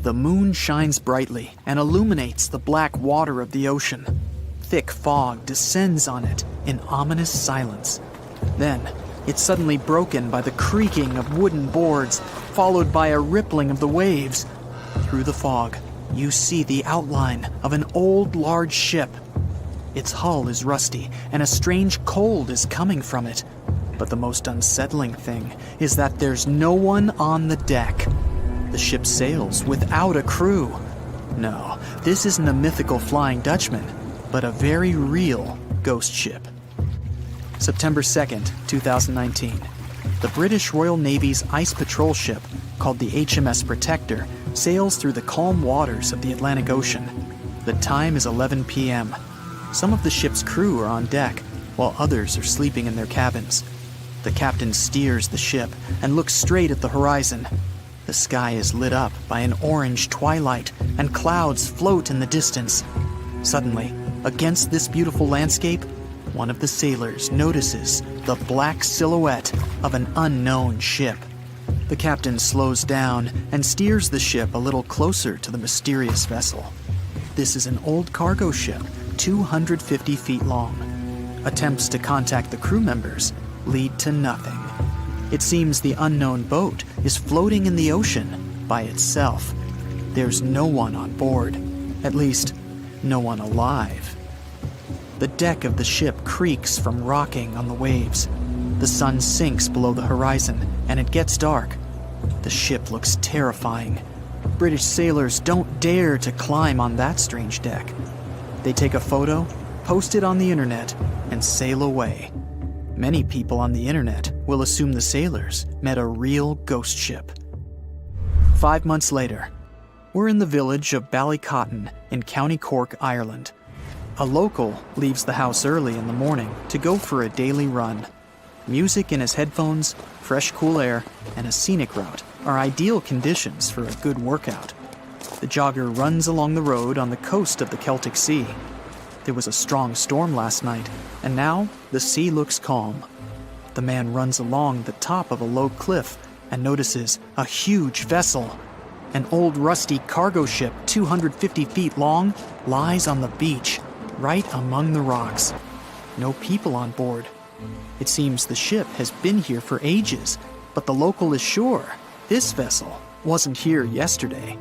The moon shines brightly and illuminates the black water of the ocean. Thick fog descends on it in ominous silence. Then, it's suddenly broken by the creaking of wooden boards, followed by a rippling of the waves. Through the fog, you see the outline of an old, large ship. Its hull is rusty, and a strange cold is coming from it. But the most unsettling thing is that there's no one on the deck. The ship sails without a crew. No, this isn't a mythical Flying Dutchman, but a very real ghost ship. September 2nd, 2019. The British Royal Navy's ice patrol ship, called the HMS Protector, sails through the calm waters of the Atlantic Ocean. The time is 11 p.m. Some of the ship's crew are on deck, while others are sleeping in their cabins. The captain steers the ship and looks straight at the horizon. The sky is lit up by an orange twilight, and clouds float in the distance. Suddenly, against this beautiful landscape, one of the sailors notices the black silhouette of an unknown ship. The captain slows down and steers the ship a little closer to the mysterious vessel. This is an old cargo ship, 250 feet long. Attempts to contact the crew members lead to nothing. It seems the unknown boat is floating in the ocean by itself. There's no one on board, at least, no one alive. The deck of the ship creaks from rocking on the waves. The sun sinks below the horizon, and it gets dark. The ship looks terrifying. British sailors don't dare to climb on that strange deck. They take a photo, post it on the internet, and sail away. Many people on the internet will assume the sailors met a real ghost ship. 5 months later, we're in the village of Ballycotton in County Cork, Ireland. A local leaves the house early in the morning to go for a daily run. Music in his headphones, fresh cool air, and a scenic route are ideal conditions for a good workout. The jogger runs along the road on the coast of the Celtic Sea. There was a strong storm last night, and now the sea looks calm. The man runs along the top of a low cliff and notices a huge vessel. An old rusty cargo ship 250 feet long lies on the beach, right among the rocks. No people on board. It seems the ship has been here for ages, but the local is sure this vessel wasn't here yesterday.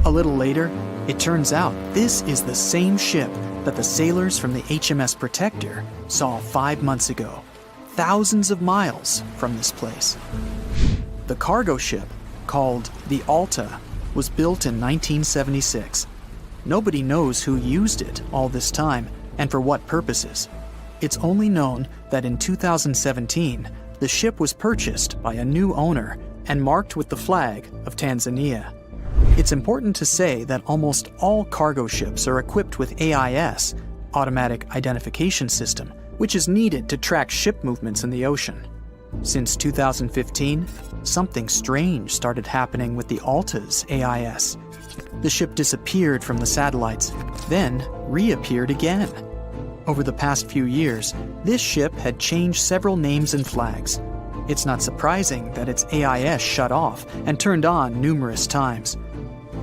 A little later, it turns out this is the same ship that the sailors from the HMS Protector saw 5 months ago, thousands of miles from this place. The cargo ship, called the Alta, was built in 1976. Nobody knows who used it all this time and for what purposes. It's only known that in 2017, the ship was purchased by a new owner and marked with the flag of Tanzania. It's important to say that almost all cargo ships are equipped with AIS, Automatic Identification System, which is needed to track ship movements in the ocean. Since 2015, something strange started happening with the Alta's AIS. The ship disappeared from the satellites, then reappeared again. Over the past few years, this ship had changed several names and flags. It's not surprising that its AIS shut off and turned on numerous times.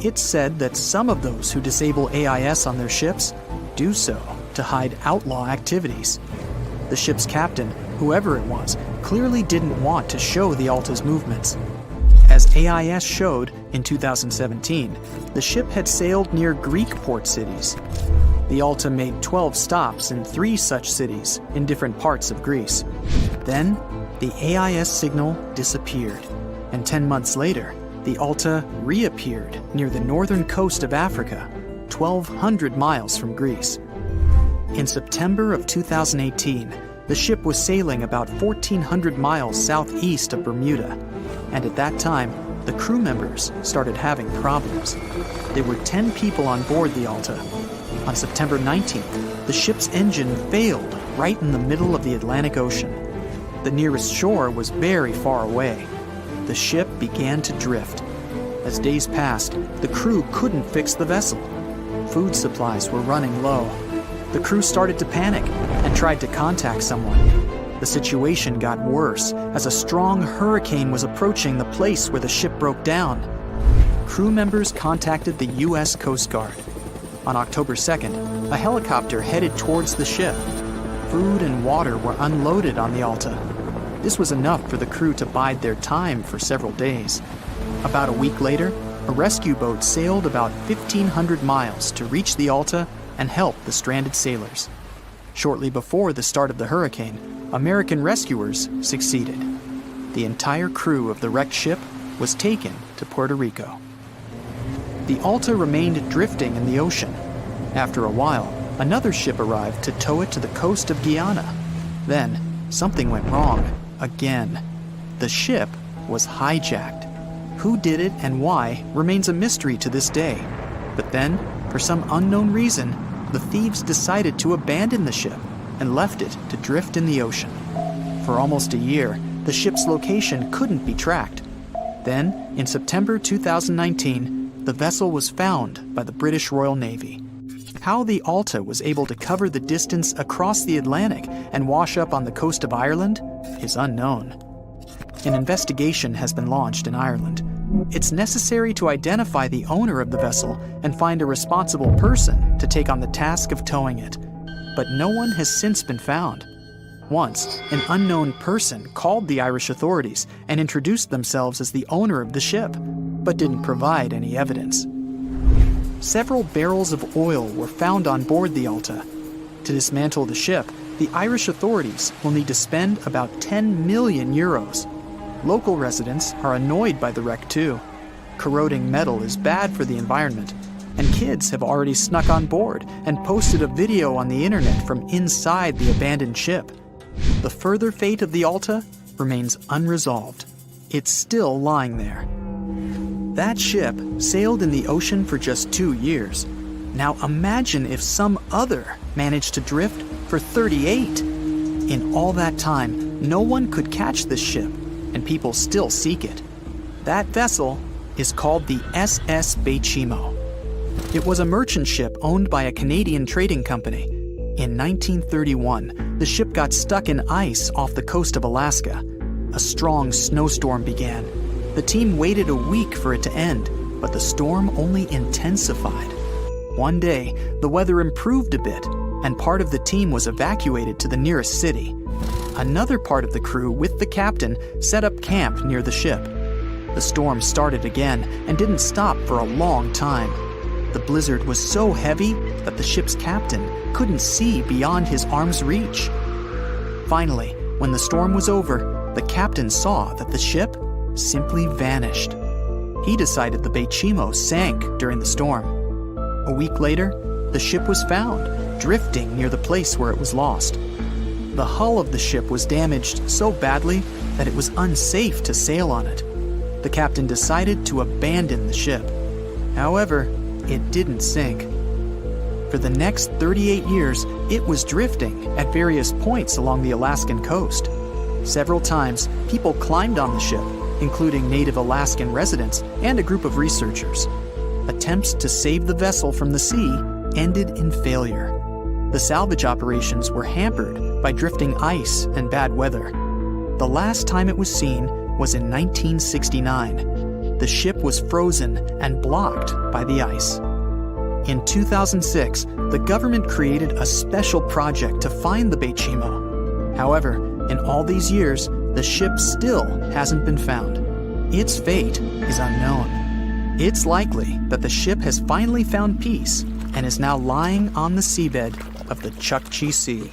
It's said that some of those who disable AIS on their ships do so to hide outlaw activities. The ship's captain, whoever it was, clearly didn't want to show the Alta's movements. As AIS showed in 2017, the ship had sailed near Greek port cities. The Alta made 12 stops in 3 such cities in different parts of Greece. Then, the AIS signal disappeared, and 10 months later, the Alta reappeared near the northern coast of Africa, 1,200 miles from Greece. In September of 2018, the ship was sailing about 1,400 miles southeast of Bermuda, and at that time, the crew members started having problems. There were 10 people on board the Alta. On September 19th, the ship's engine failed right in the middle of the Atlantic Ocean. The nearest shore was very far away. The ship began to drift. As days passed, the crew couldn't fix the vessel. Food supplies were running low. The crew started to panic and tried to contact someone. The situation got worse as a strong hurricane was approaching the place where the ship broke down. crew members contacted the U.S. Coast Guard. On October 2nd, a helicopter headed towards the ship. Food and water were unloaded on the Alta. This was enough for the crew to bide their time for several days. About a week later, a rescue boat sailed about 1,500 miles to reach the Alta and help the stranded sailors. Shortly before the start of the hurricane, American rescuers succeeded. The entire crew of the wrecked ship was taken to Puerto Rico. The Alta remained drifting in the ocean. After a while, another ship arrived to tow it to the coast of Guyana. Then, something went wrong again. The ship was hijacked. Who did it and why remains a mystery to this day. But then, for some unknown reason, the thieves decided to abandon the ship and left it to drift in the ocean. For almost a year, the ship's location couldn't be tracked. Then, in September 2019, the vessel was found by the British Royal Navy. How the Alta was able to cover the distance across the Atlantic and wash up on the coast of Ireland is unknown. An investigation has been launched in Ireland. It's necessary to identify the owner of the vessel and find a responsible person to take on the task of towing it. But no one has since been found. Once, an unknown person called the Irish authorities and introduced themselves as the owner of the ship, but didn't provide any evidence. Several barrels of oil were found on board the Alta. To dismantle the ship, the Irish authorities will need to spend about 10 million euros. Local residents are annoyed by the wreck too. Corroding metal is bad for the environment, and kids have already snuck on board and posted a video on the internet from inside the abandoned ship. The further fate of the Alta remains unresolved. It's still lying there. That ship sailed in the ocean for just 2 years. Now imagine if some other managed to drift for 38. In all that time, no one could catch this ship, and people still seek it. That vessel is called the SS Baychimo. It was a merchant ship owned by a Canadian trading company. In 1931, the ship got stuck in ice off the coast of Alaska. A strong snowstorm began. The team waited a week for it to end, but the storm only intensified. One day, the weather improved a bit, and part of the team was evacuated to the nearest city. Another part of the crew, with the captain, set up camp near the ship. The storm started again and didn't stop for a long time. The blizzard was so heavy that the ship's captain couldn't see beyond his arm's reach. Finally, when the storm was over, the captain saw that the ship simply vanished. He decided the Baychimo sank during the storm. A week later, the ship was found, drifting near the place where it was lost. The hull of the ship was damaged so badly that it was unsafe to sail on it. The captain decided to abandon the ship. However, it didn't sink. For the next 38 years, it was drifting at various points along the Alaskan coast. Several times, people climbed on the ship, including native Alaskan residents and a group of researchers. Attempts to save the vessel from the sea ended in failure. The salvage operations were hampered by drifting ice and bad weather. The last time it was seen was in 1969. The ship was frozen and blocked by the ice. In 2006, the government created a special project to find the Baychimo. However, in all these years, the ship still hasn't been found. Its fate is unknown. It's likely that the ship has finally found peace and is now lying on the seabed of the Chukchi Sea.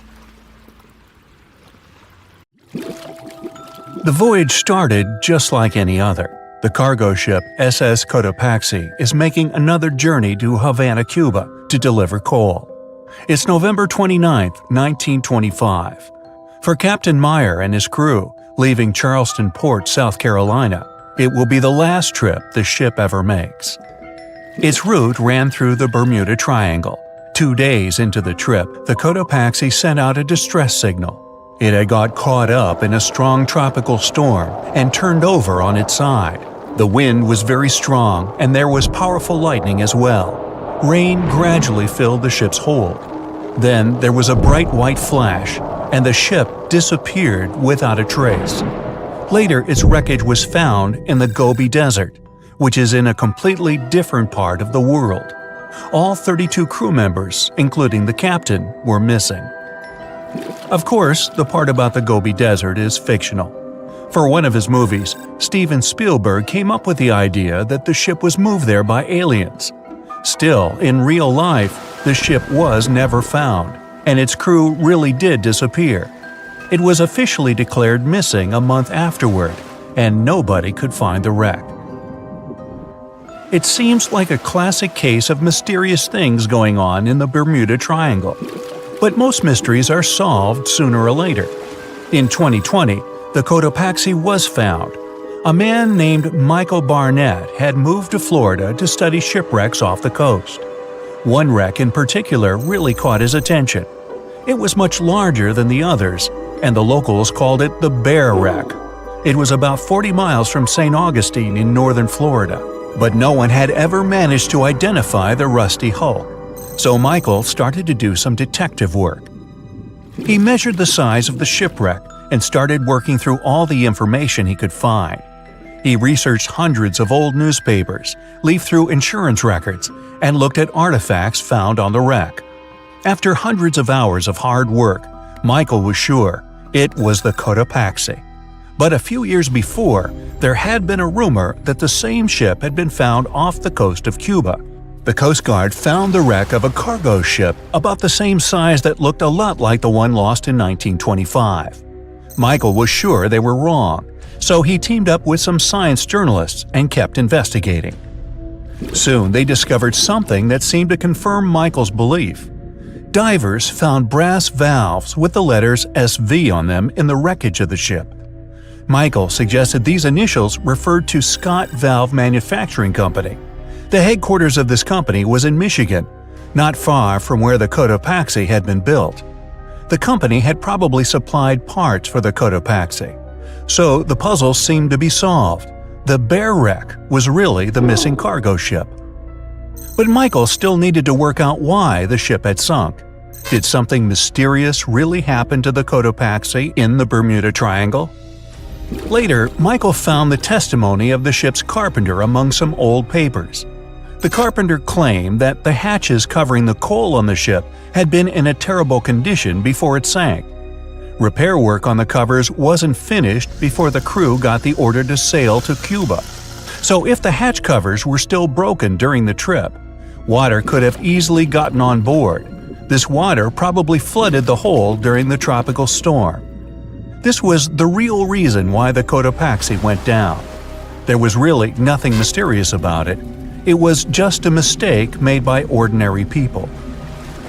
The voyage started just like any other. The cargo ship SS Cotopaxi is making another journey to Havana, Cuba, to deliver coal. It's November 29, 1925. For Captain Meyer and his crew, leaving Charleston Port, South Carolina, it will be the last trip the ship ever makes. Its route ran through the Bermuda Triangle. 2 days into the trip, the Cotopaxi sent out a distress signal. It had got caught up in a strong tropical storm and turned over on its side. The wind was very strong and there was powerful lightning as well. Rain gradually filled the ship's hold. Then there was a bright white flash, and the ship disappeared without a trace. Later, its wreckage was found in the Gobi Desert, which is in a completely different part of the world. All 32 crew members, including the captain, were missing. Of course, the part about the Gobi Desert is fictional. For one of his movies, Steven Spielberg came up with the idea that the ship was moved there by aliens. Still, in real life, the ship was never found, and its crew really did disappear. It was officially declared missing a month afterward, and nobody could find the wreck. It seems like a classic case of mysterious things going on in the Bermuda Triangle. But most mysteries are solved sooner or later. In 2020, the Cotopaxi was found. A man named Michael Barnett had moved to Florida to study shipwrecks off the coast. One wreck in particular really caught his attention. It was much larger than the others, and the locals called it the Bear Wreck. It was about 40 miles from St. Augustine in northern Florida, but no one had ever managed to identify the rusty hull. So Michael started to do some detective work. He measured the size of the shipwreck and started working through all the information he could find. He researched hundreds of old newspapers, leafed through insurance records, and looked at artifacts found on the wreck. After hundreds of hours of hard work, Michael was sure it was the Cotopaxi. But a few years before, there had been a rumor that the same ship had been found off the coast of Cuba. The Coast Guard found the wreck of a cargo ship about the same size that looked a lot like the one lost in 1925. Michael was sure they were wrong, so he teamed up with some science journalists and kept investigating. Soon they discovered something that seemed to confirm Michael's belief. Divers found brass valves with the letters SV on them in the wreckage of the ship. Michael suggested these initials referred to Scott Valve Manufacturing Company. The headquarters of this company was in Michigan, not far from where the Cotopaxi had been built. The company had probably supplied parts for the Cotopaxi. So the puzzle seemed to be solved. The Bear Wreck was really the missing cargo ship. But Michael still needed to work out why the ship had sunk. Did something mysterious really happen to the Cotopaxi in the Bermuda Triangle? Later, Michael found the testimony of the ship's carpenter among some old papers. The carpenter claimed that the hatches covering the coal on the ship had been in a terrible condition before it sank. Repair work on the covers wasn't finished before the crew got the order to sail to Cuba. So if the hatch covers were still broken during the trip, water could have easily gotten on board. This water probably flooded the hold during the tropical storm. This was the real reason why the Cotopaxi went down. There was really nothing mysterious about it. It was just a mistake made by ordinary people.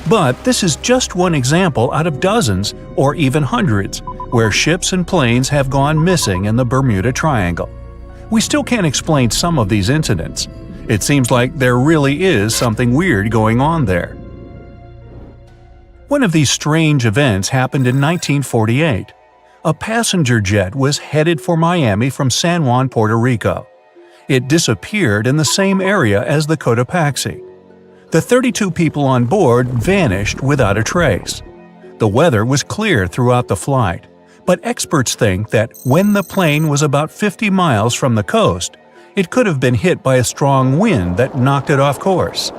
But this is just one example out of dozens or even hundreds where ships and planes have gone missing in the Bermuda Triangle. We still can't explain some of these incidents. It seems like there really is something weird going on there. One of these strange events happened in 1948. A passenger jet was headed for Miami from San Juan, Puerto Rico. It disappeared in the same area as the Cotopaxi. The 32 people on board vanished without a trace. The weather was clear throughout the flight, but experts think that when the plane was about 50 miles from the coast, it could have been hit by a strong wind that knocked it off course.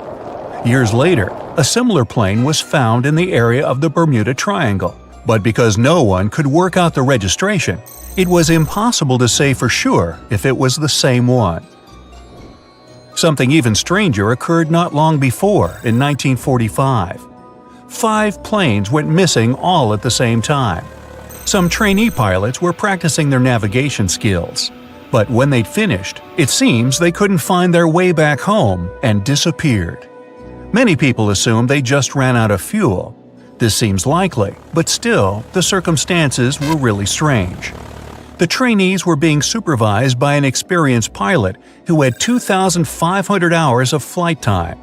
Years later, a similar plane was found in the area of the Bermuda Triangle, but because no one could work out the registration, it was impossible to say for sure if it was the same one. Something even stranger occurred not long before, in 1945. 5 planes went missing all at the same time. Some trainee pilots were practicing their navigation skills, but when they'd finished, it seems they couldn't find their way back home and disappeared. Many people assume they just ran out of fuel. This seems likely, but still, the circumstances were really strange. The trainees were being supervised by an experienced pilot who had 2,500 hours of flight time.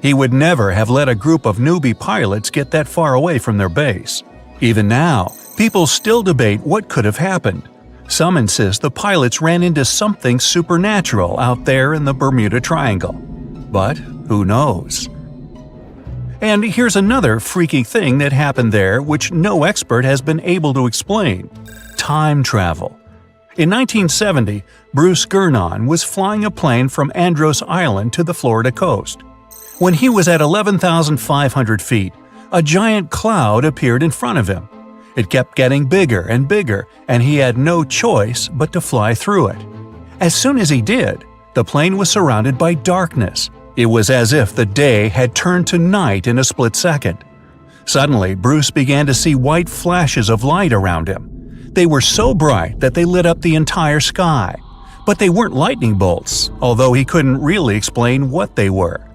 He would never have let a group of newbie pilots get that far away from their base. Even now, people still debate what could have happened. Some insist the pilots ran into something supernatural out there in the Bermuda Triangle. But who knows? And here's another freaky thing that happened there which no expert has been able to explain. Time travel. In 1970, Bruce Gernon was flying a plane from Andros Island to the Florida coast. When he was at 11,500 feet, a giant cloud appeared in front of him. It kept getting bigger and bigger, and he had no choice but to fly through it. As soon as he did, the plane was surrounded by darkness. It was as if the day had turned to night in a split second. Suddenly, Bruce began to see white flashes of light around him. They were so bright that they lit up the entire sky. But they weren't lightning bolts, although he couldn't really explain what they were.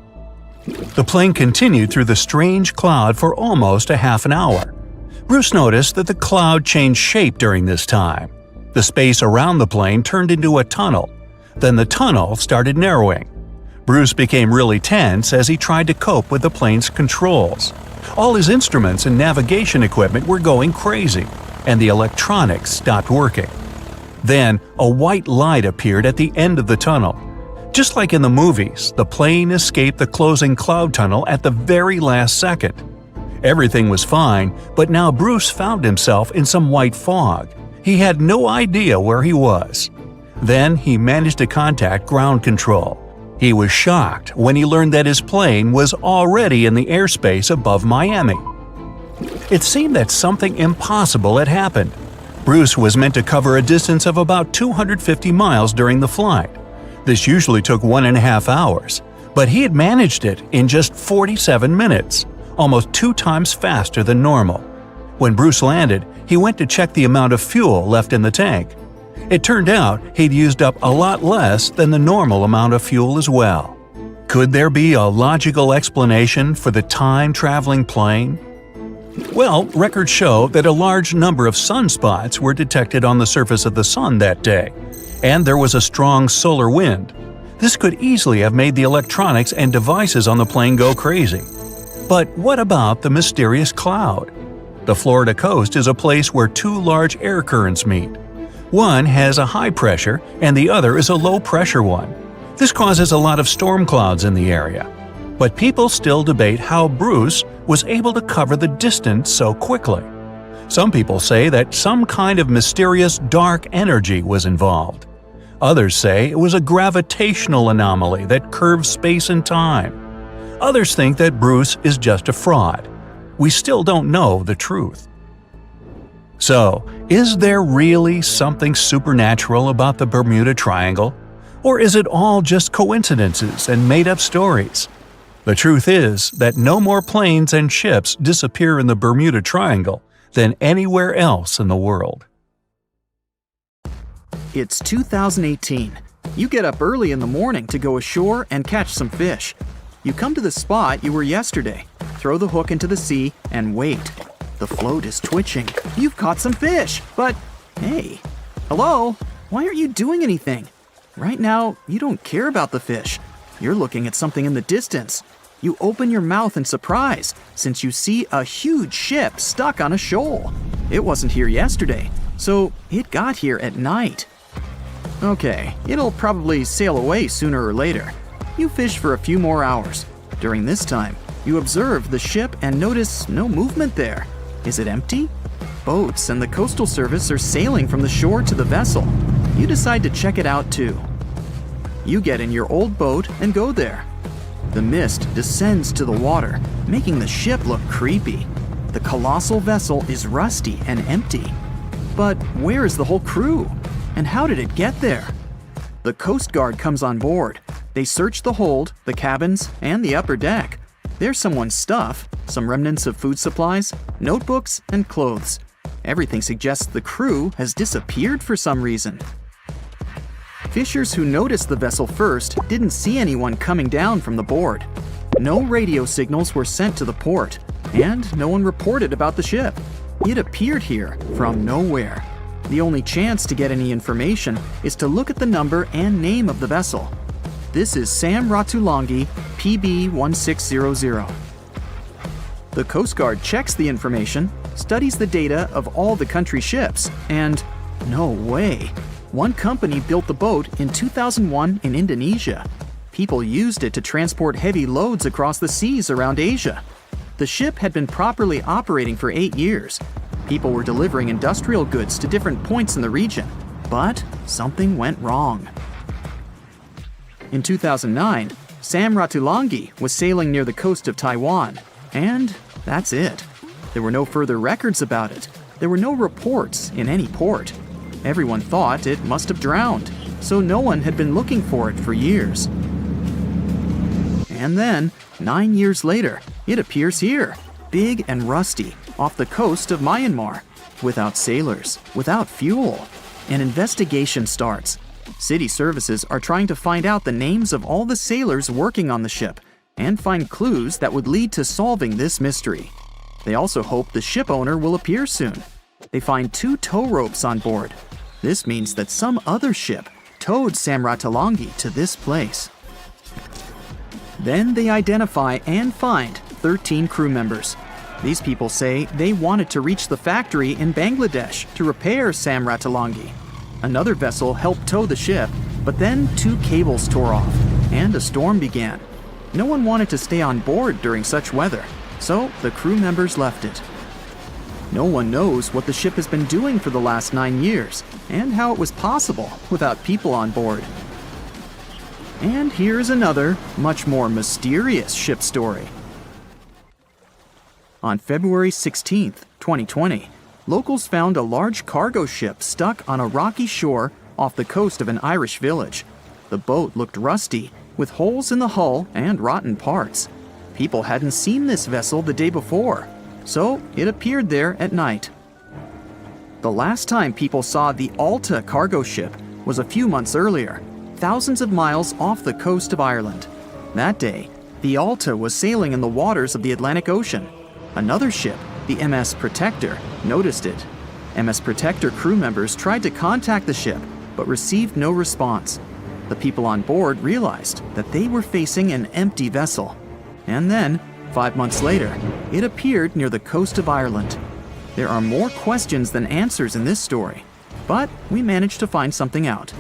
The plane continued through the strange cloud for almost a half an hour. Bruce noticed that the cloud changed shape during this time. The space around the plane turned into a tunnel. Then the tunnel started narrowing. Bruce became really tense as he tried to cope with the plane's controls. All his instruments and navigation equipment were going crazy, and the electronics stopped working. Then, a white light appeared at the end of the tunnel. Just like in the movies, the plane escaped the closing cloud tunnel at the very last second. Everything was fine, but now Bruce found himself in some white fog. He had no idea where he was. Then he managed to contact ground control. He was shocked when he learned that his plane was already in the airspace above Miami. It seemed that something impossible had happened. Bruce was meant to cover a distance of about 250 miles during the flight. This usually took 1.5 hours, but he had managed it in just 47 minutes, almost 2 times faster than normal. When Bruce landed, he went to check the amount of fuel left in the tank. It turned out he'd used up a lot less than the normal amount of fuel as well. Could there be a logical explanation for the time-traveling plane? Well, records show that a large number of sunspots were detected on the surface of the sun that day, and there was a strong solar wind. This could easily have made the electronics and devices on the plane go crazy. But what about the mysterious cloud? The Florida coast is a place where 2 large air currents meet. One has a high pressure and the other is a low pressure one. This causes a lot of storm clouds in the area. But people still debate how Bruce was able to cover the distance so quickly. Some people say that some kind of mysterious dark energy was involved. Others say it was a gravitational anomaly that curves space and time. Others think that Bruce is just a fraud. We still don't know the truth. So, is there really something supernatural about the Bermuda Triangle? Or is it all just coincidences and made-up stories? The truth is that no more planes and ships disappear in the Bermuda Triangle than anywhere else in the world. It's 2018. You get up early in the morning to go ashore and catch some fish. You come to the spot you were yesterday, throw the hook into the sea, and wait. The float is twitching. You've caught some fish, but hey, hello? Why aren't you doing anything? Right now, you don't care about the fish. You're looking at something in the distance. You open your mouth in surprise since you see a huge ship stuck on a shoal. It wasn't here yesterday, so it got here at night. Okay, it'll probably sail away sooner or later. You fish for a few more hours. During this time, you observe the ship and notice no movement there. Is it empty? Boats and the coastal service are sailing from the shore to the vessel. You decide to check it out too. You get in your old boat and go there. The mist descends to the water, making the ship look creepy. The colossal vessel is rusty and empty. But where is the whole crew? And how did it get there? The Coast Guard comes on board. They search the hold, the cabins, and the upper deck. There's someone's stuff, some remnants of food supplies, notebooks, and clothes. Everything suggests the crew has disappeared for some reason. Fishers who noticed the vessel first didn't see anyone coming down from the board. No radio signals were sent to the port, and no one reported about the ship. It appeared here from nowhere. The only chance to get any information is to look at the number and name of the vessel. This is Sam Ratulangi, PB 1600. The Coast Guard checks the information, studies the data of all the country ships, and no way. One company built the boat in 2001 in Indonesia. People used it to transport heavy loads across the seas around Asia. The ship had been properly operating for 8 years. People were delivering industrial goods to different points in the region. But something went wrong. In 2009, Sam Ratulangi was sailing near the coast of Taiwan, and that's it. There were no further records about it. There were no reports in any port. Everyone thought it must have drowned, so no one had been looking for it for years. And then, 9 years later, it appears here, big and rusty, off the coast of Myanmar, without sailors, without fuel. An investigation starts. City services are trying to find out the names of all the sailors working on the ship and find clues that would lead to solving this mystery. They also hope the ship owner will appear soon. They find 2 tow ropes on board. This means that some other ship towed Sam Ratulangi to this place. Then they identify and find 13 crew members. These people say they wanted to reach the factory in Bangladesh to repair Sam Ratulangi. Another vessel helped tow the ship, but then 2 cables tore off, and a storm began. No one wanted to stay on board during such weather, so the crew members left it. No one knows what the ship has been doing for the last 9 years, and how it was possible without people on board. And here's another, much more mysterious ship story. On February 16, 2020, locals found a large cargo ship stuck on a rocky shore off the coast of an Irish village. The boat looked rusty, with holes in the hull and rotten parts. People hadn't seen this vessel the day before, so it appeared there at night. The last time people saw the Alta cargo ship was a few months earlier, thousands of miles off the coast of Ireland. That day, the Alta was sailing in the waters of the Atlantic Ocean. Another ship, the MS Protector, noticed it. MS Protector crew members tried to contact the ship, but received no response. The people on board realized that they were facing an empty vessel. And then, 5 months later, it appeared near the coast of Ireland. There are more questions than answers in this story, but we managed to find something out.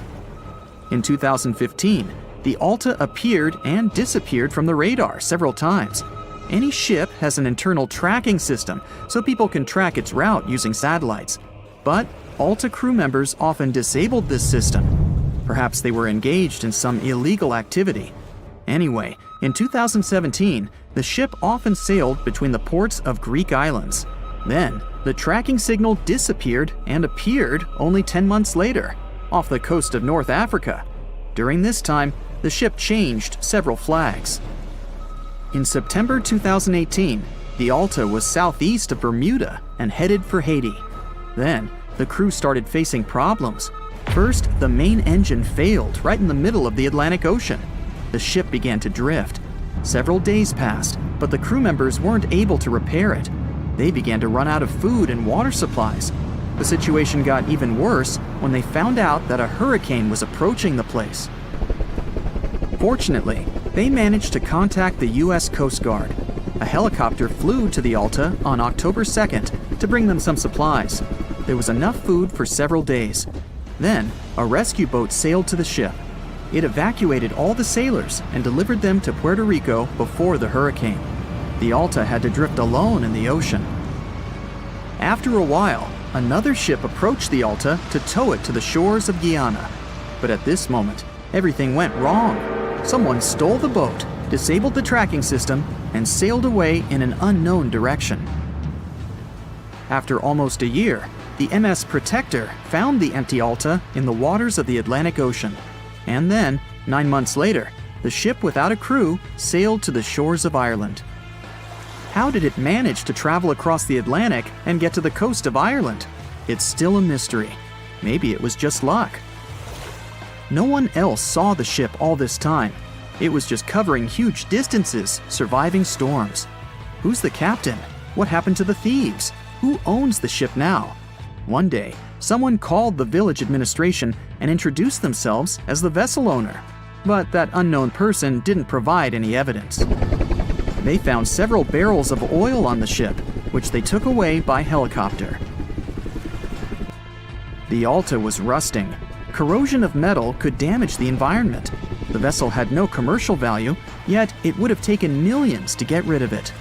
In 2015, the Alta appeared and disappeared from the radar several times. Any ship has an internal tracking system, so people can track its route using satellites. But Alta crew members often disabled this system. Perhaps they were engaged in some illegal activity. Anyway, in 2017, the ship often sailed between the ports of Greek islands. Then, the tracking signal disappeared and appeared only 10 months later, off the coast of North Africa. During this time, the ship changed several flags. In September 2018, the Alta was southeast of Bermuda and headed for Haiti. Then, the crew started facing problems. First, the main engine failed right in the middle of the Atlantic Ocean. The ship began to drift. Several days passed, but the crew members weren't able to repair it. They began to run out of food and water supplies. The situation got even worse when they found out that a hurricane was approaching the place. Fortunately, they managed to contact the U.S. Coast Guard. A helicopter flew to the Alta on October 2nd to bring them some supplies. There was enough food for several days. Then, a rescue boat sailed to the ship. It evacuated all the sailors and delivered them to Puerto Rico before the hurricane. The Alta had to drift alone in the ocean. After a while, another ship approached the Alta to tow it to the shores of Guyana. But at this moment, everything went wrong. Someone stole the boat, disabled the tracking system, and sailed away in an unknown direction. After almost a year, the MS Protector found the empty Alta in the waters of the Atlantic Ocean. And then, 9 months later, the ship without a crew sailed to the shores of Ireland. How did it manage to travel across the Atlantic and get to the coast of Ireland? It's still a mystery. Maybe it was just luck. No one else saw the ship all this time. It was just covering huge distances, surviving storms. Who's the captain? What happened to the thieves? Who owns the ship now? One day, someone called the village administration and introduced themselves as the vessel owner. But that unknown person didn't provide any evidence. They found several barrels of oil on the ship, which they took away by helicopter. The Alta was rusting. Corrosion of metal could damage the environment. The vessel had no commercial value, yet it would have taken millions to get rid of it.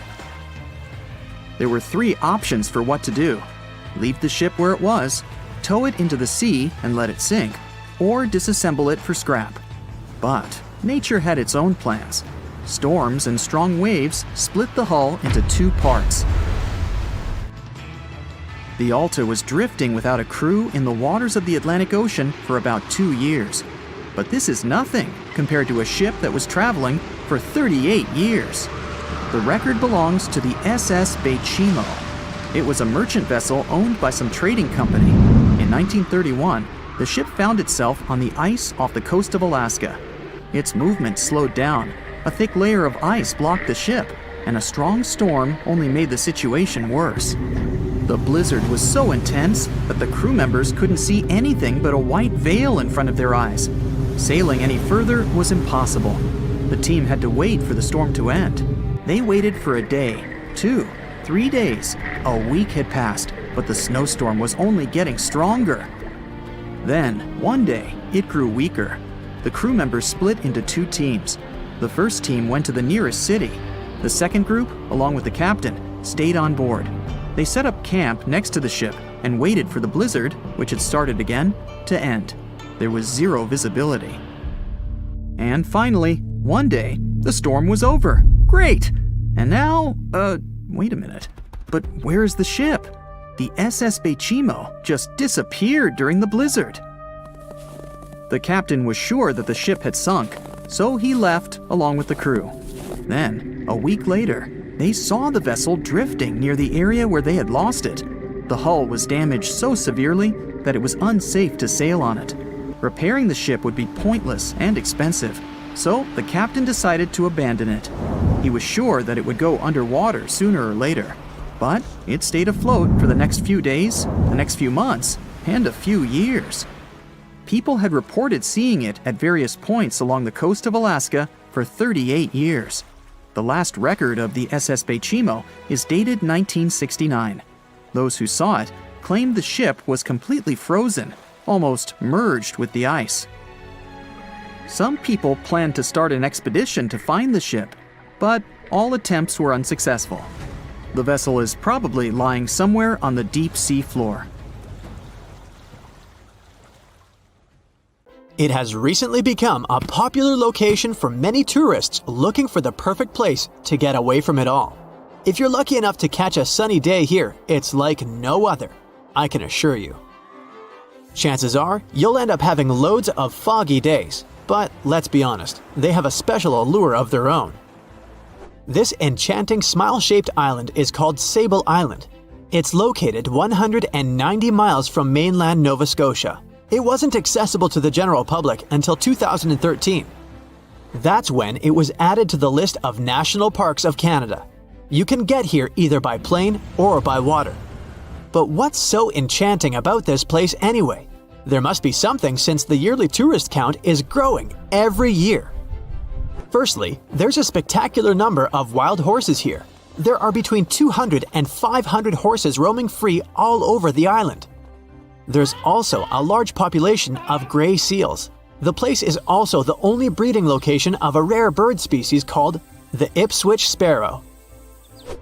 There were 3 options for what to do: leave the ship where it was, tow it into the sea and let it sink, or disassemble it for scrap. But nature had its own plans. Storms and strong waves split the hull into two parts. The Alta was drifting without a crew in the waters of the Atlantic Ocean for about 2 years. But this is nothing compared to a ship that was traveling for 38 years. The record belongs to the SS Baychimo. It was a merchant vessel owned by some trading company. In 1931, the ship found itself on the ice off the coast of Alaska. Its movement slowed down. A thick layer of ice blocked the ship, and a strong storm only made the situation worse. The blizzard was so intense that the crew members couldn't see anything but a white veil in front of their eyes. Sailing any further was impossible. The team had to wait for the storm to end. They waited for a day, 2, 3 days. A week had passed, but the snowstorm was only getting stronger. Then, one day, it grew weaker. The crew members split into 2 teams. The first team went to the nearest city. The second group, along with the captain, stayed on board. They set up camp next to the ship and waited for the blizzard, which had started again, to end. There was zero visibility. And finally, one day, the storm was over. Great! And now, wait a minute. But where is the ship? The SS Baychimo just disappeared during the blizzard. The captain was sure that the ship had sunk, so he left along with the crew. Then, a week later, they saw the vessel drifting near the area where they had lost it. The hull was damaged so severely that it was unsafe to sail on it. Repairing the ship would be pointless and expensive, so the captain decided to abandon it. He was sure that it would go underwater sooner or later, but it stayed afloat for the next few days, the next few months, and a few years. People had reported seeing it at various points along the coast of Alaska for 38 years. The last record of the SS Baychimo is dated 1969. Those who saw it claimed the ship was completely frozen, almost merged with the ice. Some people planned to start an expedition to find the ship, but all attempts were unsuccessful. The vessel is probably lying somewhere on the deep sea floor. It has recently become a popular location for many tourists looking for the perfect place to get away from it all. If you're lucky enough to catch a sunny day here, it's like no other, I can assure you. Chances are, you'll end up having loads of foggy days, but let's be honest, they have a special allure of their own. This enchanting smile-shaped island is called Sable Island. It's located 190 miles from mainland Nova Scotia. It wasn't accessible to the general public until 2013. That's when it was added to the list of National Parks of Canada. You can get here either by plane or by water. But what's so enchanting about this place anyway? There must be something since the yearly tourist count is growing every year. Firstly, there's a spectacular number of wild horses here. There are between 200 and 500 horses roaming free all over the island. There's also a large population of gray seals. The place is also the only breeding location of a rare bird species called the Ipswich sparrow.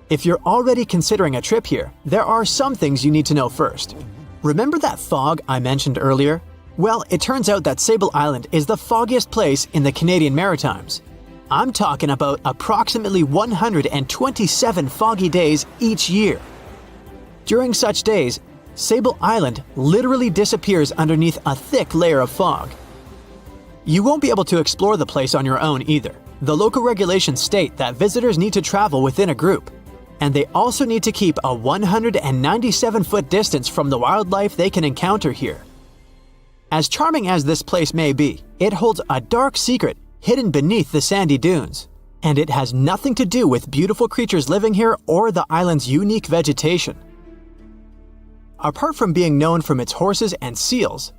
If you're already considering a trip here, there are some things you need to know first. Remember that fog I mentioned earlier? Well, it turns out that Sable Island is the foggiest place in the Canadian Maritimes. I'm talking about approximately 127 foggy days each year. During such days, Sable Island literally disappears underneath a thick layer of fog. You won't be able to explore the place on your own either. The local regulations state that visitors need to travel within a group, and they also need to keep a 197-foot distance from the wildlife they can encounter here. As charming as this place may be, it holds a dark secret hidden beneath the sandy dunes, and it has nothing to do with beautiful creatures living here or the island's unique vegetation. Apart from being known from its horses and seals,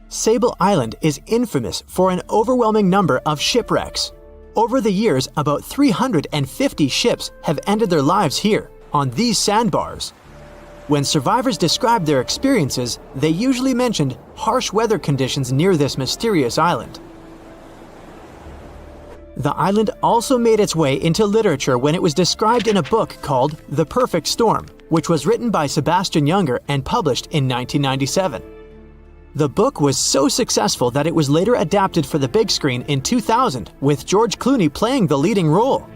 Sable Island is infamous for an overwhelming number of shipwrecks. Over the years, about 350 ships have ended their lives here, on these sandbars. When survivors described their experiences, they usually mentioned harsh weather conditions near this mysterious island. The island also made its way into literature when it was described in a book called The Perfect Storm, which was written by Sebastian Junger and published in 1997. The book was so successful that it was later adapted for the big screen in 2000, with George Clooney playing the leading role.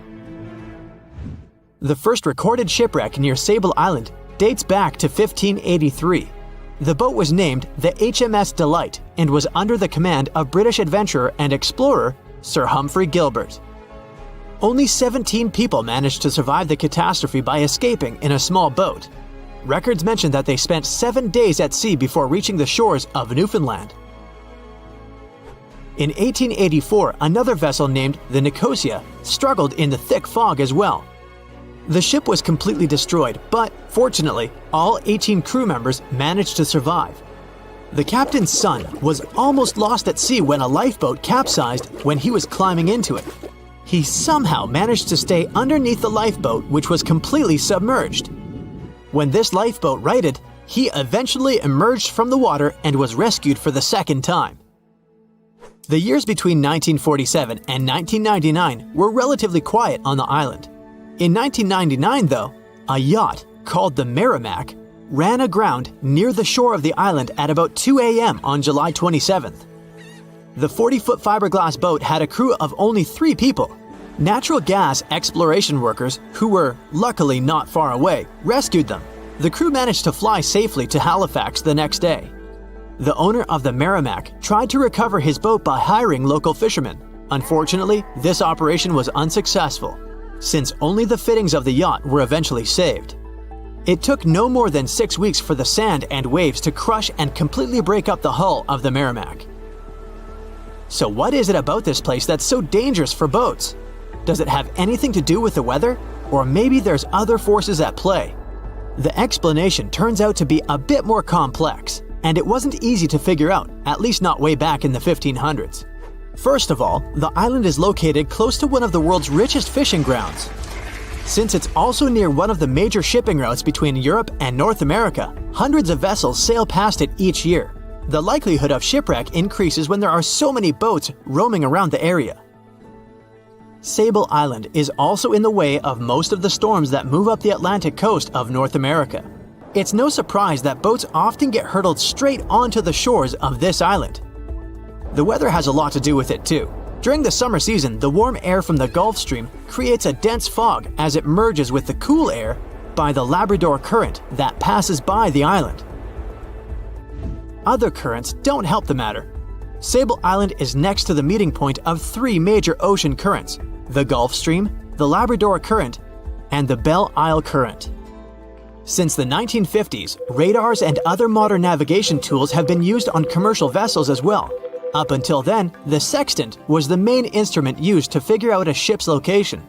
The first recorded shipwreck near Sable Island dates back to 1583. The boat was named the HMS Delight and was under the command of British adventurer and explorer Sir Humphrey Gilbert. Only 17 people managed to survive the catastrophe by escaping in a small boat. Records mention that they spent 7 days at sea before reaching the shores of Newfoundland. In 1884, another vessel named the Nicosia struggled in the thick fog as well. The ship was completely destroyed, but fortunately, all 18 crew members managed to survive. The captain's son was almost lost at sea when a lifeboat capsized when he was climbing into it. He somehow managed to stay underneath the lifeboat, which was completely submerged. When this lifeboat righted, he eventually emerged from the water and was rescued for the second time. The years between 1947 and 1999 were relatively quiet on the island. In 1999, though, a yacht called the Merrimack ran aground near the shore of the island at about 2 a.m. on July 27th. The 40-foot fiberglass boat had a crew of only 3 people. Natural gas exploration workers, who were luckily not far away, rescued them. The crew managed to fly safely to Halifax the next day. The owner of the Merrimack tried to recover his boat by hiring local fishermen. Unfortunately, this operation was unsuccessful, since only the fittings of the yacht were eventually saved. It took no more than 6 weeks for the sand and waves to crush and completely break up the hull of the Merrimack. So what is it about this place that's so dangerous for boats? Does it have anything to do with the weather? Or maybe there's other forces at play? The explanation turns out to be a bit more complex, and it wasn't easy to figure out, at least not way back in the 1500s. First of all, the island is located close to one of the world's richest fishing grounds. Since it's also near one of the major shipping routes between Europe and North America, hundreds of vessels sail past it each year. The likelihood of shipwreck increases when there are so many boats roaming around the area. Sable Island is also in the way of most of the storms that move up the Atlantic coast of North America. It's no surprise that boats often get hurtled straight onto the shores of this island. The weather has a lot to do with it too. During the summer season, the warm air from the Gulf Stream creates a dense fog as it merges with the cool air by the Labrador Current that passes by the island. Other currents don't help the matter. Sable Island is next to the meeting point of 3 major ocean currents: the Gulf Stream, the Labrador Current, and the Belle Isle Current. Since the 1950s, radars and other modern navigation tools have been used on commercial vessels as well. Up until then, the sextant was the main instrument used to figure out a ship's location.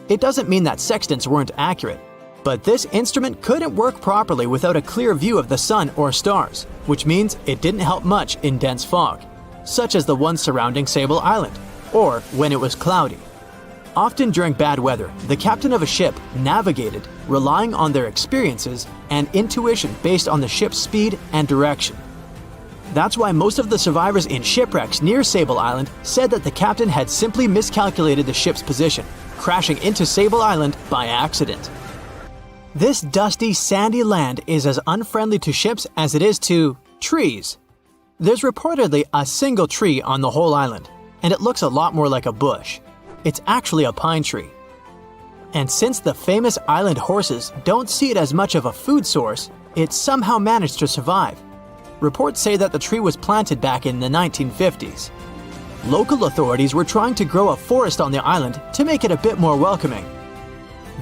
It doesn't mean that sextants weren't accurate, but this instrument couldn't work properly without a clear view of the sun or stars, which means it didn't help much in dense fog, such as the one surrounding Sable Island, or when it was cloudy. Often during bad weather, the captain of a ship navigated, relying on their experiences and intuition based on the ship's speed and direction. That's why most of the survivors in shipwrecks near Sable Island said that the captain had simply miscalculated the ship's position, crashing into Sable Island by accident. This dusty, sandy land is as unfriendly to ships as it is to trees. There's reportedly a single tree on the whole island, and it looks a lot more like a bush. It's actually a pine tree. And since the famous island horses don't see it as much of a food source, it somehow managed to survive. Reports say that the tree was planted back in the 1950s. Local authorities were trying to grow a forest on the island to make it a bit more welcoming.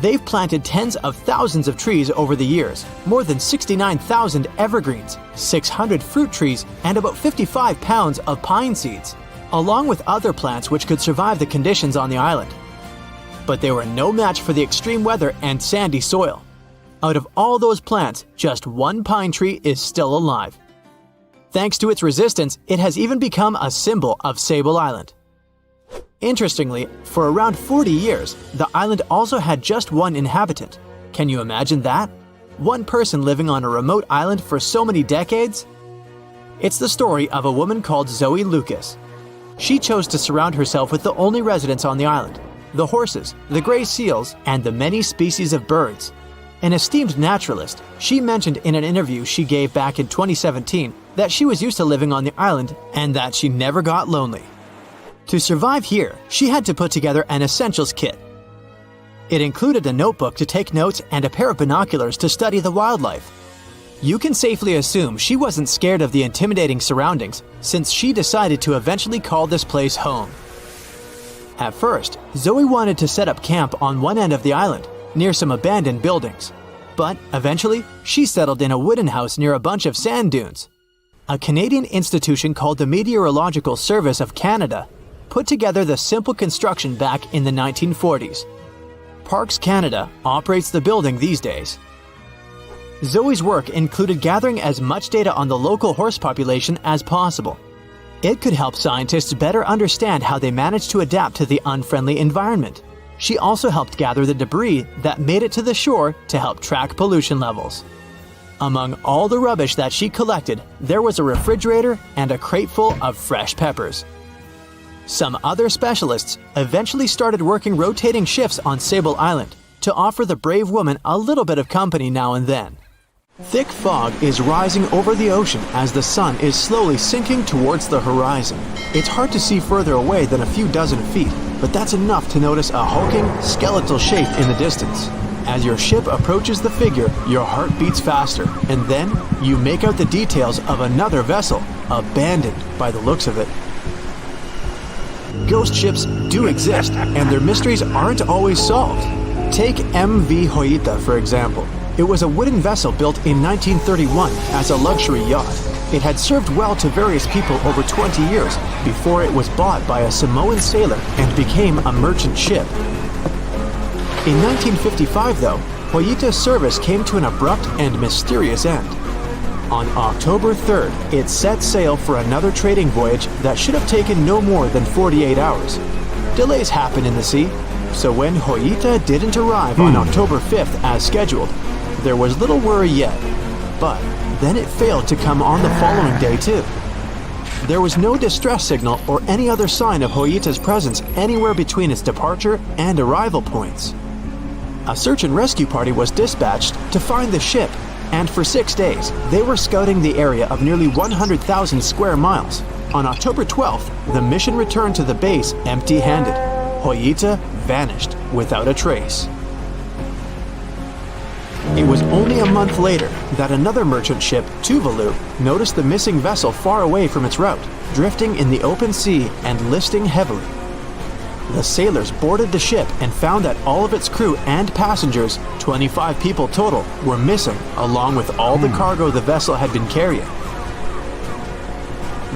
They've planted tens of thousands of trees over the years, more than 69,000 evergreens, 600 fruit trees, and about 55 pounds of pine seeds, along with other plants which could survive the conditions on the island. But they were no match for the extreme weather and sandy soil. Out of all those plants, just one pine tree is still alive. Thanks to its resistance, it has even become a symbol of Sable Island. Interestingly, for around 40 years, the island also had just one inhabitant. Can you imagine that? One person living on a remote island for so many decades? It's the story of a woman called Zoe Lucas. She chose to surround herself with the only residents on the island: the horses, the gray seals, and the many species of birds. An esteemed naturalist, she mentioned in an interview she gave back in 2017 that she was used to living on the island and that she never got lonely. To survive here, she had to put together an essentials kit. It included a notebook to take notes and a pair of binoculars to study the wildlife. You can safely assume she wasn't scared of the intimidating surroundings, since she decided to eventually call this place home. At first, Zoe wanted to set up camp on one end of the island, near some abandoned buildings. But eventually, she settled in a wooden house near a bunch of sand dunes. A Canadian institution called the Meteorological Service of Canada put together the simple construction back in the 1940s. Parks Canada operates the building these days. Zoe's work included gathering as much data on the local horse population as possible. It could help scientists better understand how they managed to adapt to the unfriendly environment. She also helped gather the debris that made it to the shore to help track pollution levels. Among all the rubbish that she collected, there was a refrigerator and a crate full of fresh peppers. Some other specialists eventually started working rotating shifts on Sable Island to offer the brave woman a little bit of company now and then. Thick fog is rising over the ocean as the sun is slowly sinking towards the horizon. It's hard to see further away than a few dozen feet, but that's enough to notice a hulking, skeletal shape in the distance. As your ship approaches the figure, your heart beats faster, and then you make out the details of another vessel, abandoned by the looks of it. Ghost ships do exist, and their mysteries aren't always solved. Take MV Joyita, for example. It was a wooden vessel built in 1931 as a luxury yacht. It had served well to various people over 20 years before it was bought by a Samoan sailor and became a merchant ship. In 1955, though, Joyita's service came to an abrupt and mysterious end. On October 3rd, it set sail for another trading voyage that should have taken no more than 48 hours. Delays happen in the sea, so when Joyita didn't arrive on October 5th as scheduled, there was little worry yet. But then it failed to come on the following day too. There was no distress signal or any other sign of Joyita's presence anywhere between its departure and arrival points. A search and rescue party was dispatched to find the ship, and for 6 days, they were scouting the area of nearly 100,000 square miles. On October 12th, the mission returned to the base empty-handed. Joyita vanished without a trace. It was only a month later that another merchant ship, Tuvalu, noticed the missing vessel far away from its route, drifting in the open sea and listing heavily. The sailors boarded the ship and found that all of its crew and passengers, 25 people total, were missing, along with all the cargo the vessel had been carrying.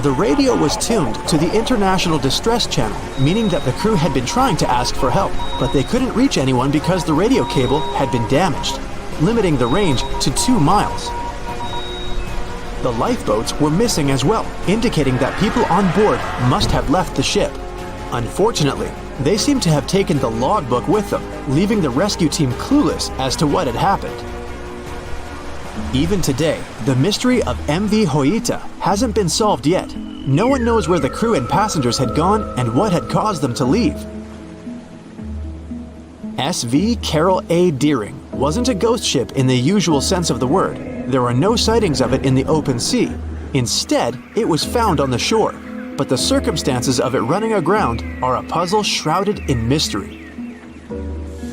The radio was tuned to the International Distress Channel, meaning that the crew had been trying to ask for help, but they couldn't reach anyone because the radio cable had been damaged, limiting the range to 2 miles. The lifeboats were missing as well, indicating that people on board must have left the ship. Unfortunately, they seemed to have taken the logbook with them, leaving the rescue team clueless as to what had happened. Even today, the mystery of MV Joyita hasn't been solved yet. No one knows where the crew and passengers had gone and what had caused them to leave. SV Carol A. Deering wasn't a ghost ship in the usual sense of the word. There are no sightings of it in the open sea. Instead, it was found on the shore, but the circumstances of it running aground are a puzzle shrouded in mystery.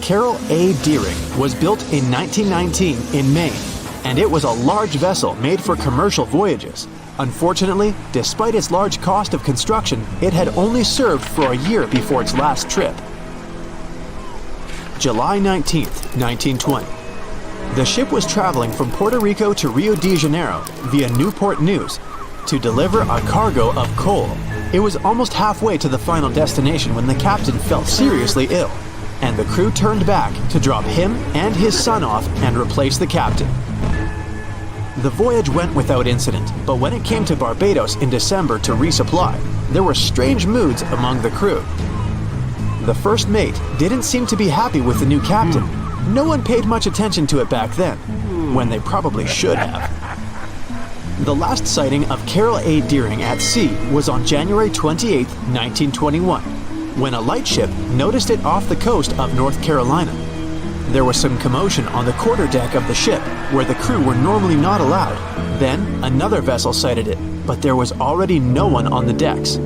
Carol A. Deering was built in 1919 in Maine, and it was a large vessel made for commercial voyages. Unfortunately, despite its large cost of construction, it had only served for a year before its last trip. July 19, 1920. The ship was traveling from Puerto Rico to Rio de Janeiro via Newport News to deliver a cargo of coal. It was almost halfway to the final destination when the captain fell seriously ill, and the crew turned back to drop him and his son off and replace the captain. The voyage went without incident, but when it came to Barbados in December to resupply, there were strange moods among the crew. The first mate didn't seem to be happy with the new captain. No one paid much attention to it back then, when they probably should have. The last sighting of Carol A. Deering at sea was on January 28, 1921, when a lightship noticed it off the coast of North Carolina. There was some commotion on the quarterdeck of the ship, where the crew were normally not allowed. Then, another vessel sighted it, but there was already no one on the decks.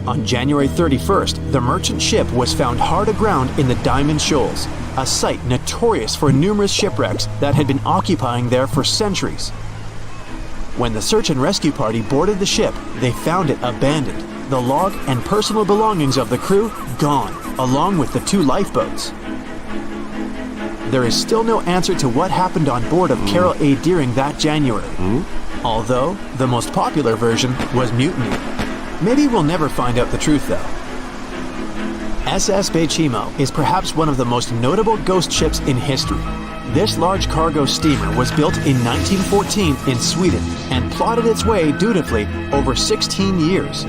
On January 31st, the merchant ship was found hard aground in the Diamond Shoals, a site notorious for numerous shipwrecks that had been occupying there for centuries. When the search and rescue party boarded the ship, they found it abandoned, the log and personal belongings of the crew gone, along with the 2 lifeboats. There is still no answer to what happened on board of Carol A. Deering that January, although the most popular version was mutiny. Maybe we'll never find out the truth though. SS Baychimo is perhaps one of the most notable ghost ships in history. This large cargo steamer was built in 1914 in Sweden and plodded its way dutifully over 16 years,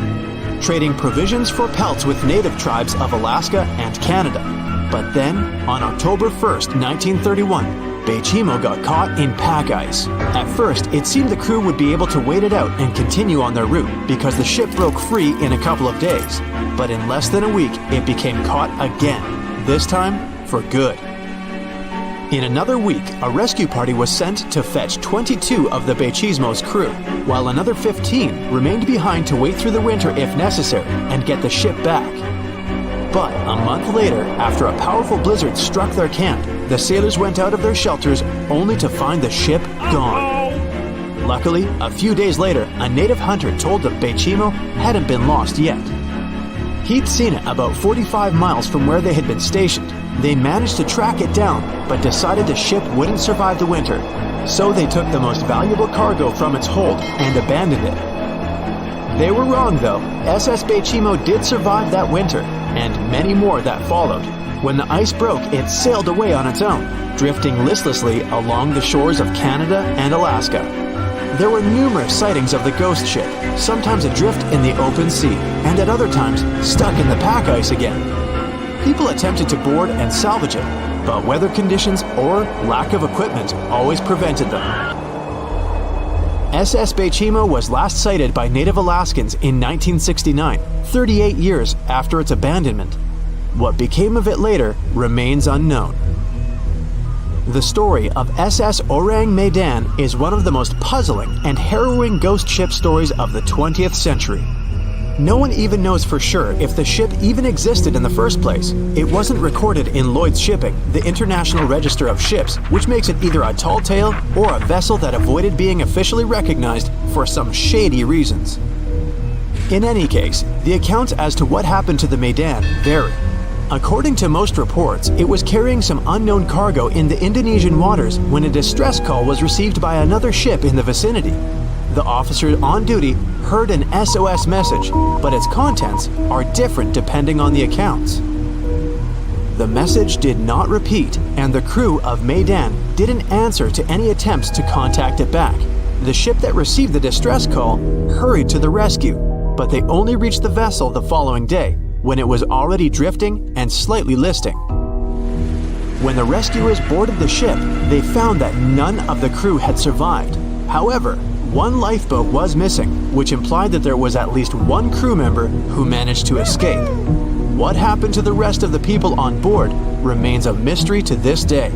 trading provisions for pelts with native tribes of Alaska and Canada. But then, on October 1st, 1931, Baychimo got caught in pack ice. At first, it seemed the crew would be able to wait it out and continue on their route because the ship broke free in a couple of days. But in less than a week, it became caught again, this time for good. In another week, a rescue party was sent to fetch 22 of the Baychimo's crew, while another 15 remained behind to wait through the winter if necessary and get the ship back. But a month later, after a powerful blizzard struck their camp, the sailors went out of their shelters only to find the ship gone. Luckily, a few days later, a native hunter told that Baychimo hadn't been lost yet. He'd seen it about 45 miles from where they had been stationed. They managed to track it down, but decided the ship wouldn't survive the winter. So they took the most valuable cargo from its hold and abandoned it. They were wrong though. SS Baychimo did survive that winter, and many more that followed. When the ice broke, it sailed away on its own, drifting listlessly along the shores of Canada and Alaska. There were numerous sightings of the ghost ship, sometimes adrift in the open sea, and at other times stuck in the pack ice again. People attempted to board and salvage it, but weather conditions or lack of equipment always prevented them. SS Baychimo was last sighted by native Alaskans in 1969, 38 years after its abandonment. What became of it later remains unknown. The story of SS Ourang Medan is one of the most puzzling and harrowing ghost ship stories of the 20th century. No one even knows for sure if the ship even existed in the first place. It wasn't recorded in Lloyd's Shipping, the International Register of Ships, which makes it either a tall tale or a vessel that avoided being officially recognized for some shady reasons. In any case, the accounts as to what happened to the Medan vary. According to most reports, it was carrying some unknown cargo in the Indonesian waters when a distress call was received by another ship in the vicinity. The officer on duty heard an SOS message, but its contents are different depending on the accounts. The message did not repeat, and the crew of Medan didn't answer to any attempts to contact it back. The ship that received the distress call hurried to the rescue, but they only reached the vessel the following day, when it was already drifting and slightly listing. When the rescuers boarded the ship, they found that none of the crew had survived. However, one lifeboat was missing, which implied that there was at least one crew member who managed to escape. What happened to the rest of the people on board remains a mystery to this day.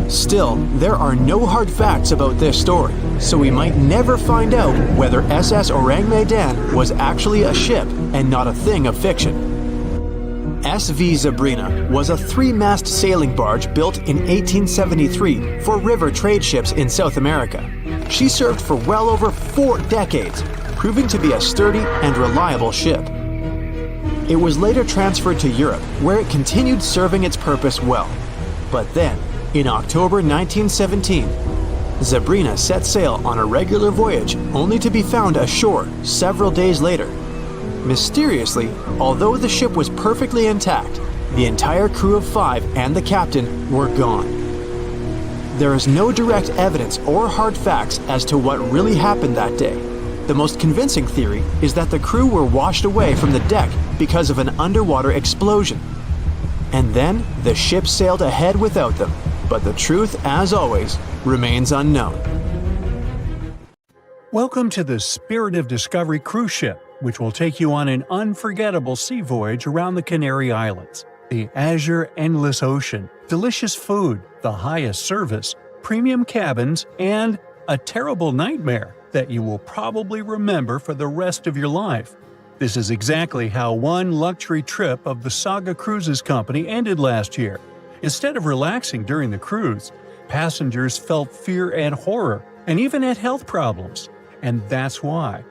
Still, there are no hard facts about this story, so we might never find out whether SS Ourang Medan was actually a ship and not a thing of fiction. SV Zebrina was a 3-mast sailing barge built in 1873 for river trade ships in South America. She served for well over 4 decades, proving to be a sturdy and reliable ship. It was later transferred to Europe, where it continued serving its purpose well. But then, in October 1917, Zebrina set sail on a regular voyage only to be found ashore several days later. Mysteriously, although the ship was perfectly intact, the entire crew of 5 and the captain were gone. There is no direct evidence or hard facts as to what really happened that day. The most convincing theory is that the crew were washed away from the deck because of an underwater explosion. And then the ship sailed ahead without them, but the truth, as always, remains unknown. Welcome to the Spirit of Discovery cruise ship, which will take you on an unforgettable sea voyage around the Canary Islands. The azure endless ocean, delicious food, the highest service, premium cabins, and a terrible nightmare that you will probably remember for the rest of your life. This is exactly how one luxury trip of the Saga Cruises Company ended last year. Instead of relaxing during the cruise, passengers felt fear and horror, and even had health problems. And that's why.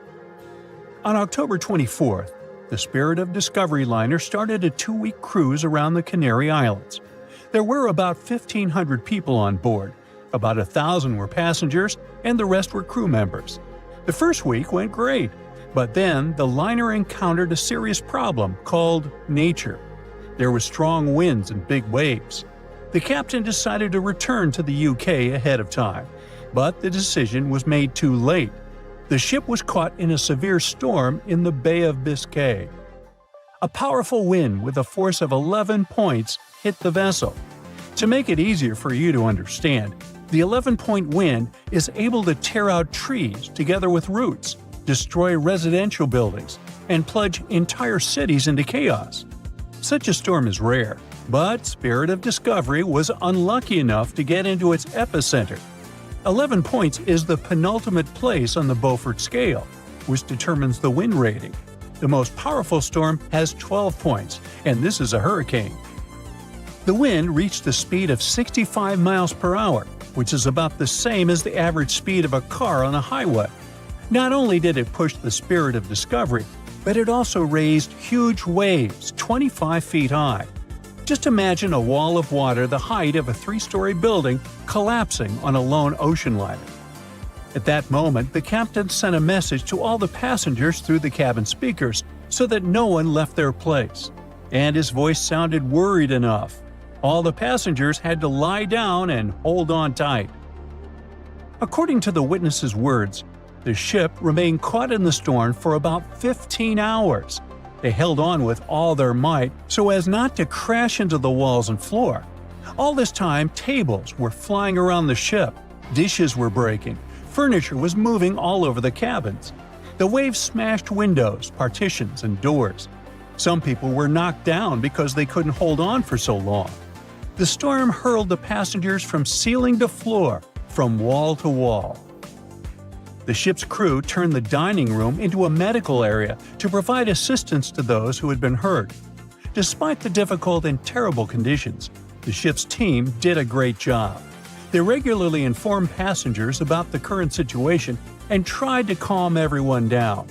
On October 24th, the Spirit of Discovery liner started a 2-week cruise around the Canary Islands. There were about 1,500 people on board. About 1,000 were passengers, and the rest were crew members. The first week went great, but then the liner encountered a serious problem called nature. There were strong winds and big waves. The captain decided to return to the UK ahead of time, but the decision was made too late. The ship was caught in a severe storm in the Bay of Biscay. A powerful wind with a force of 11 points hit the vessel. To make it easier for you to understand, the 11-point wind is able to tear out trees together with roots, destroy residential buildings, and plunge entire cities into chaos. Such a storm is rare, but Spirit of Discovery was unlucky enough to get into its epicenter. 11 points is the penultimate place on the Beaufort scale, which determines the wind rating. The most powerful storm has 12 points, and this is a hurricane. The wind reached a speed of 65 miles per hour, which is about the same as the average speed of a car on a highway. Not only did it push the Spirit of Discovery, but it also raised huge waves 25 feet high. Just imagine a wall of water the height of a 3-story building collapsing on a lone ocean liner. At that moment, the captain sent a message to all the passengers through the cabin speakers so that no one left their place. And his voice sounded worried enough. All the passengers had to lie down and hold on tight. According to the witnesses' words, the ship remained caught in the storm for about 15 hours. They held on with all their might so as not to crash into the walls and floor. All this time, tables were flying around the ship, dishes were breaking, furniture was moving all over the cabins. The waves smashed windows, partitions, and doors. Some people were knocked down because they couldn't hold on for so long. The storm hurled the passengers from ceiling to floor, from wall to wall. The ship's crew turned the dining room into a medical area to provide assistance to those who had been hurt. Despite the difficult and terrible conditions, the ship's team did a great job. They regularly informed passengers about the current situation and tried to calm everyone down.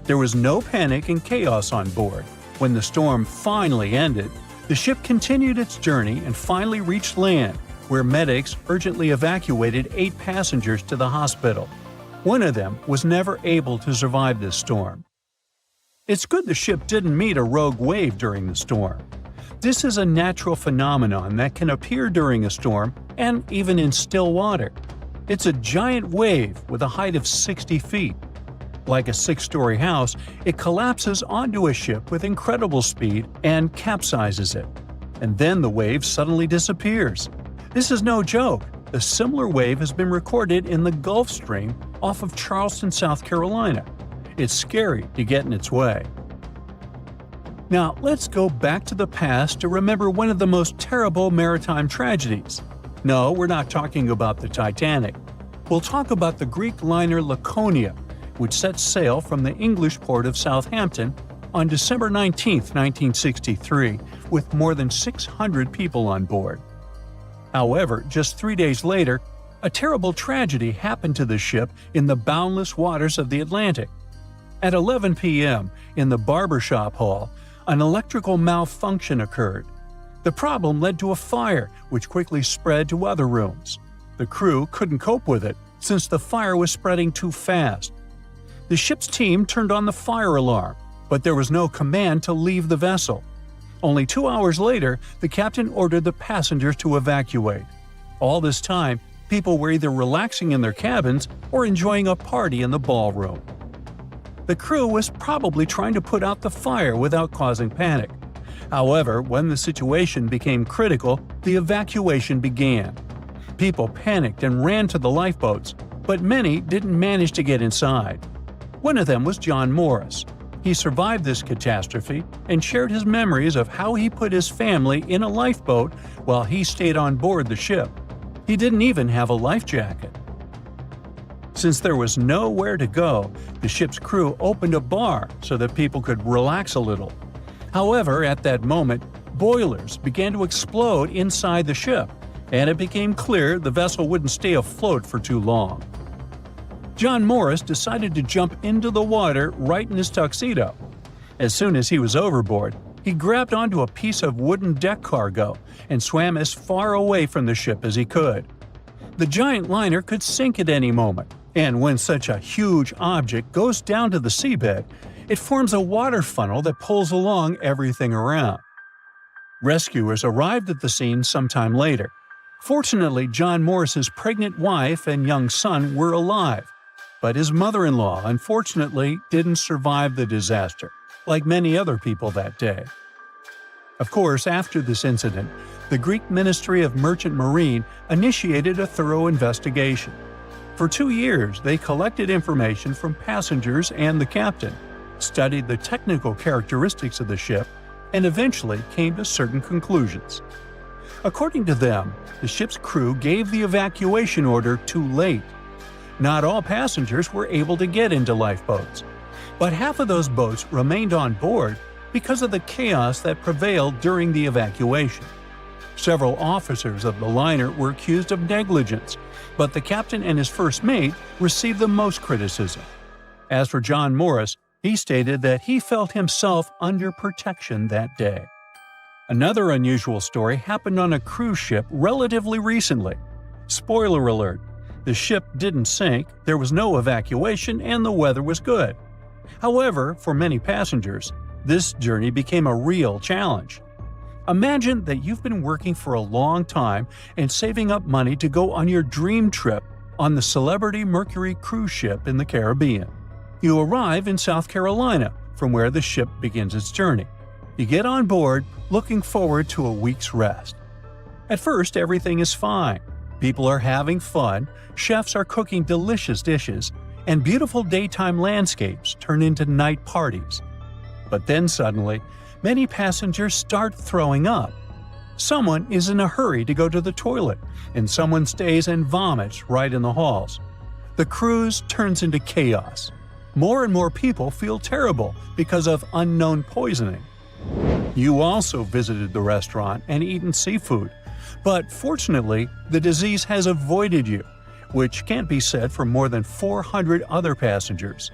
There was no panic and chaos on board. When the storm finally ended, the ship continued its journey and finally reached land, where medics urgently evacuated 8 passengers to the hospital. One of them was never able to survive this storm. It's good the ship didn't meet a rogue wave during the storm. This is a natural phenomenon that can appear during a storm and even in still water. It's a giant wave with a height of 60 feet. Like a 6-story house, it collapses onto a ship with incredible speed and capsizes it. And then the wave suddenly disappears. This is no joke. A similar wave has been recorded in the Gulf Stream off of Charleston, South Carolina. It's scary to get in its way. Now, let's go back to the past to remember one of the most terrible maritime tragedies. No, we're not talking about the Titanic. We'll talk about the Greek liner Laconia, which set sail from the English port of Southampton on December 19, 1963, with more than 600 people on board. However, just 3 days later, a terrible tragedy happened to the ship in the boundless waters of the Atlantic. At 11 p.m., in the barbershop hall, an electrical malfunction occurred. The problem led to a fire, which quickly spread to other rooms. The crew couldn't cope with it, since the fire was spreading too fast. The ship's team turned on the fire alarm, but there was no command to leave the vessel. Only 2 hours later, the captain ordered the passengers to evacuate. All this time, people were either relaxing in their cabins or enjoying a party in the ballroom. The crew was probably trying to put out the fire without causing panic. However, when the situation became critical, the evacuation began. People panicked and ran to the lifeboats, but many didn't manage to get inside. One of them was John Morris. He survived this catastrophe and shared his memories of how he put his family in a lifeboat while he stayed on board the ship. He didn't even have a life jacket. Since there was nowhere to go, the ship's crew opened a bar so that people could relax a little. However, at that moment, boilers began to explode inside the ship, and it became clear the vessel wouldn't stay afloat for too long. John Morris decided to jump into the water right in his tuxedo. As soon as he was overboard, he grabbed onto a piece of wooden deck cargo and swam as far away from the ship as he could. The giant liner could sink at any moment, and when such a huge object goes down to the seabed, it forms a water funnel that pulls along everything around. Rescuers arrived at the scene sometime later. Fortunately, John Morris's pregnant wife and young son were alive, but his mother-in-law unfortunately didn't survive the disaster, like many other people that day. Of course, after this incident, the Greek Ministry of Merchant Marine initiated a thorough investigation. For 2 years, they collected information from passengers and the captain, studied the technical characteristics of the ship, and eventually came to certain conclusions. According to them, the ship's crew gave the evacuation order too late. Not all passengers were able to get into lifeboats, but half of those boats remained on board because of the chaos that prevailed during the evacuation. Several officers of the liner were accused of negligence, but the captain and his first mate received the most criticism. As for John Morris, he stated that he felt himself under protection that day. Another unusual story happened on a cruise ship relatively recently. Spoiler alert, the ship didn't sink, there was no evacuation, and the weather was good. However, for many passengers, this journey became a real challenge. Imagine that you've been working for a long time and saving up money to go on your dream trip on the Celebrity Mercury cruise ship in the Caribbean. You arrive in South Carolina, from where the ship begins its journey. You get on board, looking forward to a week's rest. At first, everything is fine. People are having fun, chefs are cooking delicious dishes, and beautiful daytime landscapes turn into night parties. But then suddenly, many passengers start throwing up. Someone is in a hurry to go to the toilet, and someone stays and vomits right in the halls. The cruise turns into chaos. More and more people feel terrible because of unknown poisoning. You also visited the restaurant and eaten seafood, but fortunately, the disease has avoided you, which can't be said for more than 400 other passengers.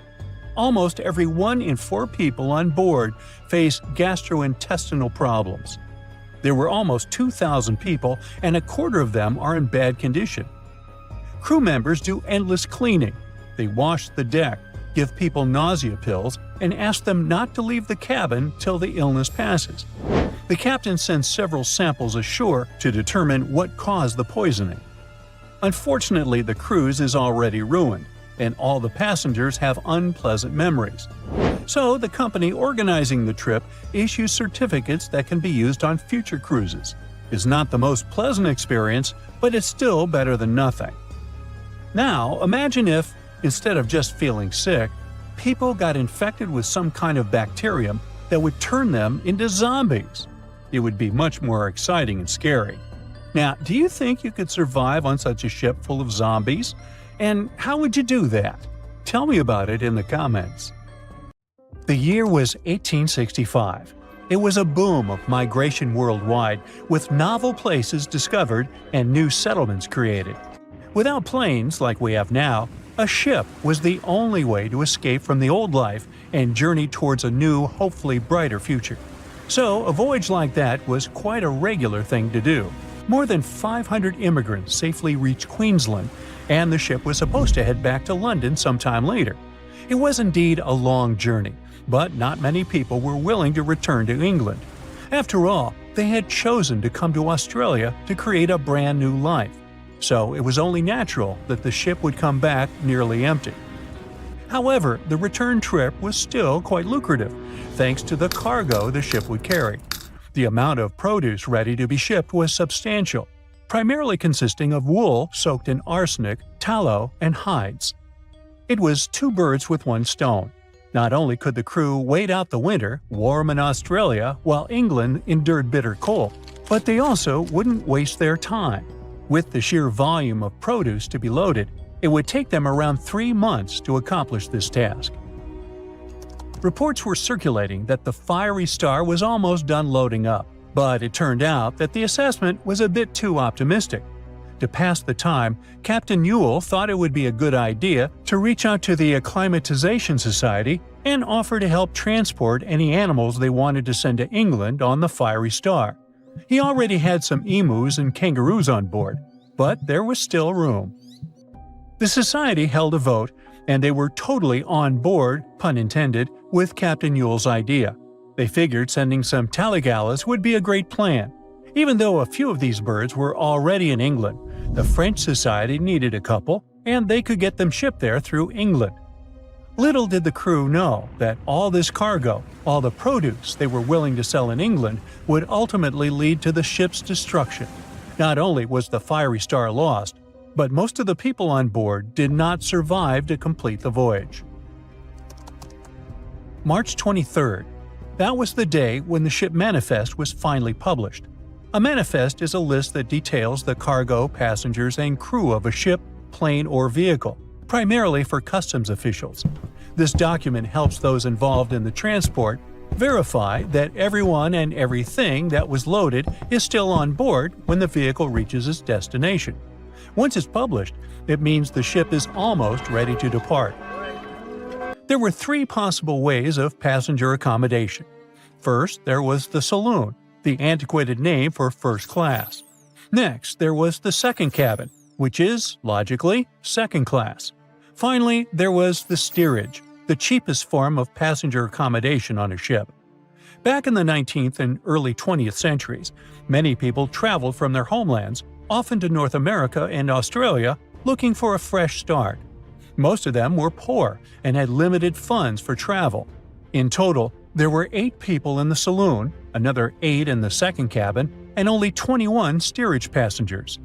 Almost every 1 in 4 people on board face gastrointestinal problems. There were almost 2,000 people, and a quarter of them are in bad condition. Crew members do endless cleaning. They wash the deck, give people nausea pills, and ask them not to leave the cabin till the illness passes. The captain sends several samples ashore to determine what caused the poisoning. Unfortunately, the cruise is already ruined, and all the passengers have unpleasant memories. So the company organizing the trip issues certificates that can be used on future cruises. It's not the most pleasant experience, but it's still better than nothing. Now, imagine if, instead of just feeling sick, people got infected with some kind of bacterium that would turn them into zombies. It would be much more exciting and scary. Now, do you think you could survive on such a ship full of zombies? And how would you do that? Tell me about it in the comments. The year was 1865. It was a boom of migration worldwide, with novel places discovered and new settlements created. Without planes like we have now, a ship was the only way to escape from the old life and journey towards a new, hopefully brighter future. So, a voyage like that was quite a regular thing to do. More than 500 immigrants safely reached Queensland, and the ship was supposed to head back to London sometime later. It was indeed a long journey, but not many people were willing to return to England. After all, they had chosen to come to Australia to create a brand new life. So it was only natural that the ship would come back nearly empty. However, the return trip was still quite lucrative, thanks to the cargo the ship would carry. The amount of produce ready to be shipped was substantial, primarily consisting of wool soaked in arsenic, tallow, and hides. It was 2 birds with 1 stone. Not only could the crew wait out the winter, warm in Australia, while England endured bitter cold, but they also wouldn't waste their time. With the sheer volume of produce to be loaded, it would take them around 3 months to accomplish this task. Reports were circulating that the Fiery Star was almost done loading up, but it turned out that the assessment was a bit too optimistic. To pass the time, Captain Ewell thought it would be a good idea to reach out to the Acclimatization Society and offer to help transport any animals they wanted to send to England on the Fiery Star. He already had some emus and kangaroos on board, but there was still room. The society held a vote, and they were totally on board, pun intended, with Captain Ewell's idea. They figured sending some taligalas would be a great plan. Even though a few of these birds were already in England, the French Society needed a couple, and they could get them shipped there through England. Little did the crew know that all this cargo, all the produce they were willing to sell in England, would ultimately lead to the ship's destruction. Not only was the Fiery Star lost, but most of the people on board did not survive to complete the voyage. March 23rd. That was the day when the ship manifest was finally published. A manifest is a list that details the cargo, passengers, and crew of a ship, plane, or vehicle, primarily for customs officials. This document helps those involved in the transport verify that everyone and everything that was loaded is still on board when the vehicle reaches its destination. Once it's published, it means the ship is almost ready to depart. There were 3 possible ways of passenger accommodation. First, there was the saloon, the antiquated name for first class. Next, there was the second cabin, which is, logically, second class. Finally, there was the steerage, the cheapest form of passenger accommodation on a ship. Back in the 19th and early 20th centuries, many people traveled from their homelands, often to North America and Australia, looking for a fresh start. Most of them were poor and had limited funds for travel. In total, there were 8 people in the saloon, another 8 in the second cabin, and only 21 steerage passengers.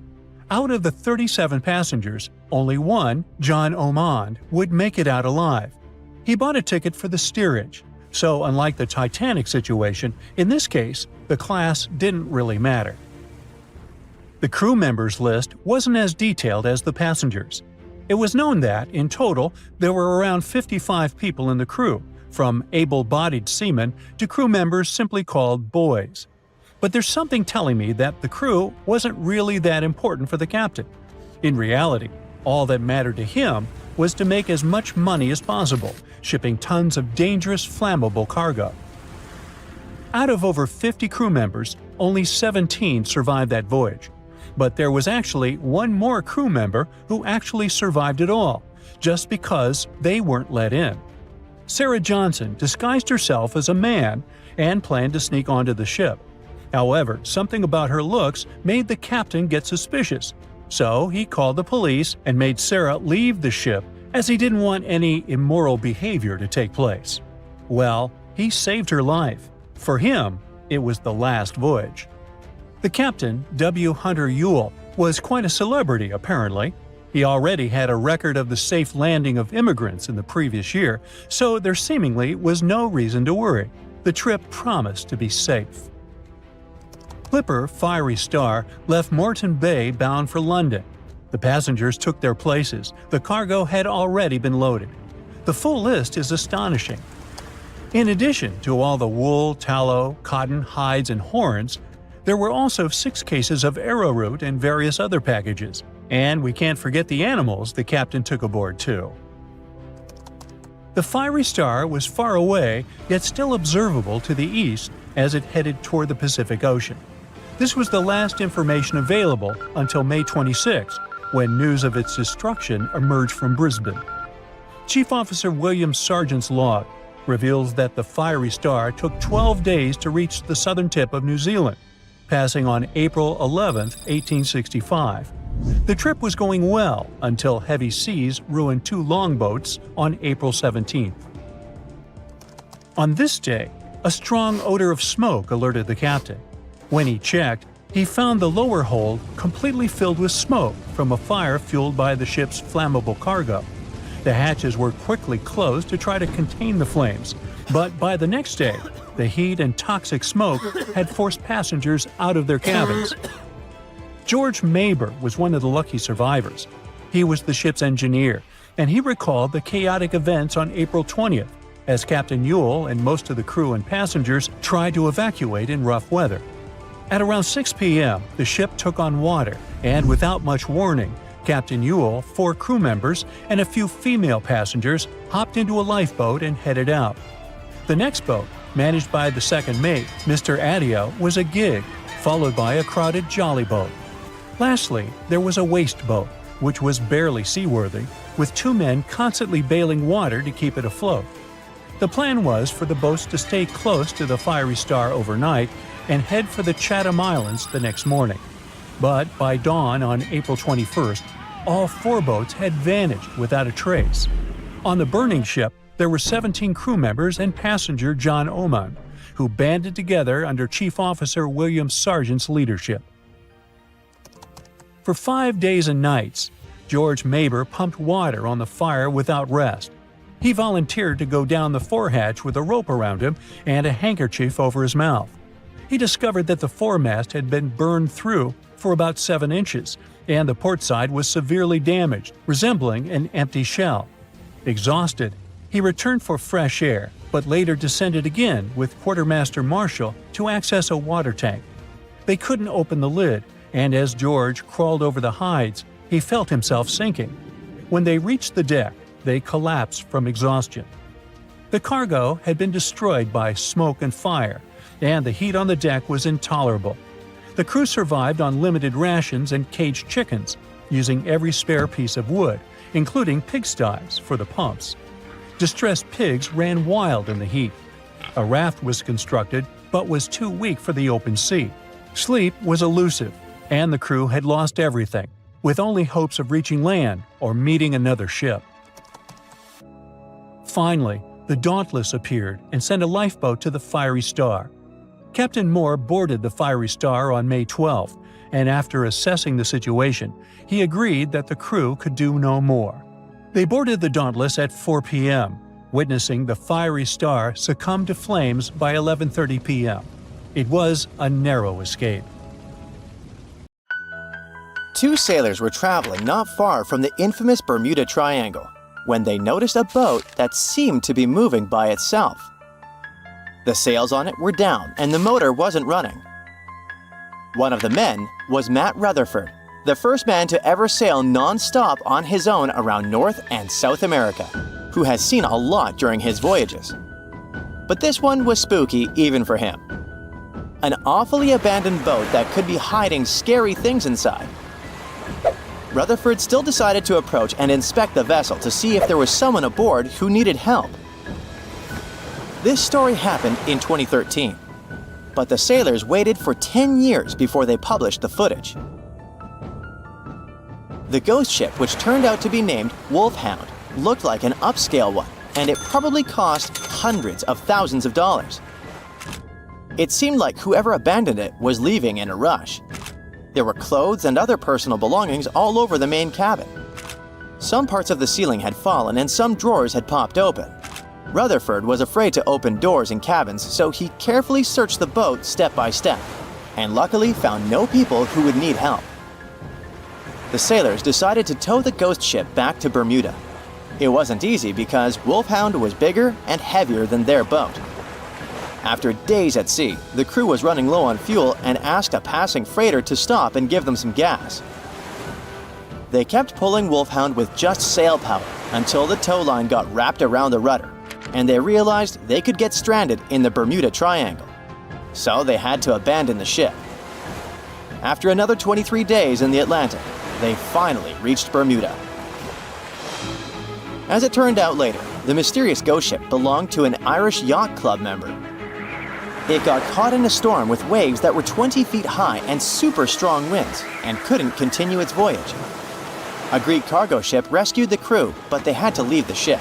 Out of the 37 passengers, only one, John Ormond, would make it out alive. He bought a ticket for the steerage, so unlike the Titanic situation, in this case, the class didn't really matter. The crew members list wasn't as detailed as the passengers. It was known that, in total, there were around 55 people in the crew, from able-bodied seamen to crew members simply called boys. But there's something telling me that the crew wasn't really that important for the captain. In reality, all that mattered to him was to make as much money as possible, shipping tons of dangerous, flammable cargo. Out of over 50 crew members, only 17 survived that voyage. But there was actually one more crew member who actually survived it all, just because they weren't let in. Sarah Johnson disguised herself as a man and planned to sneak onto the ship. However, something about her looks made the captain get suspicious, so he called the police and made Sarah leave the ship as he didn't want any immoral behavior to take place. Well, he saved her life. For him, it was the last voyage. The captain, W. Hunter Ewell, was quite a celebrity apparently. He already had a record of the safe landing of immigrants in the previous year, so there seemingly was no reason to worry. The trip promised to be safe. Clipper Fiery Star left Moreton Bay bound for London. The passengers took their places. The cargo had already been loaded. The full list is astonishing. In addition to all the wool, tallow, cotton, hides, and horns, there were also 6 cases of arrowroot and various other packages. And we can't forget the animals the captain took aboard too. The Fiery Star was far away, yet still observable to the east as it headed toward the Pacific Ocean. This was the last information available until May 26, when news of its destruction emerged from Brisbane. Chief Officer William Sargent's log reveals that the Fiery Star took 12 days to reach the southern tip of New Zealand, passing on April 11, 1865. The trip was going well until heavy seas ruined 2 longboats on April 17th. On this day, a strong odor of smoke alerted the captain. When he checked, he found the lower hold completely filled with smoke from a fire fueled by the ship's flammable cargo. The hatches were quickly closed to try to contain the flames, but by the next day, the heat and toxic smoke had forced passengers out of their cabins. George Maber was one of the lucky survivors. He was the ship's engineer, and he recalled the chaotic events on April 20th, as Captain Ewell and most of the crew and passengers tried to evacuate in rough weather. At around 6 p.m., the ship took on water, and without much warning, Captain Ewell, 4 crew members, and a few female passengers hopped into a lifeboat and headed out. The next boat, managed by the second mate, Mr. Adio, was a gig, followed by a crowded jolly boat. Lastly, there was a waste boat, which was barely seaworthy, with 2 men constantly bailing water to keep it afloat. The plan was for the boats to stay close to the Fiery Star overnight and head for the Chatham Islands the next morning. But by dawn on April 21st, all 4 boats had vanished without a trace. On the burning ship, there were 17 crew members and passenger John Oman, who banded together under Chief Officer William Sargent's leadership. For 5 days and nights, George Maber pumped water on the fire without rest. He volunteered to go down the forehatch with a rope around him and a handkerchief over his mouth. He discovered that the foremast had been burned through for about 7 inches, and the port side was severely damaged, resembling an empty shell. Exhausted, he returned for fresh air, but later descended again with Quartermaster Marshall to access a water tank. They couldn't open the lid, and as George crawled over the hides, he felt himself sinking. When they reached the deck, they collapsed from exhaustion. The cargo had been destroyed by smoke and fire, and the heat on the deck was intolerable. The crew survived on limited rations and caged chickens, using every spare piece of wood, including pigsties, for the pumps. Distressed pigs ran wild in the heat. A raft was constructed, but was too weak for the open sea. Sleep was elusive, and the crew had lost everything, with only hopes of reaching land or meeting another ship. Finally, the Dauntless appeared and sent a lifeboat to the Fiery Star. Captain Moore boarded the Fiery Star on May 12th, and after assessing the situation, he agreed that the crew could do no more. They boarded the Dauntless at 4 p.m., witnessing the Fiery Star succumb to flames by 11:30 p.m. It was a narrow escape. 2 sailors were traveling not far from the infamous Bermuda Triangle when they noticed a boat that seemed to be moving by itself. The sails on it were down and the motor wasn't running. One of the men was Matt Rutherford, the first man to ever sail non-stop on his own around North and South America, who has seen a lot during his voyages. But this one was spooky even for him. An awfully abandoned boat that could be hiding scary things inside. Rutherford still decided to approach and inspect the vessel to see if there was someone aboard who needed help. This story happened in 2013, but the sailors waited for 10 years before they published the footage. The ghost ship, which turned out to be named Wolfhound, looked like an upscale one, and it probably cost hundreds of thousands of dollars. It seemed like whoever abandoned it was leaving in a rush. There were clothes and other personal belongings all over the main cabin. Some parts of the ceiling had fallen and some drawers had popped open. Rutherford was afraid to open doors in cabins, so he carefully searched the boat step by step, and luckily found no people who would need help. The sailors decided to tow the ghost ship back to Bermuda. It wasn't easy because Wolfhound was bigger and heavier than their boat. After days at sea, the crew was running low on fuel and asked a passing freighter to stop and give them some gas. They kept pulling Wolfhound with just sail power until the tow line got wrapped around the rudder, and they realized they could get stranded in the Bermuda Triangle. So they had to abandon the ship. After another 23 days in the Atlantic, they finally reached Bermuda. As it turned out later, the mysterious ghost ship belonged to an Irish yacht club member. It got caught in a storm with waves that were 20 feet high and super strong winds, and couldn't continue its voyage. A Greek cargo ship rescued the crew, but they had to leave the ship.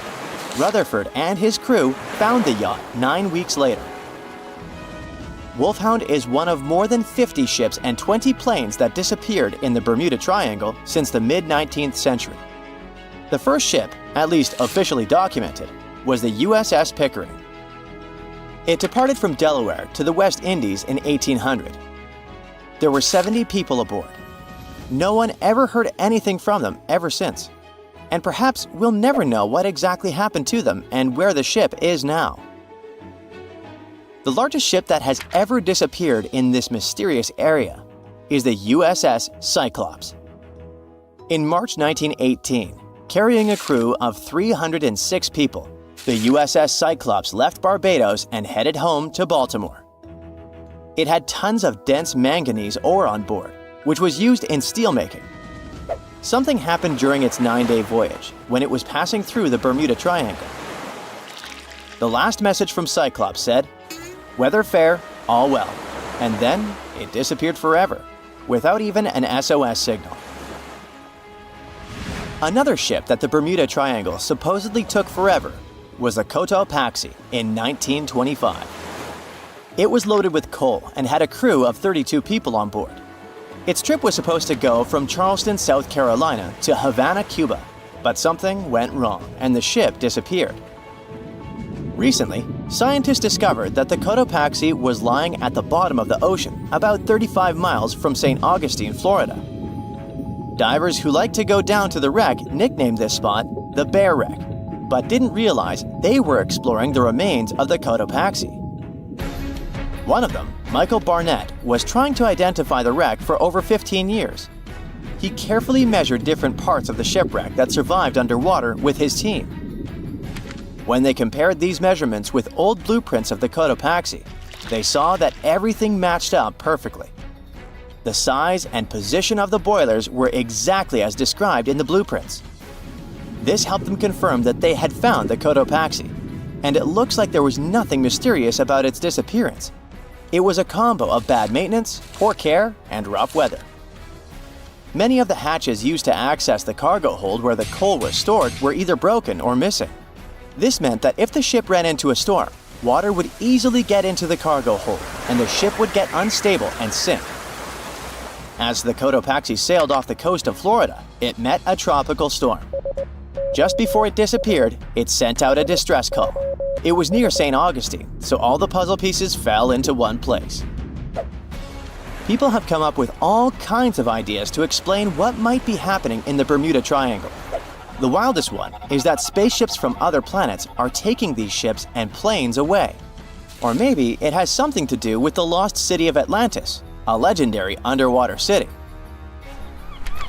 Rutherford and his crew found the yacht 9 weeks later. Wolfhound is one of more than 50 ships and 20 planes that disappeared in the Bermuda Triangle since the mid-19th century. The first ship, at least officially documented, was the USS Pickering. It departed from Delaware to the West Indies in 1800. There were 70 people aboard. No one ever heard anything from them ever since. And perhaps we'll never know what exactly happened to them and where the ship is now. The largest ship that has ever disappeared in this mysterious area is the USS Cyclops. In March 1918, carrying a crew of 306 people, the USS Cyclops left Barbados and headed home to Baltimore. It had tons of dense manganese ore on board, which was used in steelmaking. Something happened during its 9-day voyage when it was passing through the Bermuda Triangle. The last message from Cyclops said, "Weather fair, all well," and then it disappeared forever, without even an SOS signal. Another ship that the Bermuda Triangle supposedly took forever was the Cotopaxi in 1925. It was loaded with coal and had a crew of 32 people on board. Its trip was supposed to go from Charleston, South Carolina to Havana, Cuba, but something went wrong and the ship disappeared. Recently, scientists discovered that the Cotopaxi was lying at the bottom of the ocean about 35 miles from St. Augustine, Florida. Divers who like to go down to the wreck nicknamed this spot the Bear Wreck, but didn't realize they were exploring the remains of the Cotopaxi. One of them, Michael Barnett, was trying to identify the wreck for over 15 years. He carefully measured different parts of the shipwreck that survived underwater with his team. When they compared these measurements with old blueprints of the Cotopaxi, they saw that everything matched up perfectly. The size and position of the boilers were exactly as described in the blueprints. This helped them confirm that they had found the Cotopaxi, and it looks like there was nothing mysterious about its disappearance. It was a combo of bad maintenance, poor care, and rough weather. Many of the hatches used to access the cargo hold where the coal was stored were either broken or missing. This meant that if the ship ran into a storm, water would easily get into the cargo hold, and the ship would get unstable and sink. As the Cotopaxi sailed off the coast of Florida, it met a tropical storm. Just before it disappeared, it sent out a distress call. It was near St. Augustine, so all the puzzle pieces fell into one place. People have come up with all kinds of ideas to explain what might be happening in the Bermuda Triangle. The wildest one is that spaceships from other planets are taking these ships and planes away. Or maybe it has something to do with the lost city of Atlantis, a legendary underwater city.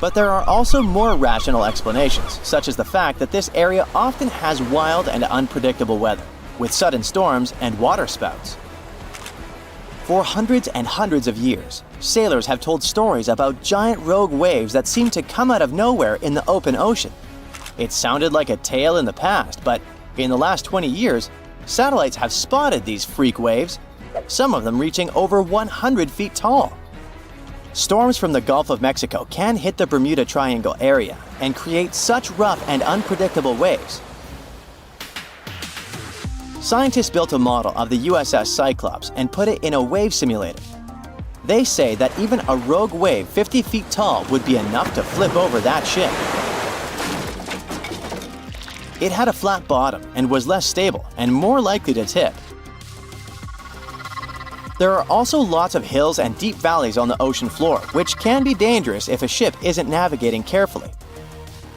But there are also more rational explanations, such as the fact that this area often has wild and unpredictable weather, with sudden storms and water spouts. For hundreds and hundreds of years, sailors have told stories about giant rogue waves that seem to come out of nowhere in the open ocean. It sounded like a tale in the past, but in the last 20 years, satellites have spotted these freak waves, some of them reaching over 100 feet tall. Storms from the Gulf of Mexico can hit the Bermuda Triangle area and create such rough and unpredictable waves. Scientists built a model of the USS Cyclops and put it in a wave simulator. They say that even a rogue wave 50 feet tall would be enough to flip over that ship. It had a flat bottom and was less stable and more likely to tip. There are also lots of hills and deep valleys on the ocean floor, which can be dangerous if a ship isn't navigating carefully.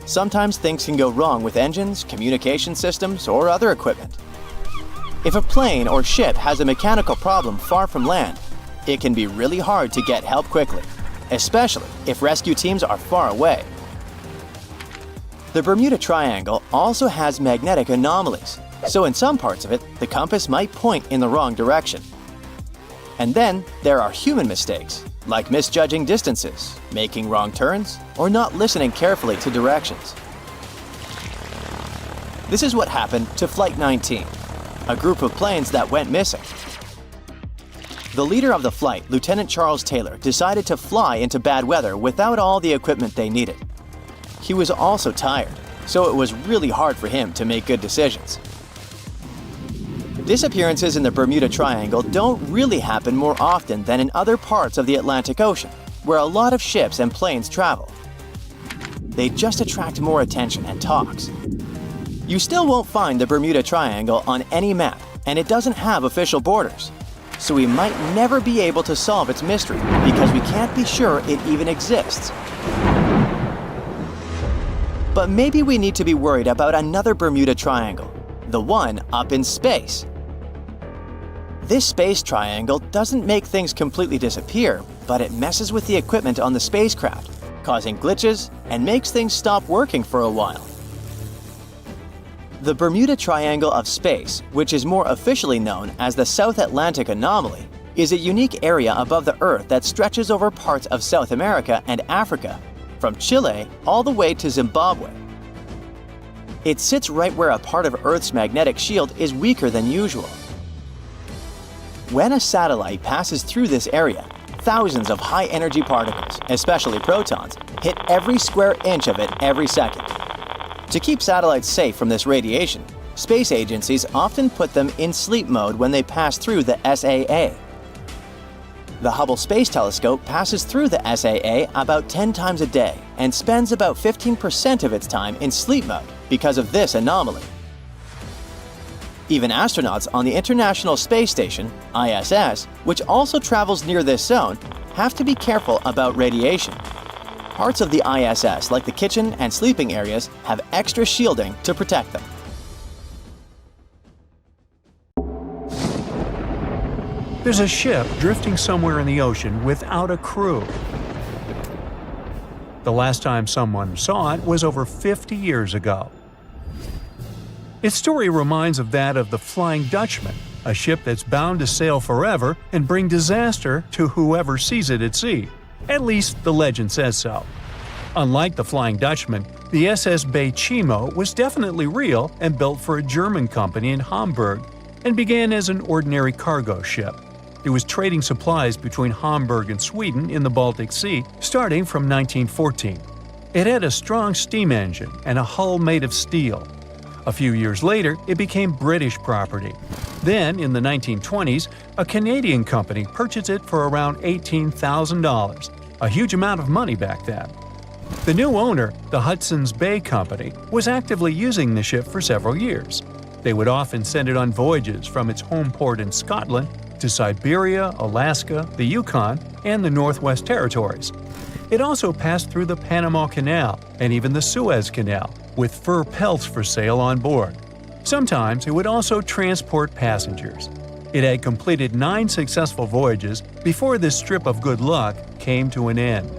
Sometimes things can go wrong with engines, communication systems, or other equipment. If a plane or ship has a mechanical problem far from land, it can be really hard to get help quickly, especially if rescue teams are far away. The Bermuda Triangle also has magnetic anomalies, so in some parts of it, the compass might point in the wrong direction. And then there are human mistakes, like misjudging distances, making wrong turns, or not listening carefully to directions. This is what happened to Flight 19, a group of planes that went missing. The leader of the flight, Lieutenant Charles Taylor, decided to fly into bad weather without all the equipment they needed. He was also tired, so it was really hard for him to make good decisions. Disappearances in the Bermuda Triangle don't really happen more often than in other parts of the Atlantic Ocean, where a lot of ships and planes travel. they just attract more attention and talks. You still won't find the Bermuda Triangle on any map, and it doesn't have official borders. So we might never be able to solve its mystery because we can't be sure it even exists. But maybe we need to be worried about another Bermuda Triangle, the one up in space. This space triangle doesn't make things completely disappear, but it messes with the equipment on the spacecraft, causing glitches and makes things stop working for a while. The Bermuda Triangle of Space, which is more officially known as the South Atlantic Anomaly, is a unique area above the Earth that stretches over parts of South America and Africa, from Chile all the way to Zimbabwe. It sits right where a part of Earth's magnetic shield is weaker than usual. When a satellite passes through this area, thousands of high-energy particles, especially protons, hit every square inch of it every second. To keep satellites safe from this radiation, space agencies often put them in sleep mode when they pass through the SAA. The Hubble Space Telescope passes through the SAA about 10 times a day and spends about 15% of its time in sleep mode because of this anomaly. Even astronauts on the International Space Station, ISS, which also travels near this zone, have to be careful about radiation. Parts of the ISS, like the kitchen and sleeping areas, have extra shielding to protect them. There's a ship drifting somewhere in the ocean without a crew. The last time someone saw it was over 50 years ago. Its story reminds of that of the Flying Dutchman, a ship that's bound to sail forever and bring disaster to whoever sees it at sea. At least the legend says so. Unlike the Flying Dutchman, the SS Baychimo was definitely real and built for a German company in Hamburg and began as an ordinary cargo ship. It was trading supplies between Hamburg and Sweden in the Baltic Sea starting from 1914. It had a strong steam engine and a hull made of steel. A few years later, it became British property. Then, in the 1920s, a Canadian company purchased it for around $18,000, a huge amount of money back then. The new owner, the Hudson's Bay Company, was actively using the ship for several years. They would often send it on voyages from its home port in Scotland to Siberia, Alaska, the Yukon, and the Northwest Territories. It also passed through the Panama Canal and even the Suez Canal, with fur pelts for sale on board. Sometimes it would also transport passengers. It had completed 9 successful voyages before this strip of good luck came to an end.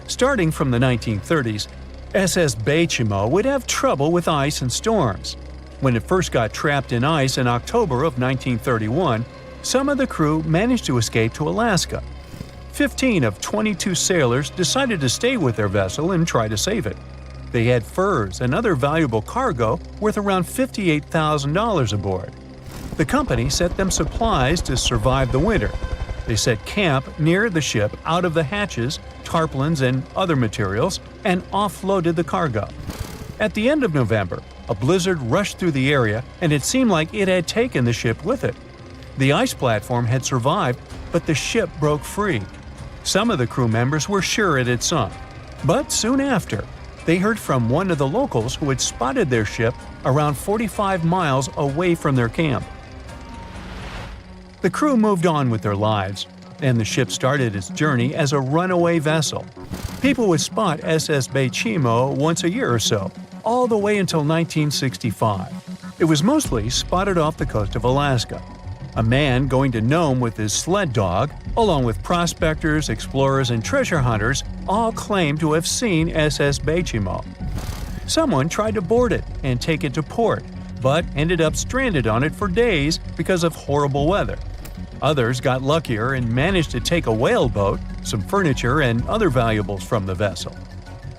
Starting from the 1930s, SS Baychimo would have trouble with ice and storms. When it first got trapped in ice in October of 1931, some of the crew managed to escape to Alaska. 15 of 22 sailors decided to stay with their vessel and try to save it. They had furs and other valuable cargo worth around $58,000 aboard. The company sent them supplies to survive the winter. They set camp near the ship out of the hatches, tarpaulins, and other materials, and offloaded the cargo. At the end of November, a blizzard rushed through the area, and it seemed like it had taken the ship with it. The ice platform had survived, but the ship broke free. Some of the crew members were sure it had sunk. But soon after, they heard from one of the locals who had spotted their ship around 45 miles away from their camp. The crew moved on with their lives, and the ship started its journey as a runaway vessel. People would spot SS Baychimo once a year or so, all the way until 1965. It was mostly spotted off the coast of Alaska. A man going to Nome with his sled dog, along with prospectors, explorers, and treasure hunters, all claimed to have seen SS Baychimo. Someone tried to board it and take it to port, but ended up stranded on it for days because of horrible weather. Others got luckier and managed to take a whaleboat, some furniture, and other valuables from the vessel.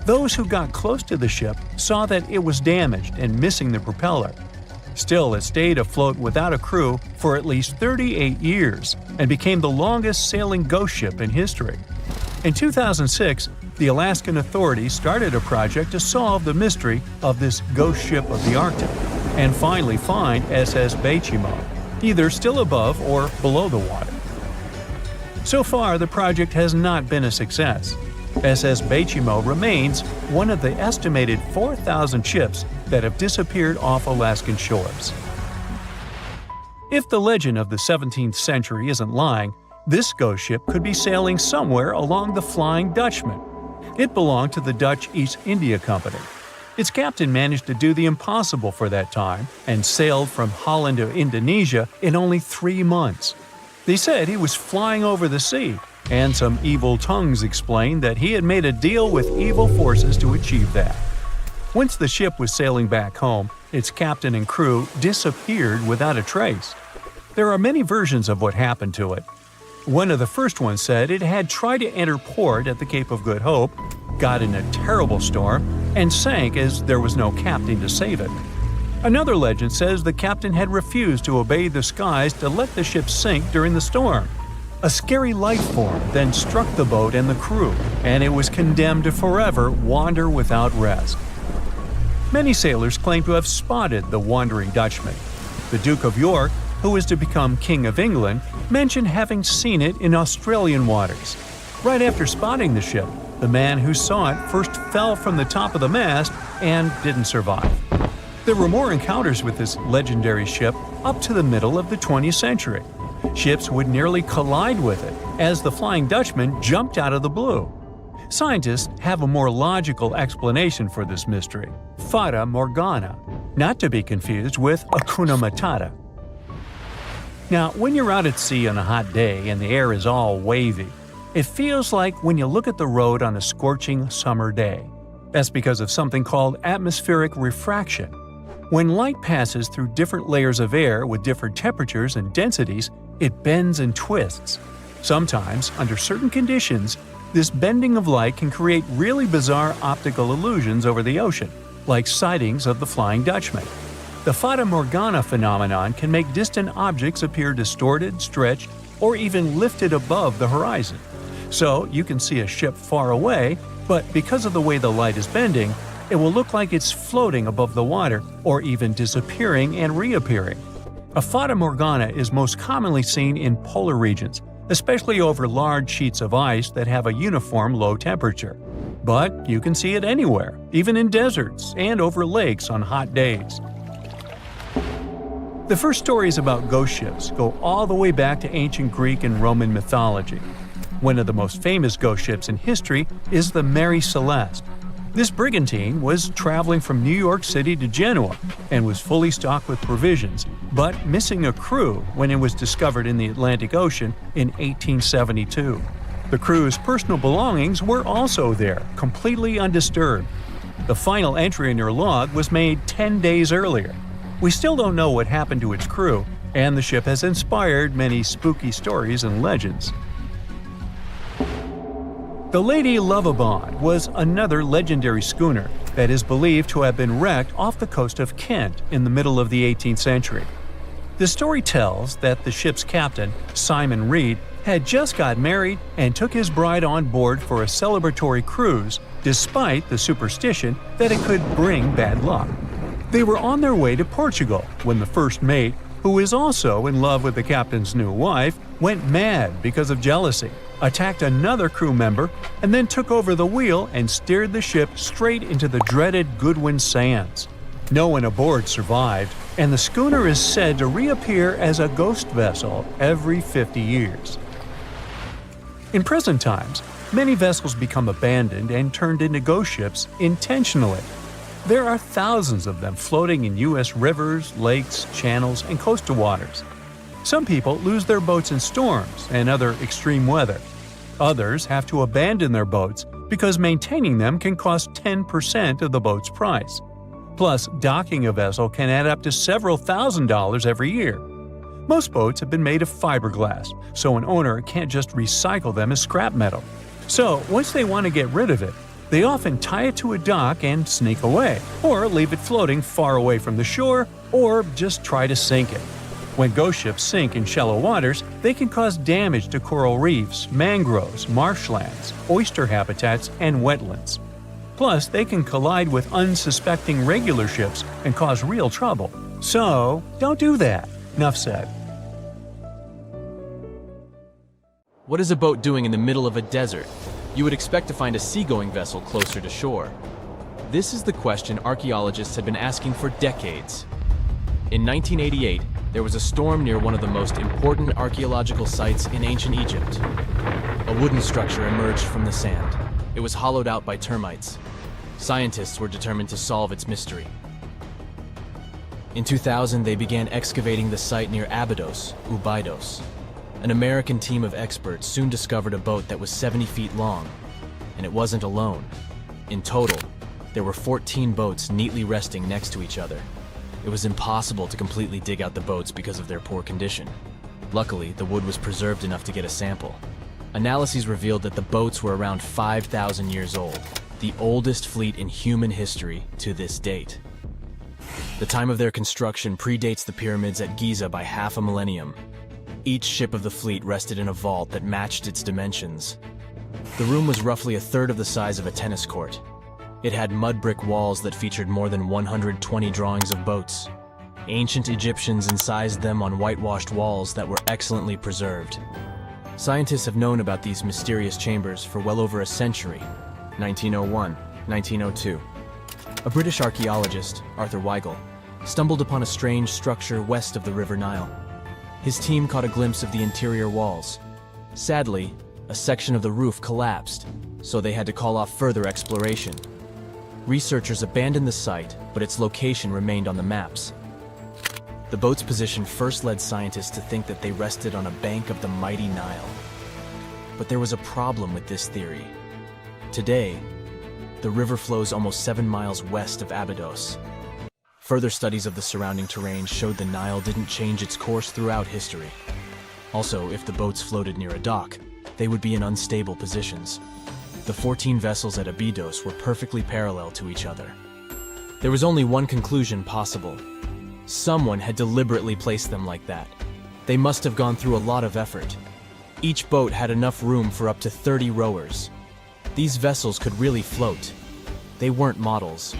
Those who got close to the ship saw that it was damaged and missing the propeller. Still, it stayed afloat without a crew for at least 38 years and became the longest sailing ghost ship in history. In 2006, the Alaskan authorities started a project to solve the mystery of this ghost ship of the Arctic and finally find SS Baychimo, either still above or below the water. So far, the project has not been a success. SS Baychimo remains one of the estimated 4,000 ships that have disappeared off Alaskan shores. If the legend of the 17th century isn't lying, this ghost ship could be sailing somewhere along the Flying Dutchman. It belonged to the Dutch East India Company. Its captain managed to do the impossible for that time and sailed from Holland to Indonesia in only 3 months. They said he was flying over the sea, and some evil tongues explained that he had made a deal with evil forces to achieve that. Once the ship was sailing back home, its captain and crew disappeared without a trace. There are many versions of what happened to it. One of the first ones said it had tried to enter port at the Cape of Good Hope, got in a terrible storm, and sank as there was no captain to save it. Another legend says the captain had refused to obey the skies to let the ship sink during the storm. A scary life form then struck the boat and the crew, and it was condemned to forever wander without rest. Many sailors claim to have spotted the Wandering Dutchman. The Duke of York, who was to become King of England, mentioned having seen it in Australian waters. Right after spotting the ship, the man who saw it first fell from the top of the mast and didn't survive. There were more encounters with this legendary ship up to the middle of the 20th century. Ships would nearly collide with it as the Flying Dutchman jumped out of the blue. Scientists have a more logical explanation for this mystery: Fata Morgana, not to be confused with Hakuna Matata. Now, when you're out at sea on a hot day and the air is all wavy, it feels like when you look at the road on a scorching summer day. That's because of something called atmospheric refraction. When light passes through different layers of air with different temperatures and densities, it bends and twists. Sometimes, under certain conditions, this bending of light can create really bizarre optical illusions over the ocean, like sightings of the Flying Dutchman. The Fata Morgana phenomenon can make distant objects appear distorted, stretched, or even lifted above the horizon. So you can see a ship far away, but because of the way the light is bending, it will look like it's floating above the water or even disappearing and reappearing. A Fata Morgana is most commonly seen in polar regions, especially over large sheets of ice that have a uniform low temperature. But you can see it anywhere, even in deserts and over lakes on hot days. The first stories about ghost ships go all the way back to ancient Greek and Roman mythology. One of the most famous ghost ships in history is the Mary Celeste. This brigantine was traveling from New York City to Genoa and was fully stocked with provisions, but missing a crew when it was discovered in the Atlantic Ocean in 1872. The crew's personal belongings were also there, completely undisturbed. The final entry in their log was made 10 days earlier. We still don't know what happened to its crew, and the ship has inspired many spooky stories and legends. The Lady Lovibond was another legendary schooner that is believed to have been wrecked off the coast of Kent in the middle of the 18th century. The story tells that the ship's captain, Simon Reed, had just got married and took his bride on board for a celebratory cruise, despite the superstition that it could bring bad luck. They were on their way to Portugal when the first mate, who is also in love with the captain's new wife, went mad because of jealousy, attacked another crew member, and then took over the wheel and steered the ship straight into the dreaded Goodwin Sands. No one aboard survived, and the schooner is said to reappear as a ghost vessel every 50 years. In present times, many vessels become abandoned and turned into ghost ships intentionally. There are thousands of them floating in U.S. rivers, lakes, channels, and coastal waters. Some people lose their boats in storms and other extreme weather. Others have to abandon their boats because maintaining them can cost 10% of the boat's price. Plus, docking a vessel can add up to several $1,000s every year. Most boats have been made of fiberglass, so an owner can't just recycle them as scrap metal. So, once they want to get rid of it, they often tie it to a dock and sneak away, or leave it floating far away from the shore, or just try to sink it. When ghost ships sink in shallow waters, they can cause damage to coral reefs, mangroves, marshlands, oyster habitats, and wetlands. Plus, they can collide with unsuspecting regular ships and cause real trouble. So, don't do that. Enough said. What is a boat doing in the middle of a desert? You would expect to find a seagoing vessel closer to shore. This is the question archaeologists had been asking for decades. In 1988, there was a storm near one of the most important archaeological sites in ancient Egypt. A wooden structure emerged from the sand. It was hollowed out by termites. Scientists were determined to solve its mystery. In 2000, they began excavating the site near Abydos, Ubidos. An American team of experts soon discovered a boat that was 70 feet long, and it wasn't alone. In total, there were 14 boats neatly resting next to each other. It was impossible to completely dig out the boats because of their poor condition. Luckily, the wood was preserved enough to get a sample. Analyses revealed that the boats were around 5,000 years old, the oldest fleet in human history to this date. The time of their construction predates the pyramids at Giza by half a millennium. Each ship of the fleet rested in a vault that matched its dimensions. The room was roughly a third of the size of a tennis court. It had mud brick walls that featured more than 120 drawings of boats. Ancient Egyptians incised them on whitewashed walls that were excellently preserved. Scientists have known about these mysterious chambers for well over a century. 1901, 1902. A British archaeologist, Arthur Weigel, stumbled upon a strange structure west of the River Nile. His team caught a glimpse of the interior walls. Sadly, a section of the roof collapsed, so they had to call off further exploration. Researchers abandoned the site, but its location remained on the maps. The boat's position first led scientists to think that they rested on a bank of the mighty Nile. But there was a problem with this theory. Today, the river flows almost 7 miles west of Abydos. Further studies of the surrounding terrain showed the Nile didn't change its course throughout history. Also, if the boats floated near a dock, they would be in unstable positions. The 14 vessels at Abydos were perfectly parallel to each other. There was only one conclusion possible. Someone had deliberately placed them like that. They must have gone through a lot of effort. Each boat had enough room for up to 30 rowers. These vessels could really float. They weren't models,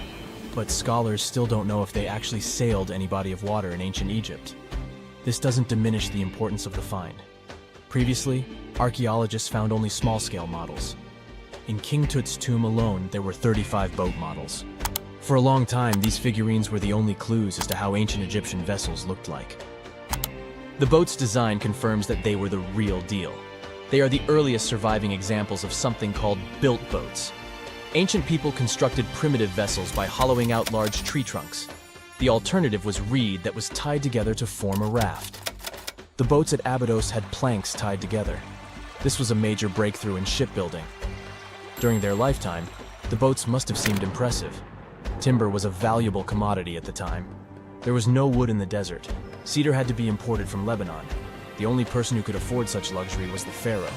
but scholars still don't know if they actually sailed any body of water in ancient Egypt. This doesn't diminish the importance of the find. Previously, archaeologists found only small-scale models. In King Tut's tomb alone, there were 35 boat models. For a long time, these figurines were the only clues as to how ancient Egyptian vessels looked like. The boat's design confirms that they were the real deal. They are the earliest surviving examples of something called built boats. Ancient people constructed primitive vessels by hollowing out large tree trunks. The alternative was reed that was tied together to form a raft. The boats at Abydos had planks tied together. This was a major breakthrough in shipbuilding. During their lifetime, the boats must have seemed impressive. Timber was a valuable commodity at the time. There was no wood in the desert. Cedar had to be imported from Lebanon. The only person who could afford such luxury was the pharaoh.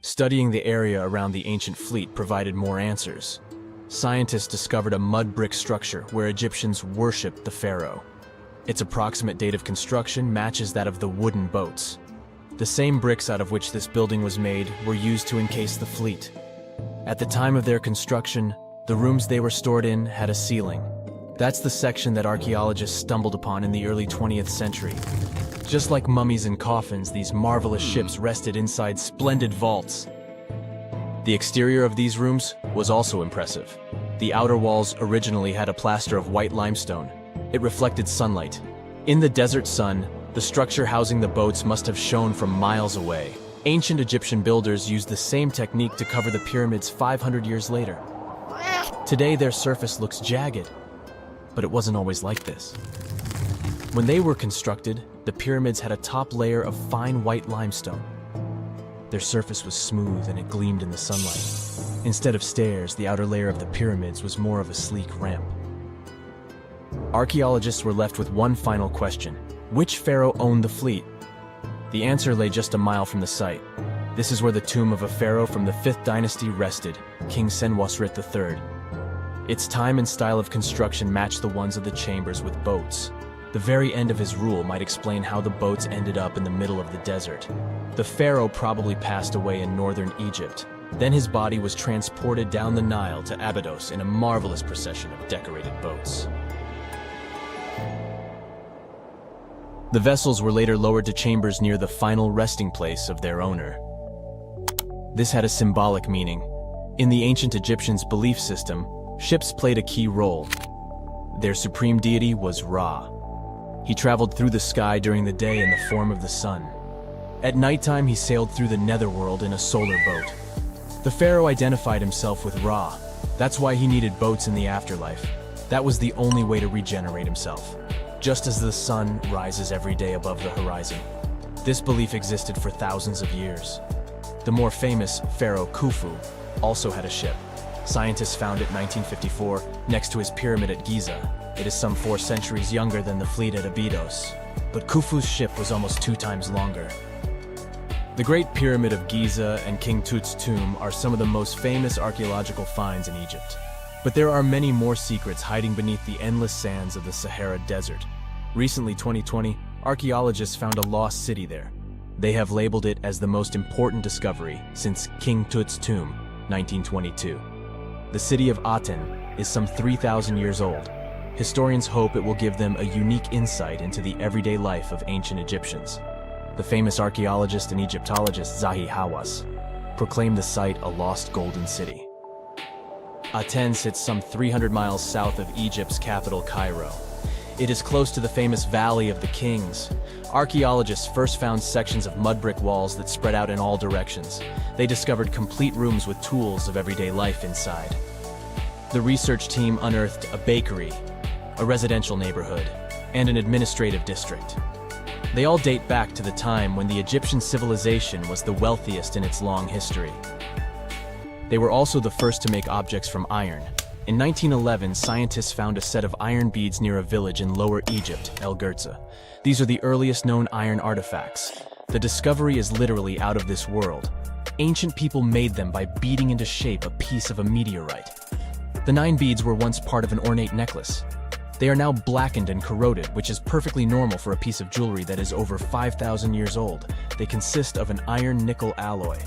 Studying the area around the ancient fleet provided more answers. Scientists discovered a mud brick structure where Egyptians worshipped the pharaoh. Its approximate date of construction matches that of the wooden boats. The same bricks out of which this building was made were used to encase the fleet. At the time of their construction, the rooms they were stored in had a ceiling. That's the section that archaeologists stumbled upon in the early 20th century. Just like mummies and coffins, these marvelous ships rested inside splendid vaults. The exterior of these rooms was also impressive. The outer walls originally had a plaster of white limestone. It reflected sunlight. In the desert sun, the structure housing the boats must have shone from miles away. Ancient Egyptian builders used the same technique to cover the pyramids 500 years later. Today, their surface looks jagged, but it wasn't always like this. When they were constructed, the pyramids had a top layer of fine white limestone. Their surface was smooth and it gleamed in the sunlight. Instead of stairs, the outer layer of the pyramids was more of a sleek ramp. Archaeologists were left with one final question. Which pharaoh owned the fleet? The answer lay just a mile from the site. This is where the tomb of a pharaoh from the 5th dynasty rested, King Senwosret III. Its time and style of construction matched the ones of the chambers with boats. The very end of his rule might explain how the boats ended up in the middle of the desert. The pharaoh probably passed away in northern Egypt. Then his body was transported down the Nile to Abydos in a marvelous procession of decorated boats. The vessels were later lowered to chambers near the final resting place of their owner. This had a symbolic meaning. In the ancient Egyptians' belief system, ships played a key role. Their supreme deity was Ra. He traveled through the sky during the day in the form of the sun. At nighttime, he sailed through the netherworld in a solar boat. The pharaoh identified himself with Ra. That's why he needed boats in the afterlife. That was the only way to regenerate himself, just as the sun rises every day above the horizon. This belief existed for thousands of years. The more famous Pharaoh Khufu also had a ship. Scientists found it in 1954 next to his pyramid at Giza. It is some 4 centuries younger than the fleet at Abydos, but Khufu's ship was almost 2 times longer. The Great Pyramid of Giza and King Tut's tomb are some of the most famous archaeological finds in Egypt. But there are many more secrets hiding beneath the endless sands of the Sahara Desert. Recently, 2020, archaeologists found a lost city there. They have labeled it as the most important discovery since King Tut's tomb, 1922. The city of Aten is some 3,000 years old. Historians hope it will give them a unique insight into the everyday life of ancient Egyptians. The famous archaeologist and Egyptologist Zahi Hawass proclaimed the site a lost golden city. Aten sits some 300 miles south of Egypt's capital, Cairo. It is close to the famous Valley of the Kings. Archaeologists first found sections of mud brick walls that spread out in all directions. They discovered complete rooms with tools of everyday life inside. The research team unearthed a bakery, a residential neighborhood, and an administrative district. They all date back to the time when the Egyptian civilization was the wealthiest in its long history. They were also the first to make objects from iron. In 1911, scientists found a set of iron beads near a village in Lower Egypt, El Gurza. These are the earliest known iron artifacts. The discovery is literally out of this world. Ancient people made them by beating into shape a piece of a meteorite. The 9 beads were once part of an ornate necklace. They are now blackened and corroded, which is perfectly normal for a piece of jewelry that is over 5,000 years old. They consist of an iron-nickel alloy.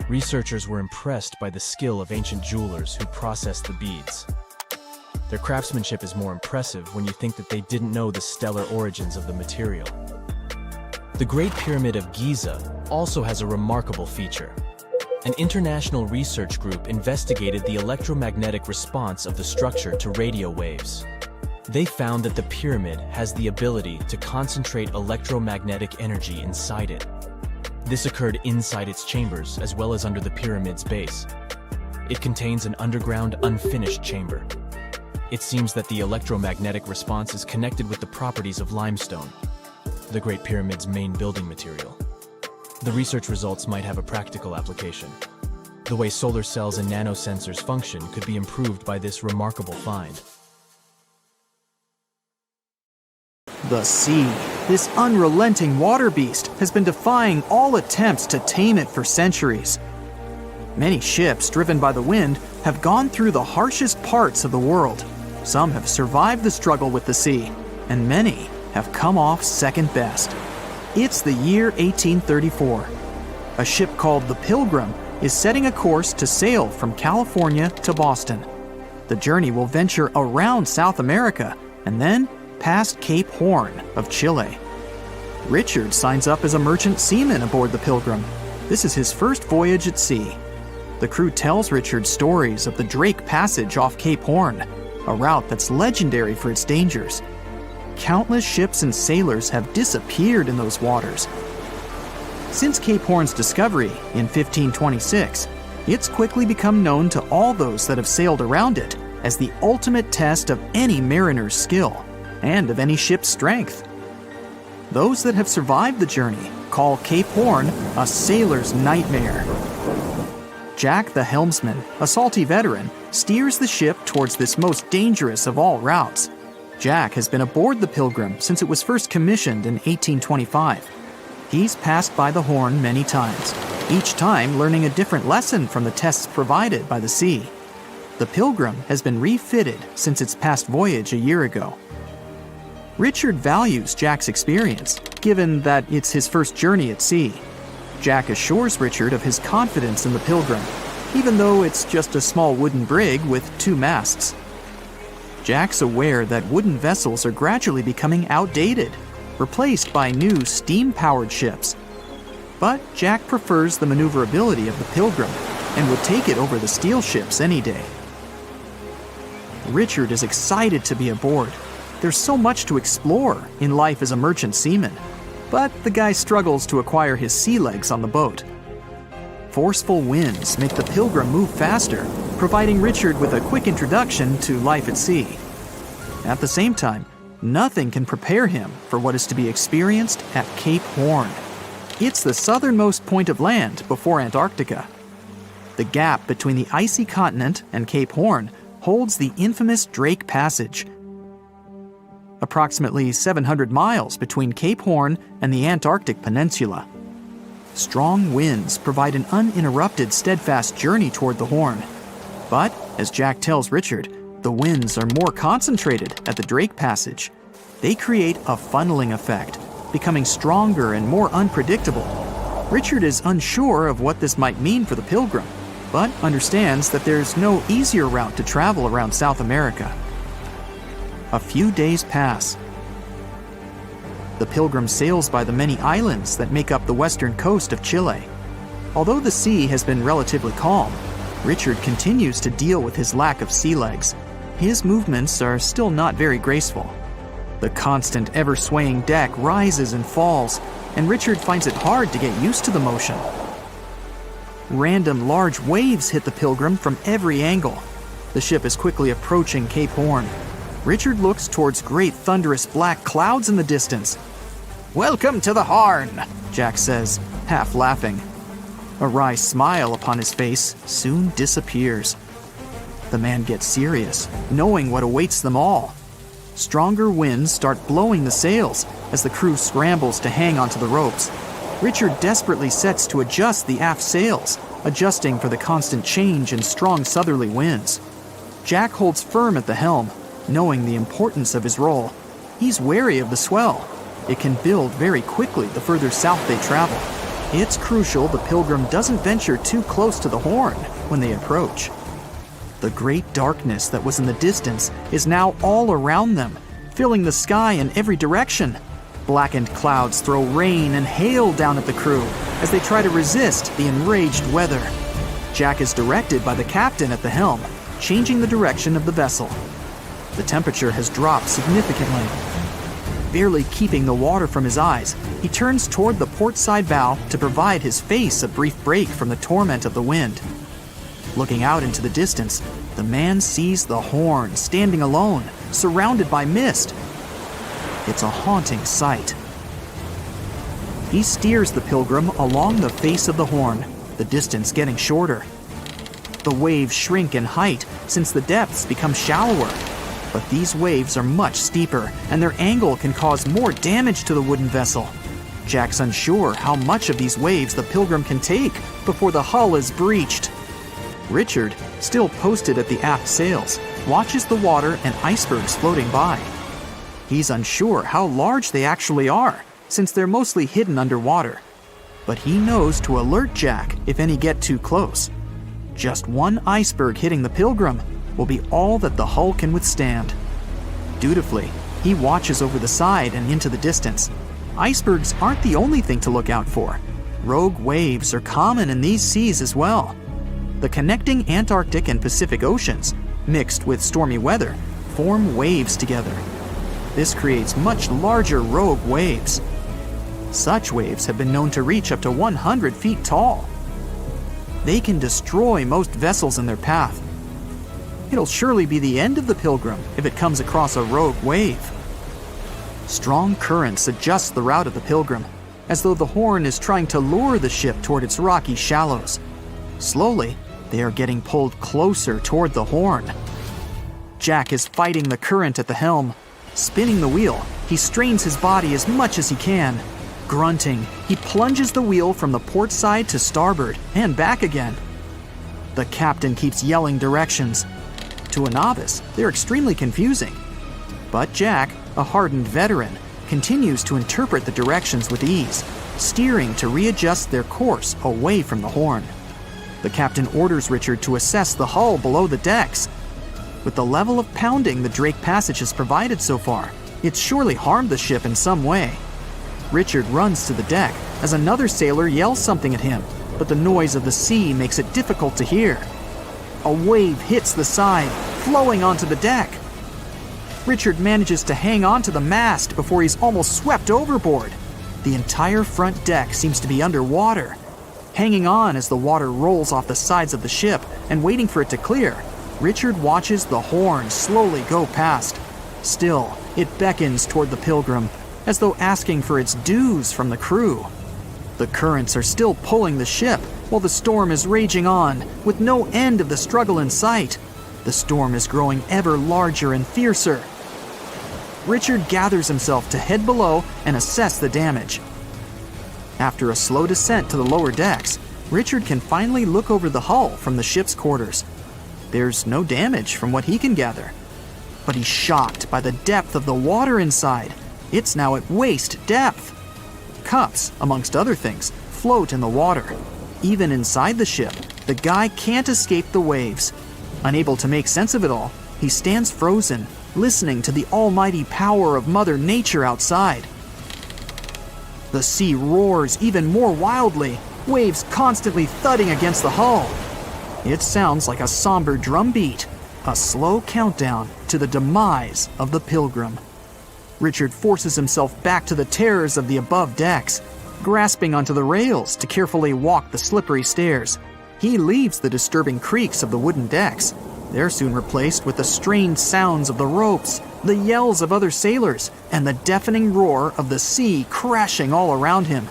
Researchers were impressed by the skill of ancient jewelers who processed the beads. Their craftsmanship is more impressive when you think that they didn't know the stellar origins of the material. The Great Pyramid of Giza also has a remarkable feature. An international research group investigated the electromagnetic response of the structure to radio waves. They found that the pyramid has the ability to concentrate electromagnetic energy inside it. This occurred inside its chambers as well as under the pyramid's base. It contains an underground, unfinished chamber. It seems that the electromagnetic response is connected with the properties of limestone, the Great Pyramid's main building material. The research results might have a practical application. The way solar cells and nanosensors function could be improved by this remarkable find. The sea, this unrelenting water beast, has been defying all attempts to tame it for centuries. Many ships driven by the wind have gone through the harshest parts of the world. Some have survived the struggle with the sea, and many have come off second best. It's the year 1834. A ship called the Pilgrim is setting a course to sail from California to Boston. The journey will venture around South America and then past Cape Horn of Chile. Richard signs up as a merchant seaman aboard the Pilgrim. This is his first voyage at sea. The crew tells Richard stories of the Drake Passage off Cape Horn, a route that's legendary for its dangers. Countless ships and sailors have disappeared in those waters. Since Cape Horn's discovery in 1526, it's quickly become known to all those that have sailed around it as the ultimate test of any mariner's skill and of any ship's strength. Those that have survived the journey call Cape Horn a sailor's nightmare. Jack the helmsman, a salty veteran, steers the ship towards this most dangerous of all routes. Jack has been aboard the Pilgrim since it was first commissioned in 1825. He's passed by the Horn many times, each time learning a different lesson from the tests provided by the sea. The Pilgrim has been refitted since its past voyage a year ago. Richard values Jack's experience, given that it's his first journey at sea. Jack assures Richard of his confidence in the Pilgrim, even though it's just a small wooden brig with 2 masts. Jack's aware that wooden vessels are gradually becoming outdated, replaced by new steam-powered ships. But Jack prefers the maneuverability of the Pilgrim and would take it over the steel ships any day. Richard is excited to be aboard. There's so much to explore in life as a merchant seaman, but the guy struggles to acquire his sea legs on the boat. Forceful winds make the Pilgrim move faster, providing Richard with a quick introduction to life at sea. At the same time, nothing can prepare him for what is to be experienced at Cape Horn. It's the southernmost point of land before Antarctica. The gap between the icy continent and Cape Horn holds the infamous Drake Passage. Approximately 700 miles between Cape Horn and the Antarctic Peninsula. Strong winds provide an uninterrupted, steadfast journey toward the Horn. But, as Jack tells Richard, the winds are more concentrated at the Drake Passage. They create a funneling effect, becoming stronger and more unpredictable. Richard is unsure of what this might mean for the Pilgrim, but understands that there's no easier route to travel around South America. A few days pass. The Pilgrim sails by the many islands that make up the western coast of Chile. Although the sea has been relatively calm, Richard continues to deal with his lack of sea legs. His movements are still not very graceful. The constant, ever-swaying deck rises and falls, and Richard finds it hard to get used to the motion. Random large waves hit the Pilgrim from every angle. The ship is quickly approaching Cape Horn. Richard looks towards great thunderous black clouds in the distance. "Welcome to the Horn," Jack says, half laughing. A wry smile upon his face soon disappears. The man gets serious, knowing what awaits them all. Stronger winds start blowing the sails as the crew scrambles to hang onto the ropes. Richard desperately sets to adjust the aft sails, adjusting for the constant change in strong southerly winds. Jack holds firm at the helm, knowing the importance of his role. He's wary of the swell. It can build very quickly the further south they travel. It's crucial the Pilgrim doesn't venture too close to the Horn when they approach. The great darkness that was in the distance is now all around them, filling the sky in every direction. Blackened clouds throw rain and hail down at the crew as they try to resist the enraged weather. Jack is directed by the captain at the helm, changing the direction of the vessel. The temperature has dropped significantly. Barely keeping the water from his eyes, he turns toward the port side bow to provide his face a brief break from the torment of the wind. Looking out into the distance, the man sees the Horn standing alone, surrounded by mist. It's a haunting sight. He steers the Pilgrim along the face of the Horn, the distance getting shorter. The waves shrink in height since the depths become shallower. But these waves are much steeper, and their angle can cause more damage to the wooden vessel. Jack's unsure how much of these waves the Pilgrim can take before the hull is breached. Richard, still posted at the aft sails, watches the water and icebergs floating by. He's unsure how large they actually are, since they're mostly hidden underwater. But he knows to alert Jack if any get too close. Just one iceberg hitting the Pilgrim will be all that the hull can withstand. Dutifully, he watches over the side and into the distance. Icebergs aren't the only thing to look out for. Rogue waves are common in these seas as well. The connecting Antarctic and Pacific Oceans, mixed with stormy weather, form waves together. This creates much larger rogue waves. Such waves have been known to reach up to 100 feet tall. They can destroy most vessels in their path. It'll surely be the end of the Pilgrim if it comes across a rogue wave. Strong currents adjust the route of the Pilgrim, as though the Horn is trying to lure the ship toward its rocky shallows. Slowly, they are getting pulled closer toward the Horn. Jack is fighting the current at the helm. Spinning the wheel, he strains his body as much as he can. Grunting, he plunges the wheel from the port side to starboard and back again. The captain keeps yelling directions. To a novice, they're extremely confusing. But Jack, a hardened veteran, continues to interpret the directions with ease, steering to readjust their course away from the Horn. The captain orders Richard to assess the hull below the decks. With the level of pounding the Drake Passage has provided so far, it's surely harmed the ship in some way. Richard runs to the deck, as another sailor yells something at him, but the noise of the sea makes it difficult to hear. A wave hits the side, flowing onto the deck. Richard manages to hang on to the mast before he's almost swept overboard. The entire front deck seems to be underwater. Hanging on as the water rolls off the sides of the ship and waiting for it to clear, Richard watches the horn slowly go past. Still, it beckons toward the Pilgrim, as though asking for its dues from the crew. The currents are still pulling the ship, while the storm is raging on, with no end of the struggle in sight. The storm is growing ever larger and fiercer. Richard gathers himself to head below and assess the damage. After a slow descent to the lower decks, Richard can finally look over the hull from the ship's quarters. There's no damage from what he can gather. But he's shocked by the depth of the water inside. It's now at waist depth. Cups, amongst other things, float in the water. Even inside the ship, the guy can't escape the waves. Unable to make sense of it all, he stands frozen, listening to the almighty power of Mother Nature outside. The sea roars even more wildly, waves constantly thudding against the hull. It sounds like a somber drumbeat, a slow countdown to the demise of the Pilgrim. Richard forces himself back to the terrors of the above decks, grasping onto the rails to carefully walk the slippery stairs. He leaves the disturbing creaks of the wooden decks. They're soon replaced with the strained sounds of the ropes, the yells of other sailors, and the deafening roar of the sea crashing all around him.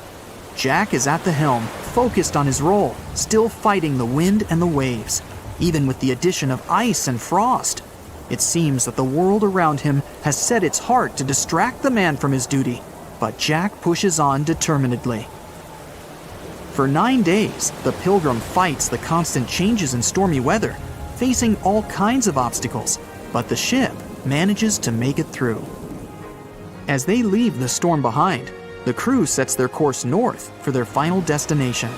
Jack is at the helm, focused on his role, still fighting the wind and the waves, even with the addition of ice and frost. It seems that the world around him has set its heart to distract the man from his duty, but Jack pushes on determinedly. For 9 days, the Pilgrim fights the constant changes in stormy weather, facing all kinds of obstacles, but the ship manages to make it through. As they leave the storm behind, the crew sets their course north for their final destination.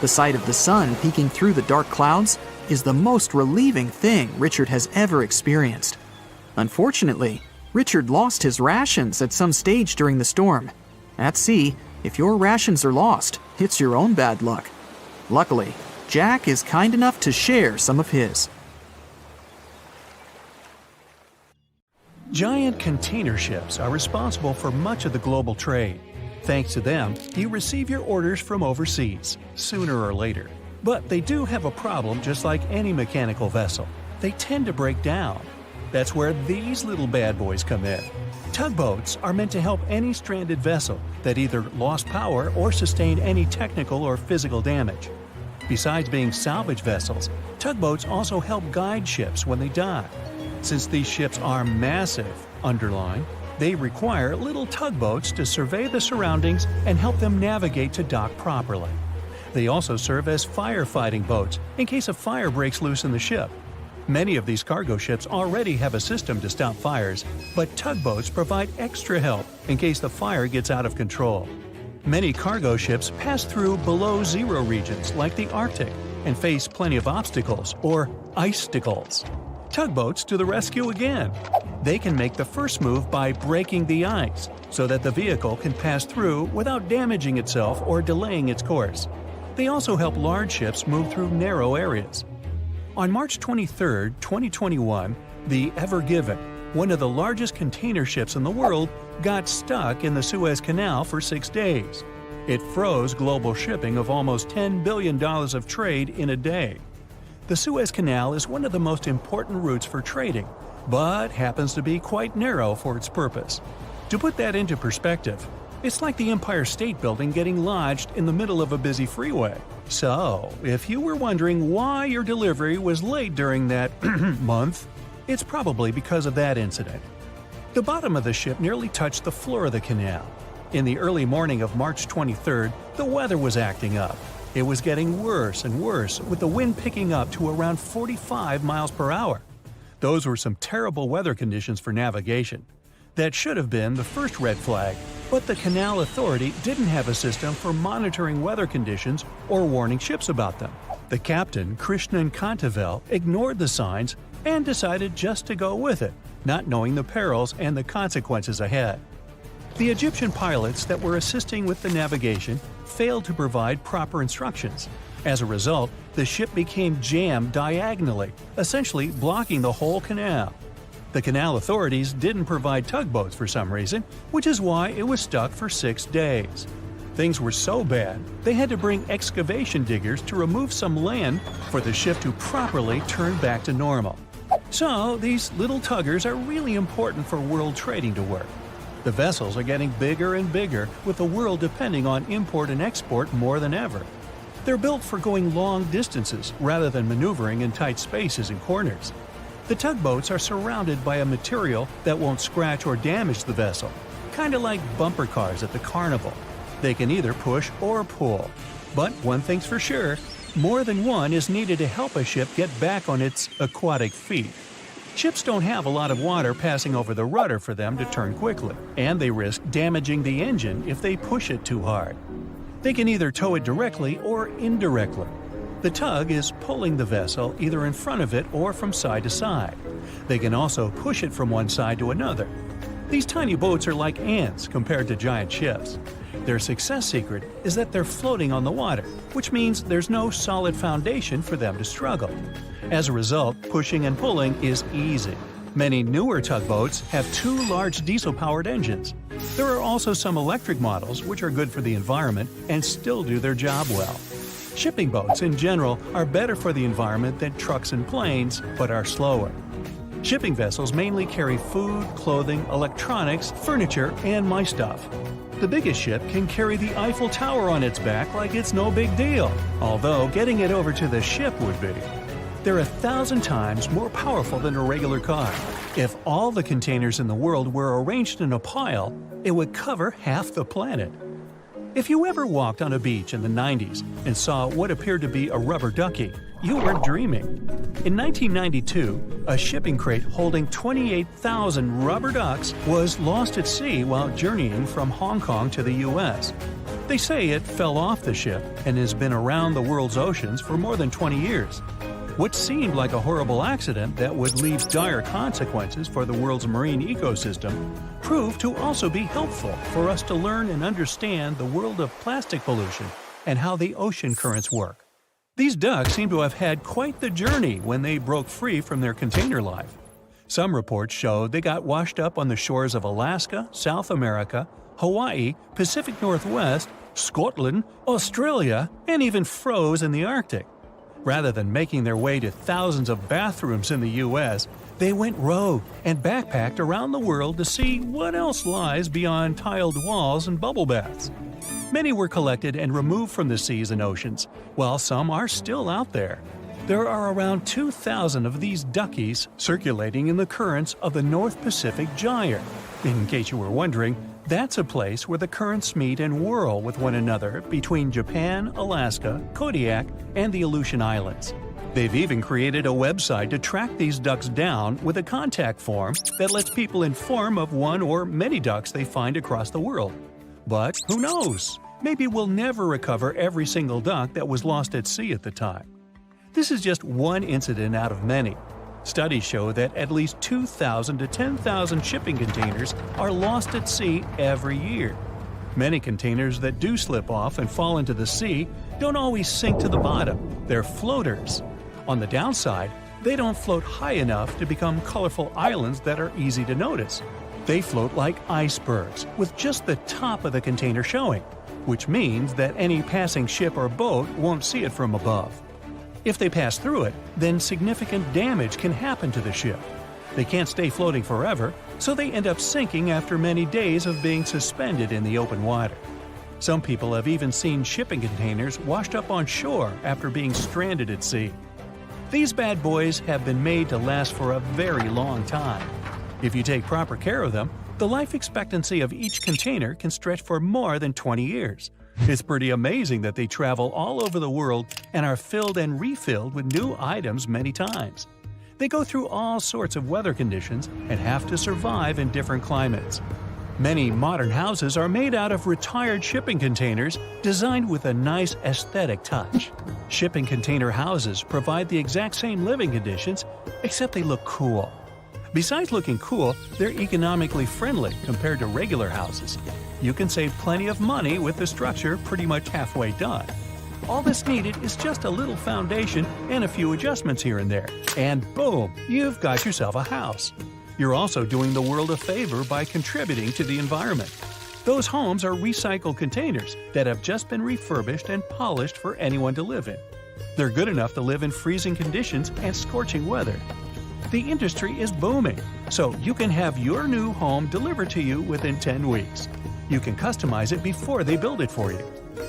The sight of the sun peeking through the dark clouds is the most relieving thing Richard has ever experienced. Unfortunately, Richard lost his rations at some stage during the storm. At sea, if your rations are lost, it's your own bad luck. Luckily, Jack is kind enough to share some of his. Giant container ships are responsible for much of the global trade. Thanks to them, you receive your orders from overseas, sooner or later. But they do have a problem just like any mechanical vessel. They tend to break down. That's where these little bad boys come in. Tugboats are meant to help any stranded vessel that either lost power or sustained any technical or physical damage. Besides being salvage vessels, tugboats also help guide ships when they dock. Since these ships are massive, underline, they require little tugboats to survey the surroundings and help them navigate to dock properly. They also serve as firefighting boats in case a fire breaks loose in the ship. Many of these cargo ships already have a system to stop fires, but tugboats provide extra help in case the fire gets out of control. Many cargo ships pass through below-zero regions like the Arctic and face plenty of obstacles, or icicles. Tugboats to the rescue again. They can make the first move by breaking the ice so that the vehicle can pass through without damaging itself or delaying its course. They also help large ships move through narrow areas. On March 23, 2021, the Ever Given, one of the largest container ships in the world, got stuck in the Suez Canal for 6 days. It froze global shipping of almost $10 billion of trade in a day. The Suez Canal is one of the most important routes for trading, but happens to be quite narrow for its purpose. To put that into perspective, it's like the Empire State Building getting lodged in the middle of a busy freeway. So, if you were wondering why your delivery was late during that month, it's probably because of that incident. The bottom of the ship nearly touched the floor of the canal. In the early morning of March 23rd, the weather was acting up. It was getting worse and worse, with the wind picking up to around 45 miles per hour. Those were some terrible weather conditions for navigation. That should have been the first red flag, but the Canal Authority didn't have a system for monitoring weather conditions or warning ships about them. The captain, Krishnan Kantavel, ignored the signs and decided just to go with it, not knowing the perils and the consequences ahead. The Egyptian pilots that were assisting with the navigation failed to provide proper instructions. As a result, the ship became jammed diagonally, essentially blocking the whole canal. The canal authorities didn't provide tugboats for some reason, which is why it was stuck for 6 days. Things were so bad, they had to bring excavation diggers to remove some land for the ship to properly turn back to normal. So, these little tuggers are really important for world trading to work. The vessels are getting bigger and bigger, with the world depending on import and export more than ever. They're built for going long distances rather than maneuvering in tight spaces and corners. The tugboats are surrounded by a material that won't scratch or damage the vessel, kind of like bumper cars at the carnival. They can either push or pull. But one thing's for sure, more than one is needed to help a ship get back on its aquatic feet. Ships don't have a lot of water passing over the rudder for them to turn quickly, and they risk damaging the engine if they push it too hard. They can either tow it directly or indirectly. The tug is pulling the vessel either in front of it or from side to side. They can also push it from one side to another. These tiny boats are like ants compared to giant ships. Their success secret is that they're floating on the water, which means there's no solid foundation for them to struggle. As a result, pushing and pulling is easy. Many newer tugboats have 2 large diesel-powered engines. There are also some electric models which are good for the environment and still do their job well. Shipping boats in general are better for the environment than trucks and planes, but are slower. Shipping vessels mainly carry food, clothing, electronics, furniture, and my stuff. The biggest ship can carry the Eiffel Tower on its back like it's no big deal, although getting it over to the ship would be. They're 1,000 times more powerful than a regular car. If all the containers in the world were arranged in a pile, it would cover half the planet. If you ever walked on a beach in the 90s and saw what appeared to be a rubber ducky, you weren't dreaming. In 1992, a shipping crate holding 28,000 rubber ducks was lost at sea while journeying from Hong Kong to the U.S. They say it fell off the ship and has been around the world's oceans for more than 20 years. What seemed like a horrible accident that would leave dire consequences for the world's marine ecosystem proved to also be helpful for us to learn and understand the world of plastic pollution and how the ocean currents work. These ducks seem to have had quite the journey when they broke free from their container life. Some reports show they got washed up on the shores of Alaska, South America, Hawaii, Pacific Northwest, Scotland, Australia, and even froze in the Arctic. Rather than making their way to thousands of bathrooms in the U.S., they went rogue and backpacked around the world to see what else lies beyond tiled walls and bubble baths. Many were collected and removed from the seas and oceans, while some are still out there. There are around 2,000 of these duckies circulating in the currents of the North Pacific Gyre. In case you were wondering, that's a place where the currents meet and whirl with one another between Japan, Alaska, Kodiak, and the Aleutian Islands. They've even created a website to track these ducks down with a contact form that lets people inform of one or many ducks they find across the world. But who knows? Maybe we'll never recover every single duck that was lost at sea at the time. This is just one incident out of many. Studies show that at least 2,000 to 10,000 shipping containers are lost at sea every year. Many containers that do slip off and fall into the sea don't always sink to the bottom. They're floaters. On the downside, they don't float high enough to become colorful islands that are easy to notice. They float like icebergs, with just the top of the container showing, which means that any passing ship or boat won't see it from above. If they pass through it, then significant damage can happen to the ship. They can't stay floating forever, so they end up sinking after many days of being suspended in the open water. Some people have even seen shipping containers washed up on shore after being stranded at sea. These bad boys have been made to last for a very long time. If you take proper care of them, the life expectancy of each container can stretch for more than 20 years. It's pretty amazing that they travel all over the world and are filled and refilled with new items many times. They go through all sorts of weather conditions and have to survive in different climates. Many modern houses are made out of retired shipping containers designed with a nice aesthetic touch. Shipping container houses provide the exact same living conditions, except they look cool. Besides looking cool, they're economically friendly compared to regular houses. You can save plenty of money with the structure pretty much halfway done. All that's needed is just a little foundation and a few adjustments here and there. And boom, you've got yourself a house. You're also doing the world a favor by contributing to the environment. Those homes are recycled containers that have just been refurbished and polished for anyone to live in. They're good enough to live in freezing conditions and scorching weather. The industry is booming, so you can have your new home delivered to you within 10 weeks. You can customize it before they build it for you.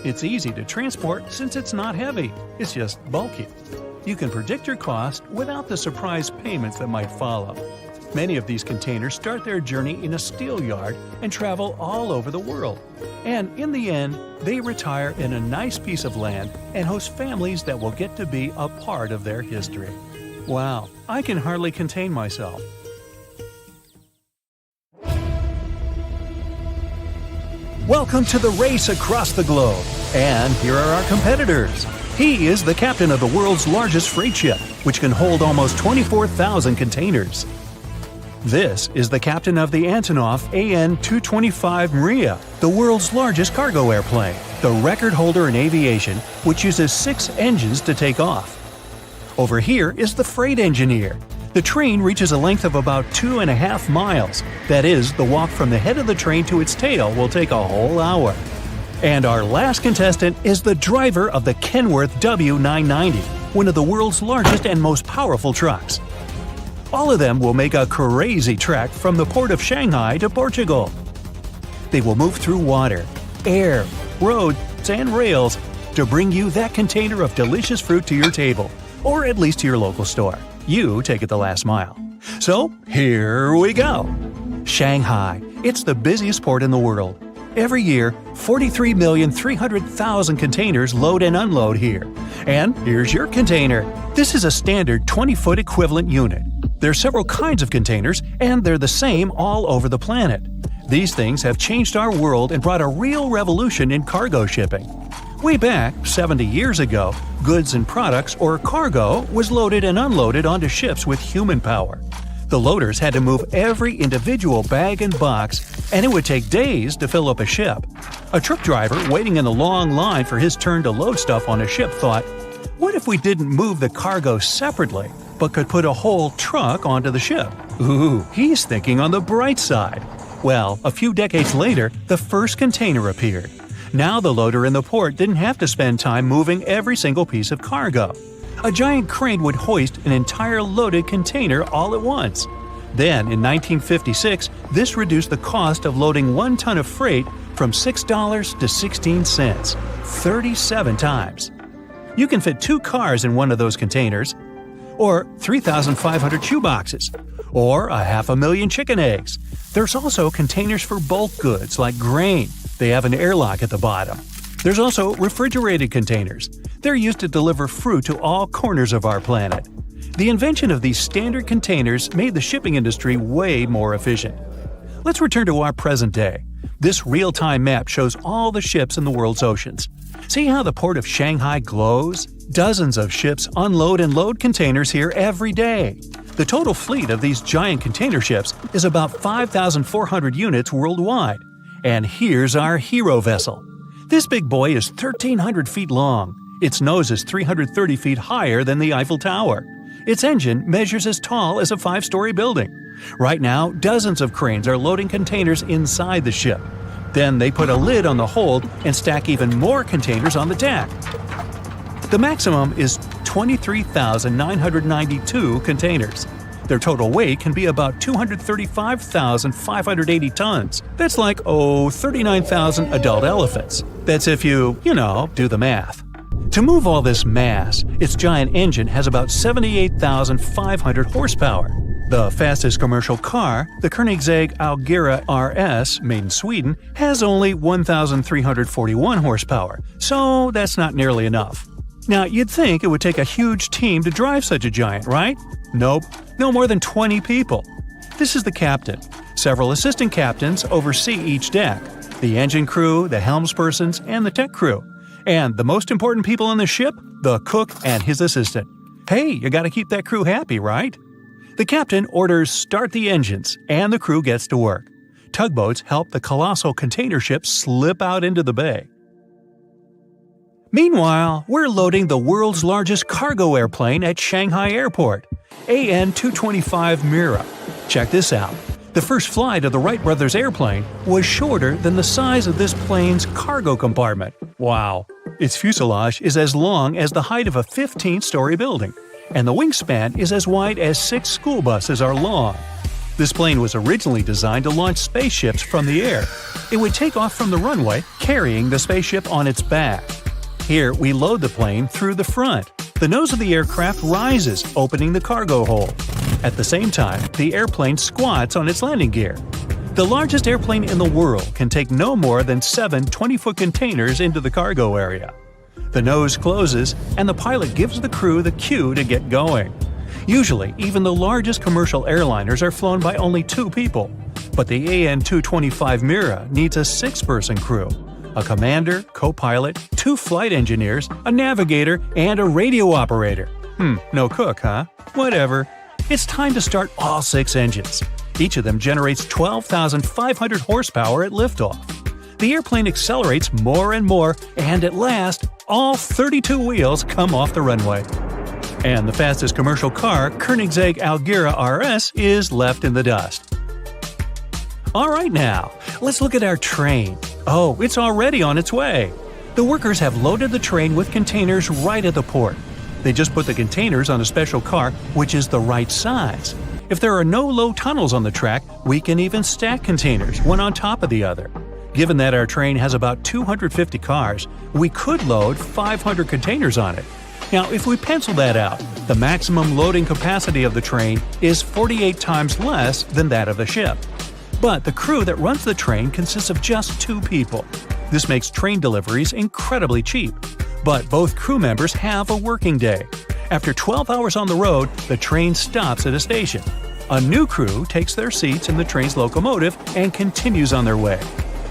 It's easy to transport since it's not heavy, it's just bulky. You can predict your cost without the surprise payments that might follow. Many of these containers start their journey in a steel yard and travel all over the world. And in the end, they retire in a nice piece of land and host families that will get to be a part of their history. Wow, I can hardly contain myself. Welcome to the race across the globe. And here are our competitors. He is the captain of the world's largest freight ship, which can hold almost 24,000 containers. This is the captain of the Antonov AN-225 Maria, the world's largest cargo airplane, the record holder in aviation, which uses 6 engines to take off. Over here is the freight engineer. The train reaches a length of about 2.5 miles. That is, the walk from the head of the train to its tail will take a whole hour. And our last contestant is the driver of the Kenworth W990, one of the world's largest and most powerful trucks. All of them will make a crazy trek from the port of Shanghai to Portugal. They will move through water, air, roads, and rails to bring you that container of delicious fruit to your table, or at least to your local store. You take it the last mile. So, here we go! Shanghai. It's the busiest port in the world. Every year, 43,300,000 containers load and unload here. And here's your container. This is a standard 20-foot equivalent unit. There are several kinds of containers, and they're the same all over the planet. These things have changed our world and brought a real revolution in cargo shipping. Way back, 70 years ago, goods and products, or cargo, was loaded and unloaded onto ships with human power. The loaders had to move every individual bag and box, and it would take days to fill up a ship. A truck driver waiting in a long line for his turn to load stuff on a ship thought, what if we didn't move the cargo separately, but could put a whole truck onto the ship? Ooh, he's thinking on the bright side. Well, a few decades later, the first container appeared. Now the loader in the port didn't have to spend time moving every single piece of cargo. A giant crane would hoist an entire loaded container all at once. Then, in 1956, this reduced the cost of loading 1 ton of freight from $6 to 16 cents, 37 times. You can fit 2 cars in one of those containers, or 3,500 shoeboxes, or 500,000 chicken eggs. There's also containers for bulk goods like grain. They have an airlock at the bottom. There's also refrigerated containers. They're used to deliver fruit to all corners of our planet. The invention of these standard containers made the shipping industry way more efficient. Let's return to our present day. This real-time map shows all the ships in the world's oceans. See how the port of Shanghai glows? Dozens of ships unload and load containers here every day. The total fleet of these giant container ships is about 5,400 units worldwide. And here's our hero vessel. This big boy is 1,300 feet long. Its nose is 330 feet higher than the Eiffel Tower. Its engine measures as tall as a 5-story building. Right now, dozens of cranes are loading containers inside the ship. Then they put a lid on the hold and stack even more containers on the deck. The maximum is 23,992 containers. Their total weight can be about 235,580 tons. That's like, 39,000 adult elephants. That's if you do the math. To move all this mass, its giant engine has about 78,500 horsepower. The fastest commercial car, the Koenigsegg Agera RS, made in Sweden, has only 1,341 horsepower, so that's not nearly enough. Now, you'd think it would take a huge team to drive such a giant, right? Nope, no more than 20 people. This is the captain. Several assistant captains oversee each deck: the engine crew, the helmspersons, and the tech crew. And the most important people on the ship? The cook and his assistant. Hey, you gotta keep that crew happy, right? The captain orders start the engines, and the crew gets to work. Tugboats help the colossal container ship slip out into the bay. Meanwhile, we're loading the world's largest cargo airplane at Shanghai Airport, AN-225 Mira. Check this out. The first flight of the Wright brothers airplane was shorter than the size of this plane's cargo compartment. Wow! Its fuselage is as long as the height of a 15-story building, and the wingspan is as wide as 6 school buses are long. This plane was originally designed to launch spaceships from the air. It would take off from the runway, carrying the spaceship on its back. Here, we load the plane through the front. The nose of the aircraft rises, opening the cargo hold. At the same time, the airplane squats on its landing gear. The largest airplane in the world can take no more than 7 20-foot containers into the cargo area. The nose closes, and the pilot gives the crew the cue to get going. Usually, even the largest commercial airliners are flown by only 2 people. But the AN-225 Mira needs a 6-person crew. A commander, co-pilot, 2 flight engineers, a navigator, and a radio operator. No cook, huh? Whatever. It's time to start all 6 engines. Each of them generates 12,500 horsepower at liftoff. The airplane accelerates more and more, and at last, all 32 wheels come off the runway. And the fastest commercial car, Koenigsegg Algira RS, is left in the dust. Alright now, let's look at our train. Oh, it's already on its way. The workers have loaded the train with containers right at the port. They just put the containers on a special car, which is the right size. If there are no low tunnels on the track, we can even stack containers, one on top of the other. Given that our train has about 250 cars, we could load 500 containers on it. Now, if we pencil that out, the maximum loading capacity of the train is 48 times less than that of the ship. But the crew that runs the train consists of just 2 people. This makes train deliveries incredibly cheap. But both crew members have a working day. After 12 hours on the road, the train stops at a station. A new crew takes their seats in the train's locomotive and continues on their way.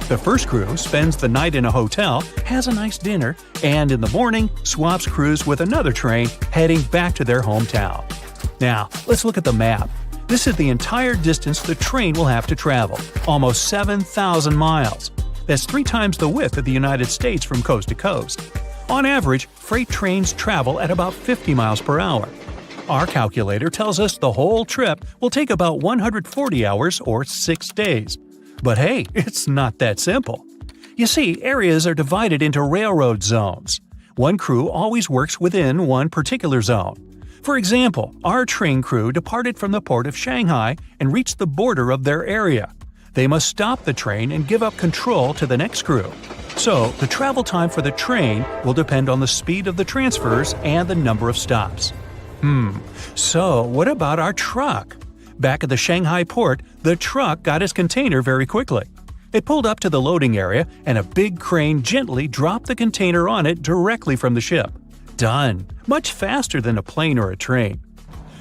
The first crew spends the night in a hotel, has a nice dinner, and in the morning swaps crews with another train heading back to their hometown. Now, let's look at the map. This is the entire distance the train will have to travel, almost 7,000 miles. That's 3 times the width of the United States from coast to coast. On average, freight trains travel at about 50 miles per hour. Our calculator tells us the whole trip will take about 140 hours or 6 days. But hey, it's not that simple. You see, areas are divided into railroad zones. One crew always works within one particular zone. For example, our train crew departed from the port of Shanghai and reached the border of their area. They must stop the train and give up control to the next crew. So, the travel time for the train will depend on the speed of the transfers and the number of stops. So what about our truck? Back at the Shanghai port, the truck got its container very quickly. It pulled up to the loading area, and a big crane gently dropped the container on it directly from the ship. Done. Much faster than a plane or a train.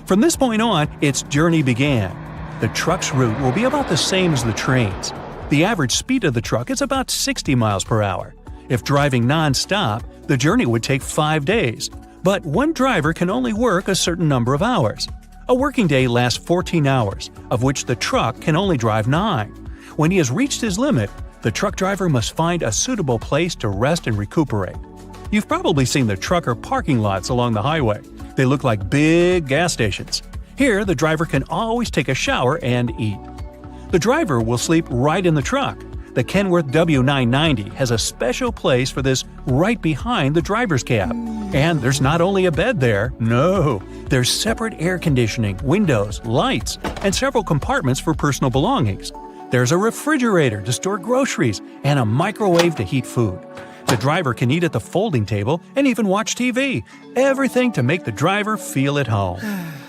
From this point on, its journey began. The truck's route will be about the same as the train's. The average speed of the truck is about 60 miles per hour. If driving non-stop, the journey would take 5 days. But one driver can only work a certain number of hours. A working day lasts 14 hours, of which the truck can only drive 9. When he has reached his limit, the truck driver must find a suitable place to rest and recuperate. You've probably seen the trucker parking lots along the highway. They look like big gas stations. Here, the driver can always take a shower and eat. The driver will sleep right in the truck. The Kenworth W990 has a special place for this right behind the driver's cab. And there's not only a bed there, no, there's separate air conditioning, windows, lights, and several compartments for personal belongings. There's a refrigerator to store groceries and a microwave to heat food. The driver can eat at the folding table and even watch TV. Everything to make the driver feel at home.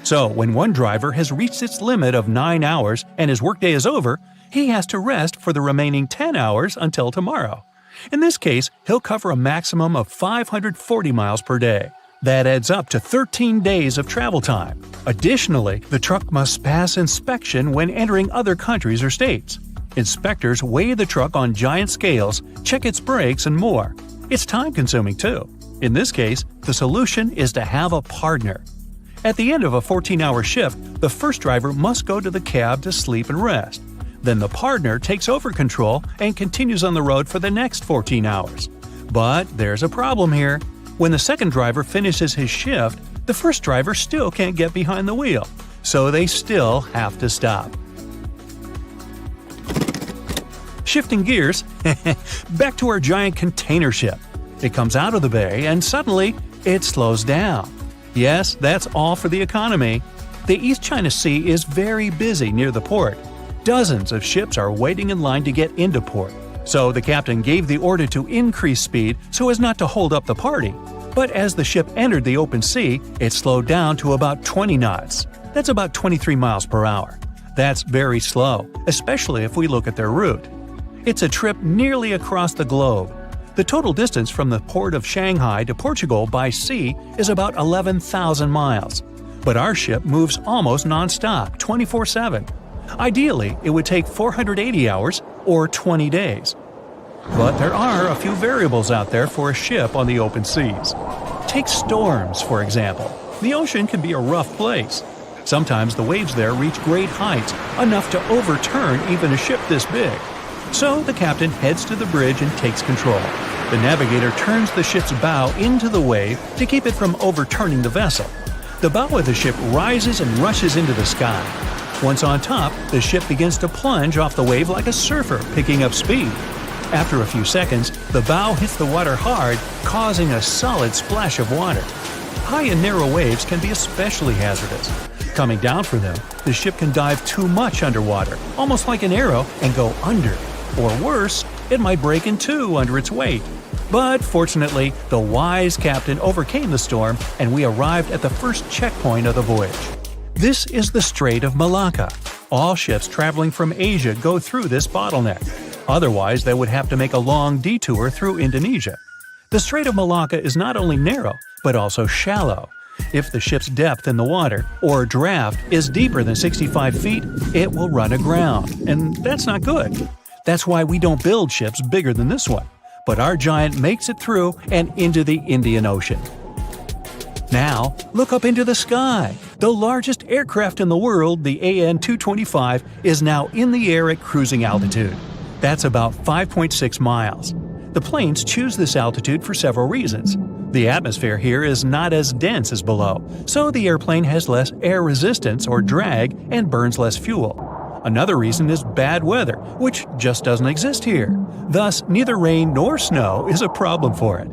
So, when one driver has reached its limit of 9 hours and his workday is over, he has to rest for the remaining 10 hours until tomorrow. In this case, he'll cover a maximum of 540 miles per day. That adds up to 13 days of travel time. Additionally, the truck must pass inspection when entering other countries or states. Inspectors weigh the truck on giant scales, check its brakes, and more. It's time-consuming too. In this case, the solution is to have a partner. At the end of a 14-hour shift, the first driver must go to the cab to sleep and rest. Then the partner takes over control and continues on the road for the next 14 hours. But there's a problem here. When the second driver finishes his shift, the first driver still can't get behind the wheel, so they still have to stop. Shifting gears, back to our giant container ship. It comes out of the bay and suddenly it slows down. Yes, that's all for the economy. The East China Sea is very busy near the port. Dozens of ships are waiting in line to get into port, so the captain gave the order to increase speed so as not to hold up the party. But as the ship entered the open sea, it slowed down to about 20 knots. That's about 23 miles per hour. That's very slow, especially if we look at their route. It's a trip nearly across the globe. The total distance from the port of Shanghai to Portugal by sea is about 11,000 miles. But our ship moves almost non-stop, 24/7. Ideally, it would take 480 hours or 20 days. But there are a few variables out there for a ship on the open seas. Take storms, for example. The ocean can be a rough place. Sometimes the waves there reach great heights, enough to overturn even a ship this big. So the captain heads to the bridge and takes control. The navigator turns the ship's bow into the wave to keep it from overturning the vessel. The bow of the ship rises and rushes into the sky. Once on top, the ship begins to plunge off the wave like a surfer, picking up speed. After a few seconds, the bow hits the water hard, causing a solid splash of water. High and narrow waves can be especially hazardous. Coming down for them, the ship can dive too much underwater, almost like an arrow, and go under. Or worse, it might break in two under its weight. But fortunately, the wise captain overcame the storm and we arrived at the first checkpoint of the voyage. This is the Strait of Malacca. All ships traveling from Asia go through this bottleneck. Otherwise, they would have to make a long detour through Indonesia. The Strait of Malacca is not only narrow, but also shallow. If the ship's depth in the water, or draft, is deeper than 65 feet, it will run aground, and that's not good. That's why we don't build ships bigger than this one. But our giant makes it through and into the Indian Ocean. Now, look up into the sky. The largest aircraft in the world, the AN-225, is now in the air at cruising altitude. That's about 5.6 miles. The planes choose this altitude for several reasons. The atmosphere here is not as dense as below, so the airplane has less air resistance or drag and burns less fuel. Another reason is bad weather, which just doesn't exist here. Thus, neither rain nor snow is a problem for it.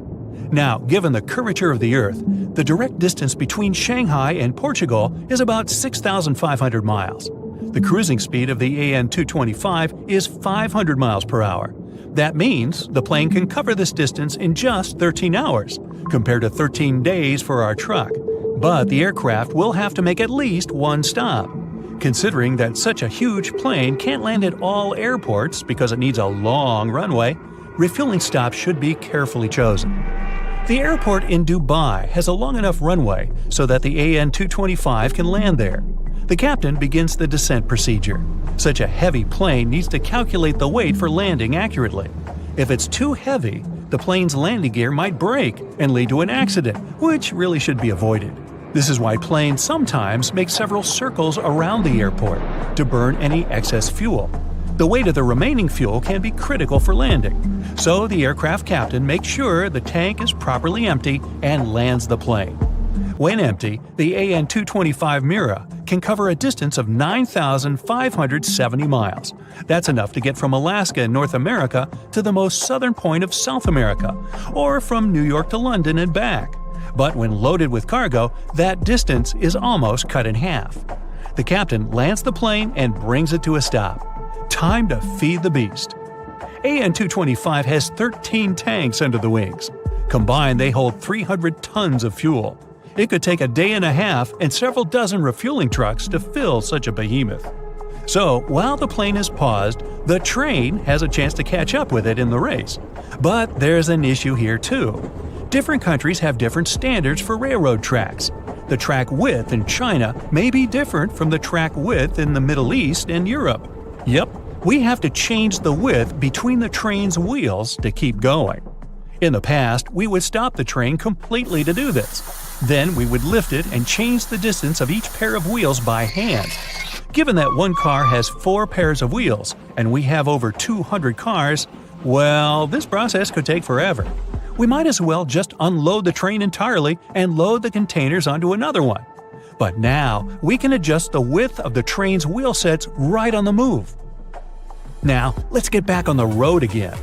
Now, given the curvature of the Earth, the direct distance between Shanghai and Portugal is about 6,500 miles. The cruising speed of the AN-225 is 500 miles per hour. That means the plane can cover this distance in just 13 hours, compared to 13 days for our truck. But the aircraft will have to make at least one stop. Considering that such a huge plane can't land at all airports because it needs a long runway, refueling stops should be carefully chosen. The airport in Dubai has a long enough runway so that the AN-225 can land there. The captain begins the descent procedure. Such a heavy plane needs to calculate the weight for landing accurately. If it's too heavy, the plane's landing gear might break and lead to an accident, which really should be avoided. This is why planes sometimes make several circles around the airport to burn any excess fuel. The weight of the remaining fuel can be critical for landing, so the aircraft captain makes sure the tank is properly empty and lands the plane. When empty, the AN-225 Mira can cover a distance of 9,570 miles. That's enough to get from Alaska in North America to the most southern point of South America, or from New York to London and back. But when loaded with cargo, that distance is almost cut in half. The captain lands the plane and brings it to a stop. Time to feed the beast. AN-225 has 13 tanks under the wings. Combined, they hold 300 tons of fuel. It could take a day and a half and several dozen refueling trucks to fill such a behemoth. So, while the plane is paused, the train has a chance to catch up with it in the race. But there's an issue here too. Different countries have different standards for railroad tracks. The track width in China may be different from the track width in the Middle East and Europe. Yep, we have to change the width between the train's wheels to keep going. In the past, we would stop the train completely to do this. Then we would lift it and change the distance of each pair of wheels by hand. Given that one car has 4 pairs of wheels, and we have over 200 cars, well, this process could take forever. We might as well just unload the train entirely and load the containers onto another one. But now, we can adjust the width of the train's wheel sets right on the move. Now, let's get back on the road again.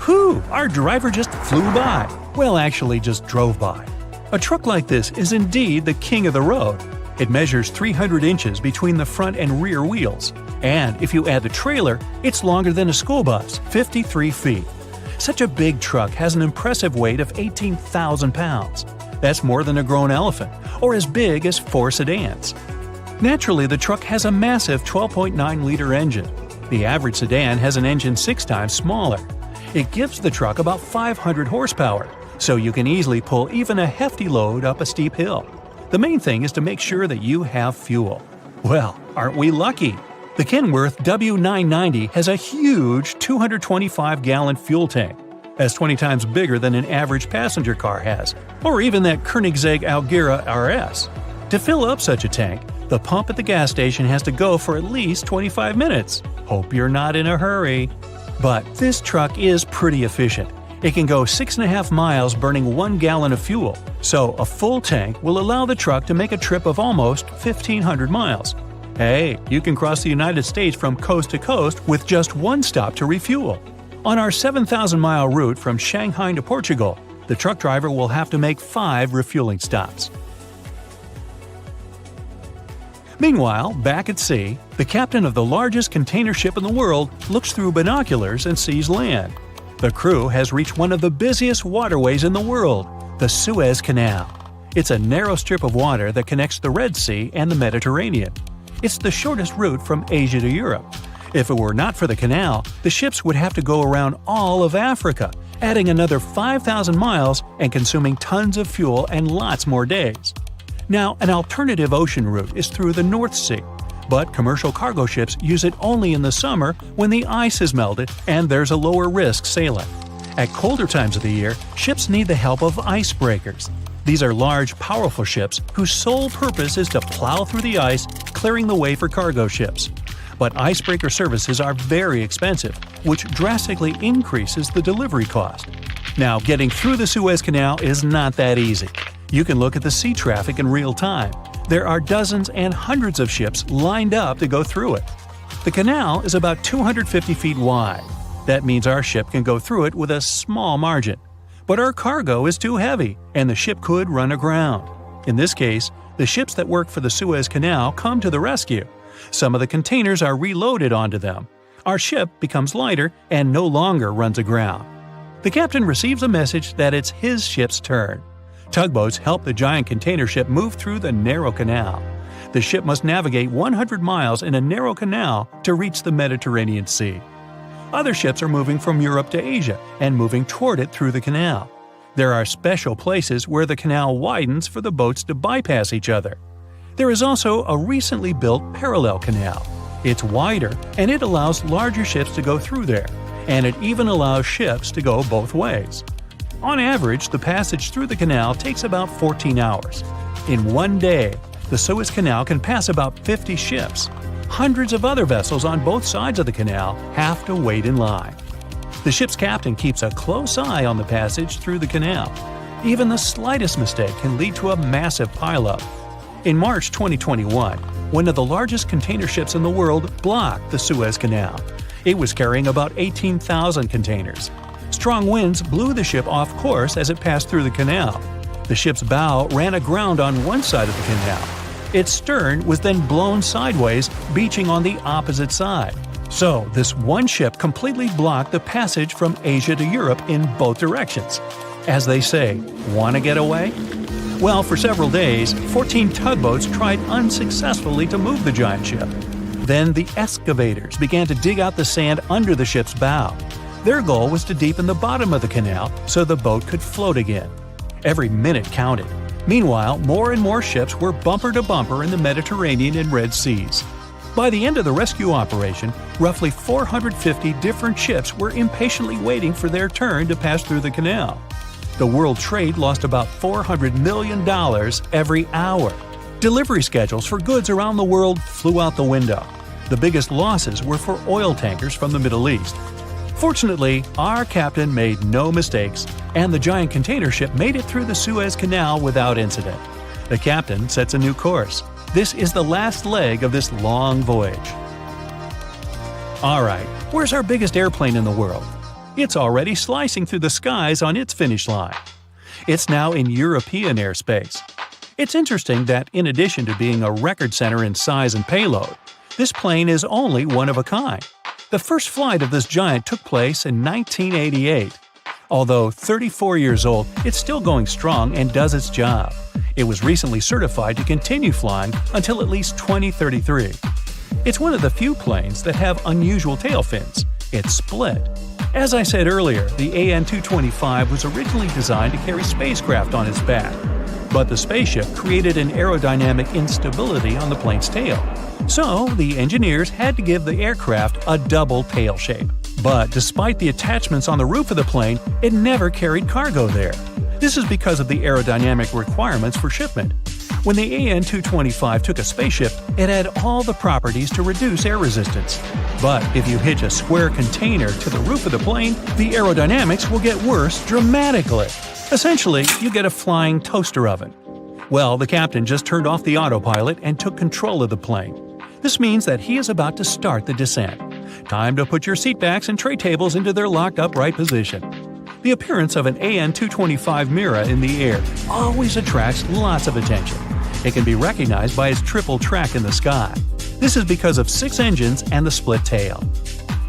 Whew, our driver just flew by. Well, actually just drove by. A truck like this is indeed the king of the road. It measures 300 inches between the front and rear wheels. And if you add the trailer, it's longer than a school bus, 53 feet. Such a big truck has an impressive weight of 18,000 pounds. That's more than a grown elephant, or as big as 4 sedans. Naturally, the truck has a massive 12.9-liter engine. The average sedan has an engine 6 times smaller. It gives the truck about 500 horsepower, so you can easily pull even a hefty load up a steep hill. The main thing is to make sure that you have fuel. Well, aren't we lucky? The Kenworth W990 has a huge 225-gallon fuel tank. That's 20 times bigger than an average passenger car has, or even that Koenigsegg Algira RS. To fill up such a tank, the pump at the gas station has to go for at least 25 minutes. Hope you're not in a hurry. But this truck is pretty efficient. It can go 6.5 miles burning 1 gallon of fuel, so a full tank will allow the truck to make a trip of almost 1,500 miles. Hey, you can cross the United States from coast to coast with just one stop to refuel. On our 7,000-mile route from Shanghai to Portugal, the truck driver will have to make 5 refueling stops. Meanwhile, back at sea, the captain of the largest container ship in the world looks through binoculars and sees land. The crew has reached one of the busiest waterways in the world, the Suez Canal. It's a narrow strip of water that connects the Red Sea and the Mediterranean. It's the shortest route from Asia to Europe. If it were not for the canal, the ships would have to go around all of Africa, adding another 5,000 miles and consuming tons of fuel and lots more days. Now, an alternative ocean route is through the North Sea, but commercial cargo ships use it only in the summer when the ice has melted and there's a lower risk sailing. At colder times of the year, ships need the help of icebreakers. These are large, powerful ships whose sole purpose is to plow through the ice, clearing the way for cargo ships. But icebreaker services are very expensive, which drastically increases the delivery cost. Now, getting through the Suez Canal is not that easy. You can look at the sea traffic in real time. There are dozens and hundreds of ships lined up to go through it. The canal is about 250 feet wide. That means our ship can go through it with a small margin. But our cargo is too heavy, and the ship could run aground. In this case, the ships that work for the Suez Canal come to the rescue. Some of the containers are reloaded onto them. Our ship becomes lighter and no longer runs aground. The captain receives a message that it's his ship's turn. Tugboats help the giant container ship move through the narrow canal. The ship must navigate 100 miles in a narrow canal to reach the Mediterranean Sea. Other ships are moving from Europe to Asia and moving toward it through the canal. There are special places where the canal widens for the boats to bypass each other. There is also a recently built parallel canal. It's wider and it allows larger ships to go through there, and it even allows ships to go both ways. On average, the passage through the canal takes about 14 hours. In one day, the Suez Canal can pass about 50 ships. Hundreds of other vessels on both sides of the canal have to wait in line. The ship's captain keeps a close eye on the passage through the canal. Even the slightest mistake can lead to a massive pileup. In March 2021, one of the largest container ships in the world blocked the Suez Canal. It was carrying about 18,000 containers. Strong winds blew the ship off course as it passed through the canal. The ship's bow ran aground on one side of the canal. Its stern was then blown sideways, beaching on the opposite side. So, this one ship completely blocked the passage from Asia to Europe in both directions. As they say, want to get away? Well, for several days, 14 tugboats tried unsuccessfully to move the giant ship. Then the excavators began to dig out the sand under the ship's bow. Their goal was to deepen the bottom of the canal so the boat could float again. Every minute counted. Meanwhile, more and more ships were bumper to bumper in the Mediterranean and Red Seas. By the end of the rescue operation, roughly 450 different ships were impatiently waiting for their turn to pass through the canal. The world trade lost about $400 million every hour. Delivery schedules for goods around the world flew out the window. The biggest losses were for oil tankers from the Middle East. Fortunately, our captain made no mistakes, and the giant container ship made it through the Suez Canal without incident. The captain sets a new course. This is the last leg of this long voyage. Alright, where's our biggest airplane in the world? It's already slicing through the skies on its finish line. It's now in European airspace. It's interesting that in addition to being a record center in size and payload, this plane is only one of a kind. The first flight of this giant took place in 1988. Although 34 years old, it's still going strong and does its job. It was recently certified to continue flying until at least 2033. It's one of the few planes that have unusual tail fins. It's split. As I said earlier, the AN-225 was originally designed to carry spacecraft on its back, but the spaceship created an aerodynamic instability on the plane's tail. So, the engineers had to give the aircraft a double tail shape. But despite the attachments on the roof of the plane, it never carried cargo there. This is because of the aerodynamic requirements for shipment. When the AN-225 took a spaceship, it had all the properties to reduce air resistance. But if you hitch a square container to the roof of the plane, the aerodynamics will get worse dramatically. Essentially, you get a flying toaster oven. Well, the captain just turned off the autopilot and took control of the plane. This means that he is about to start the descent. Time to put your seatbacks and tray tables into their locked upright position. The appearance of an AN-225 Mira in the air always attracts lots of attention. It can be recognized by its triple track in the sky. This is because of 6 engines and the split tail.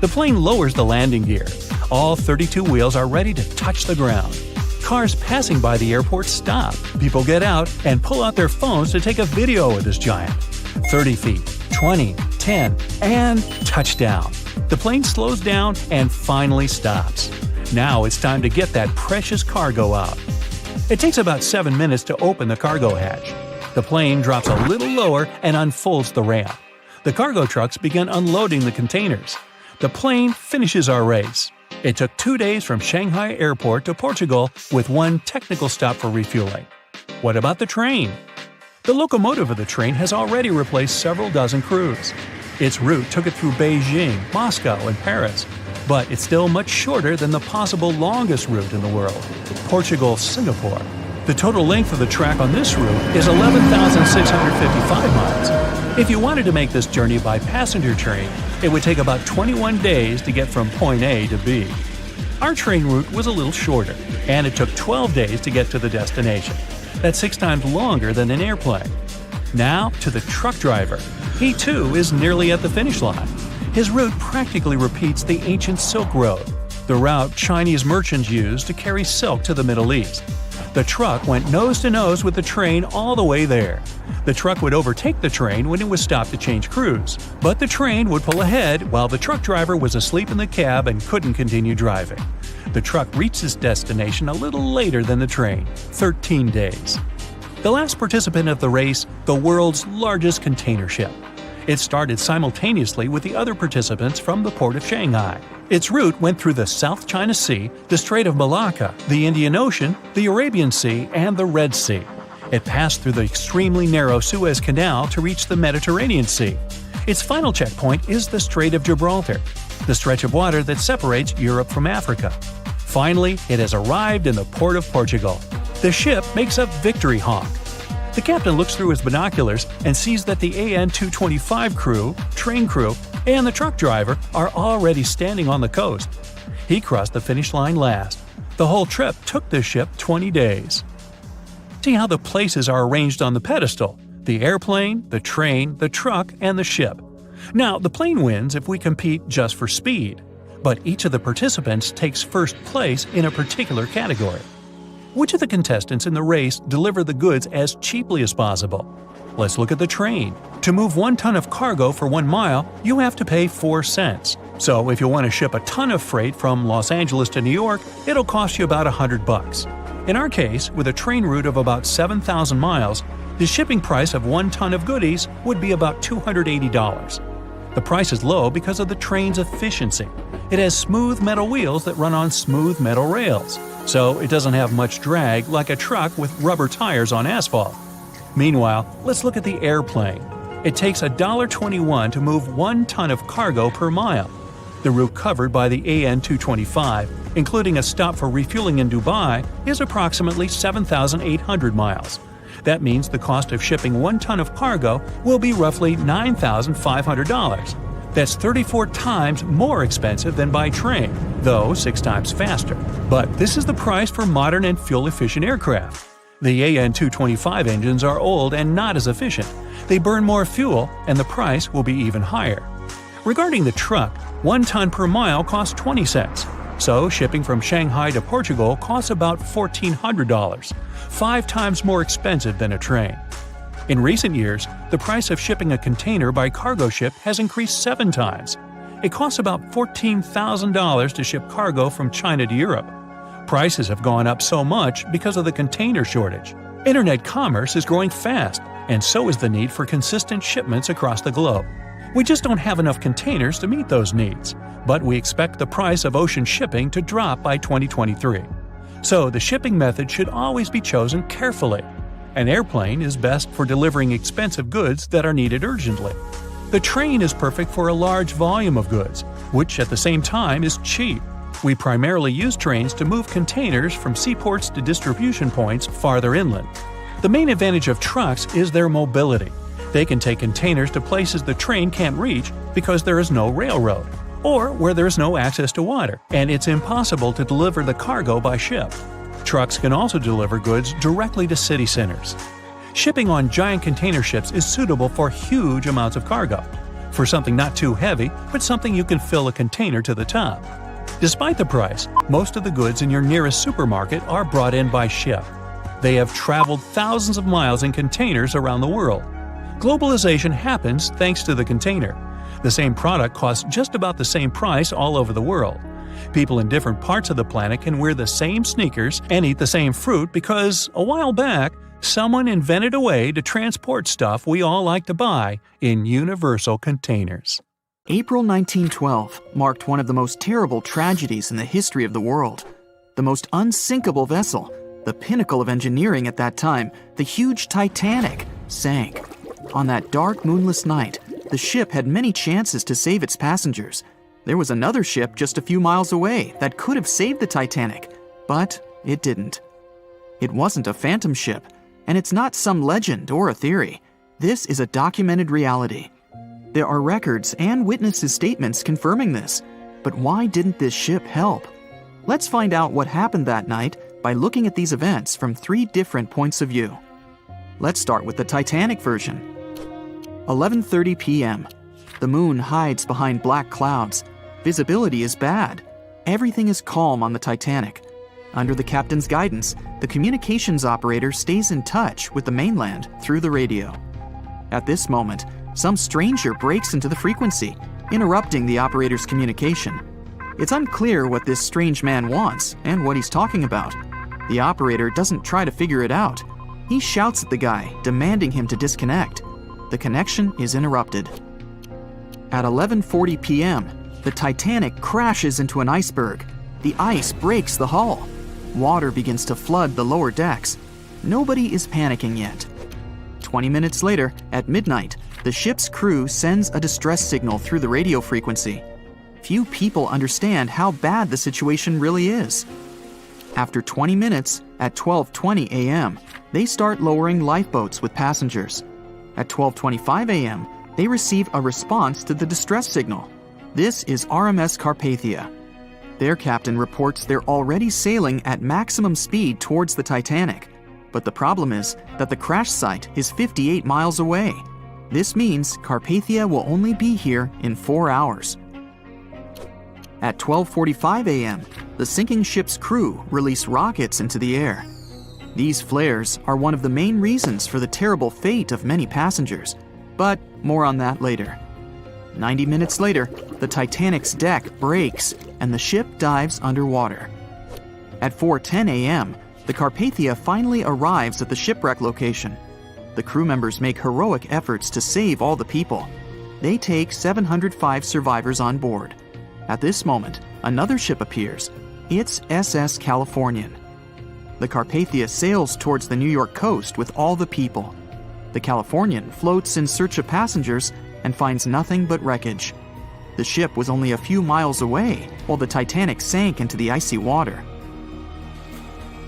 The plane lowers the landing gear. All 32 wheels are ready to touch the ground. Cars passing by the airport stop. People get out and pull out their phones to take a video of this giant. 30 feet, 20, 10, and touchdown. The plane slows down and finally stops. Now it's time to get that precious cargo out. It takes about 7 minutes to open the cargo hatch. The plane drops a little lower and unfolds the ramp. The cargo trucks begin unloading the containers. The plane finishes our race. It took 2 days from Shanghai Airport to Portugal with one technical stop for refueling. What about the train? The locomotive of the train has already replaced several dozen crews. Its route took it through Beijing, Moscow, and Paris, but it's still much shorter than the possible longest route in the world, Portugal-Singapore. The total length of the track on this route is 11,655 miles. If you wanted to make this journey by passenger train, it would take about 21 days to get from point A to B. Our train route was a little shorter, and it took 12 days to get to the destination. That's 6 times longer than an airplane. Now to the truck driver. He too is nearly at the finish line. His route practically repeats the ancient Silk Road, the route Chinese merchants used to carry silk to the Middle East. The truck went nose to nose with the train all the way there. The truck would overtake the train when it was stopped to change crews, but the train would pull ahead while the truck driver was asleep in the cab and couldn't continue driving. The truck reached its destination a little later than the train, 13 days. The last participant of the race, the world's largest container ship. It started simultaneously with the other participants from the port of Shanghai. Its route went through the South China Sea, the Strait of Malacca, the Indian Ocean, the Arabian Sea, and the Red Sea. It passed through the extremely narrow Suez Canal to reach the Mediterranean Sea. Its final checkpoint is the Strait of Gibraltar, the stretch of water that separates Europe from Africa. Finally, it has arrived in the port of Portugal. The ship makes a victory honk. The captain looks through his binoculars and sees that the AN-225 crew, train crew, and the truck driver are already standing on the coast. He crossed the finish line last. The whole trip took this ship 20 days. See how the places are arranged on the pedestal: the airplane, the train, the truck, and the ship. Now, the plane wins if we compete just for speed, but each of the participants takes first place in a particular category. Which of the contestants in the race deliver the goods as cheaply as possible? Let's look at the train. To move 1 ton of cargo for 1 mile, you have to pay 4 cents. So if you want to ship a ton of freight from Los Angeles to New York, it'll cost you about $100. In our case, with a train route of about 7,000 miles, the shipping price of 1 ton of goodies would be about $280. The price is low because of the train's efficiency. It has smooth metal wheels that run on smooth metal rails, so it doesn't have much drag like a truck with rubber tires on asphalt. Meanwhile, let's look at the airplane. It takes $1.21 to move 1 ton of cargo per mile. The route covered by the AN-225, including a stop for refueling in Dubai, is approximately 7,800 miles. That means the cost of shipping 1 ton of cargo will be roughly $9,500. That's 34 times more expensive than by train, though 6 times faster. But this is the price for modern and fuel-efficient aircraft. The AN-225 engines are old and not as efficient. They burn more fuel, and the price will be even higher. Regarding the truck, 1 ton per mile costs 20 cents. So shipping from Shanghai to Portugal costs about $1,400, 5 times more expensive than a train. In recent years, the price of shipping a container by cargo ship has increased 7 times. It costs about $14,000 to ship cargo from China to Europe. Prices have gone up so much because of the container shortage. Internet commerce is growing fast, and so is the need for consistent shipments across the globe. We just don't have enough containers to meet those needs, but we expect the price of ocean shipping to drop by 2023. So the shipping method should always be chosen carefully. An airplane is best for delivering expensive goods that are needed urgently. The train is perfect for a large volume of goods, which at the same time is cheap. We primarily use trains to move containers from seaports to distribution points farther inland. The main advantage of trucks is their mobility. They can take containers to places the train can't reach because there is no railroad, or where there is no access to water, and it's impossible to deliver the cargo by ship. Trucks can also deliver goods directly to city centers. Shipping on giant container ships is suitable for huge amounts of cargo, for something not too heavy, but something you can fill a container to the top. Despite the price, most of the goods in your nearest supermarket are brought in by ship. They have traveled thousands of miles in containers around the world. Globalization happens thanks to the container. The same product costs just about the same price all over the world. People in different parts of the planet can wear the same sneakers and eat the same fruit because, a while back, someone invented a way to transport stuff we all like to buy in universal containers. April 1912 marked one of the most terrible tragedies in the history of the world. The most unsinkable vessel, the pinnacle of engineering at that time, the huge Titanic, sank. On that dark, moonless night, the ship had many chances to save its passengers. There was another ship just a few miles away that could have saved the Titanic, but it didn't. It wasn't a phantom ship, and it's not some legend or a theory. This is a documented reality. There are records and witnesses' statements confirming this, but why didn't this ship help? Let's find out what happened that night by looking at these events from 3 different points of view. Let's start with the Titanic version. 11:30 p.m. The moon hides behind black clouds. Visibility is bad. Everything is calm on the Titanic. Under the captain's guidance, the communications operator stays in touch with the mainland through the radio. At this moment, some stranger breaks into the frequency, interrupting the operator's communication. It's unclear what this strange man wants and what he's talking about. The operator doesn't try to figure it out. He shouts at the guy, demanding him to disconnect. The connection is interrupted. At 11:40 p.m., the Titanic crashes into an iceberg. The ice breaks the hull. Water begins to flood the lower decks. Nobody is panicking yet. 20 minutes later, at midnight, the ship's crew sends a distress signal through the radio frequency. Few people understand how bad the situation really is. After 20 minutes, at 12:20 a.m., they start lowering lifeboats with passengers. At 12:25 a.m., they receive a response to the distress signal. This is RMS Carpathia. Their captain reports they're already sailing at maximum speed towards the Titanic. But the problem is that the crash site is 58 miles away. This means Carpathia will only be here in 4 hours. At 12:45 a.m., the sinking ship's crew release rockets into the air. These flares are one of the main reasons for the terrible fate of many passengers, but more on that later. 90 minutes later, the Titanic's deck breaks and the ship dives underwater. At 4:10 a.m., the Carpathia finally arrives at the shipwreck location. The crew members make heroic efforts to save all the people. They take 705 survivors on board. At this moment, another ship appears. It's SS Californian. The Carpathia sails towards the New York coast with all the people. The Californian floats in search of passengers and finds nothing but wreckage. The ship was only a few miles away while the Titanic sank into the icy water.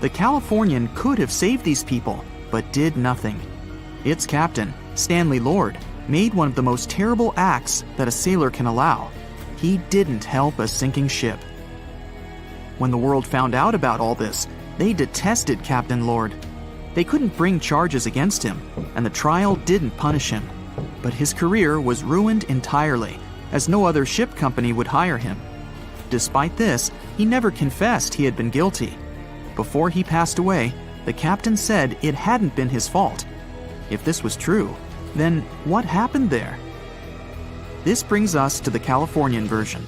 The Californian could have saved these people, but did nothing. Its captain, Stanley Lord, made one of the most terrible acts that a sailor can allow. He didn't help a sinking ship. When the world found out about all this, they detested Captain Lord. They couldn't bring charges against him, and the trial didn't punish him. But his career was ruined entirely, as no other ship company would hire him. Despite this, he never confessed he had been guilty. Before he passed away, the captain said it hadn't been his fault. If this was true, then what happened there? This brings us to the Californian version.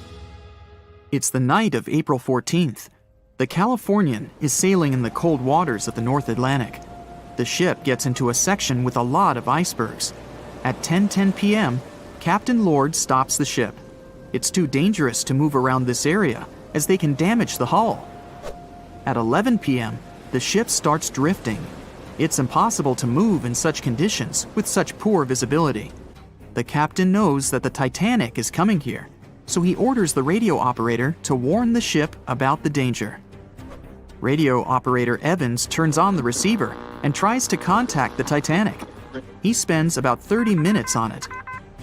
It's the night of April 14th. The Californian is sailing in the cold waters of the North Atlantic. The ship gets into a section with a lot of icebergs. At 10:10 p.m., Captain Lord stops the ship. It's too dangerous to move around this area, as they can damage the hull. At 11 p.m., the ship starts drifting. It's impossible to move in such conditions with such poor visibility. The captain knows that the Titanic is coming here, so he orders the radio operator to warn the ship about the danger. Radio operator Evans turns on the receiver and tries to contact the Titanic. He spends about 30 minutes on it.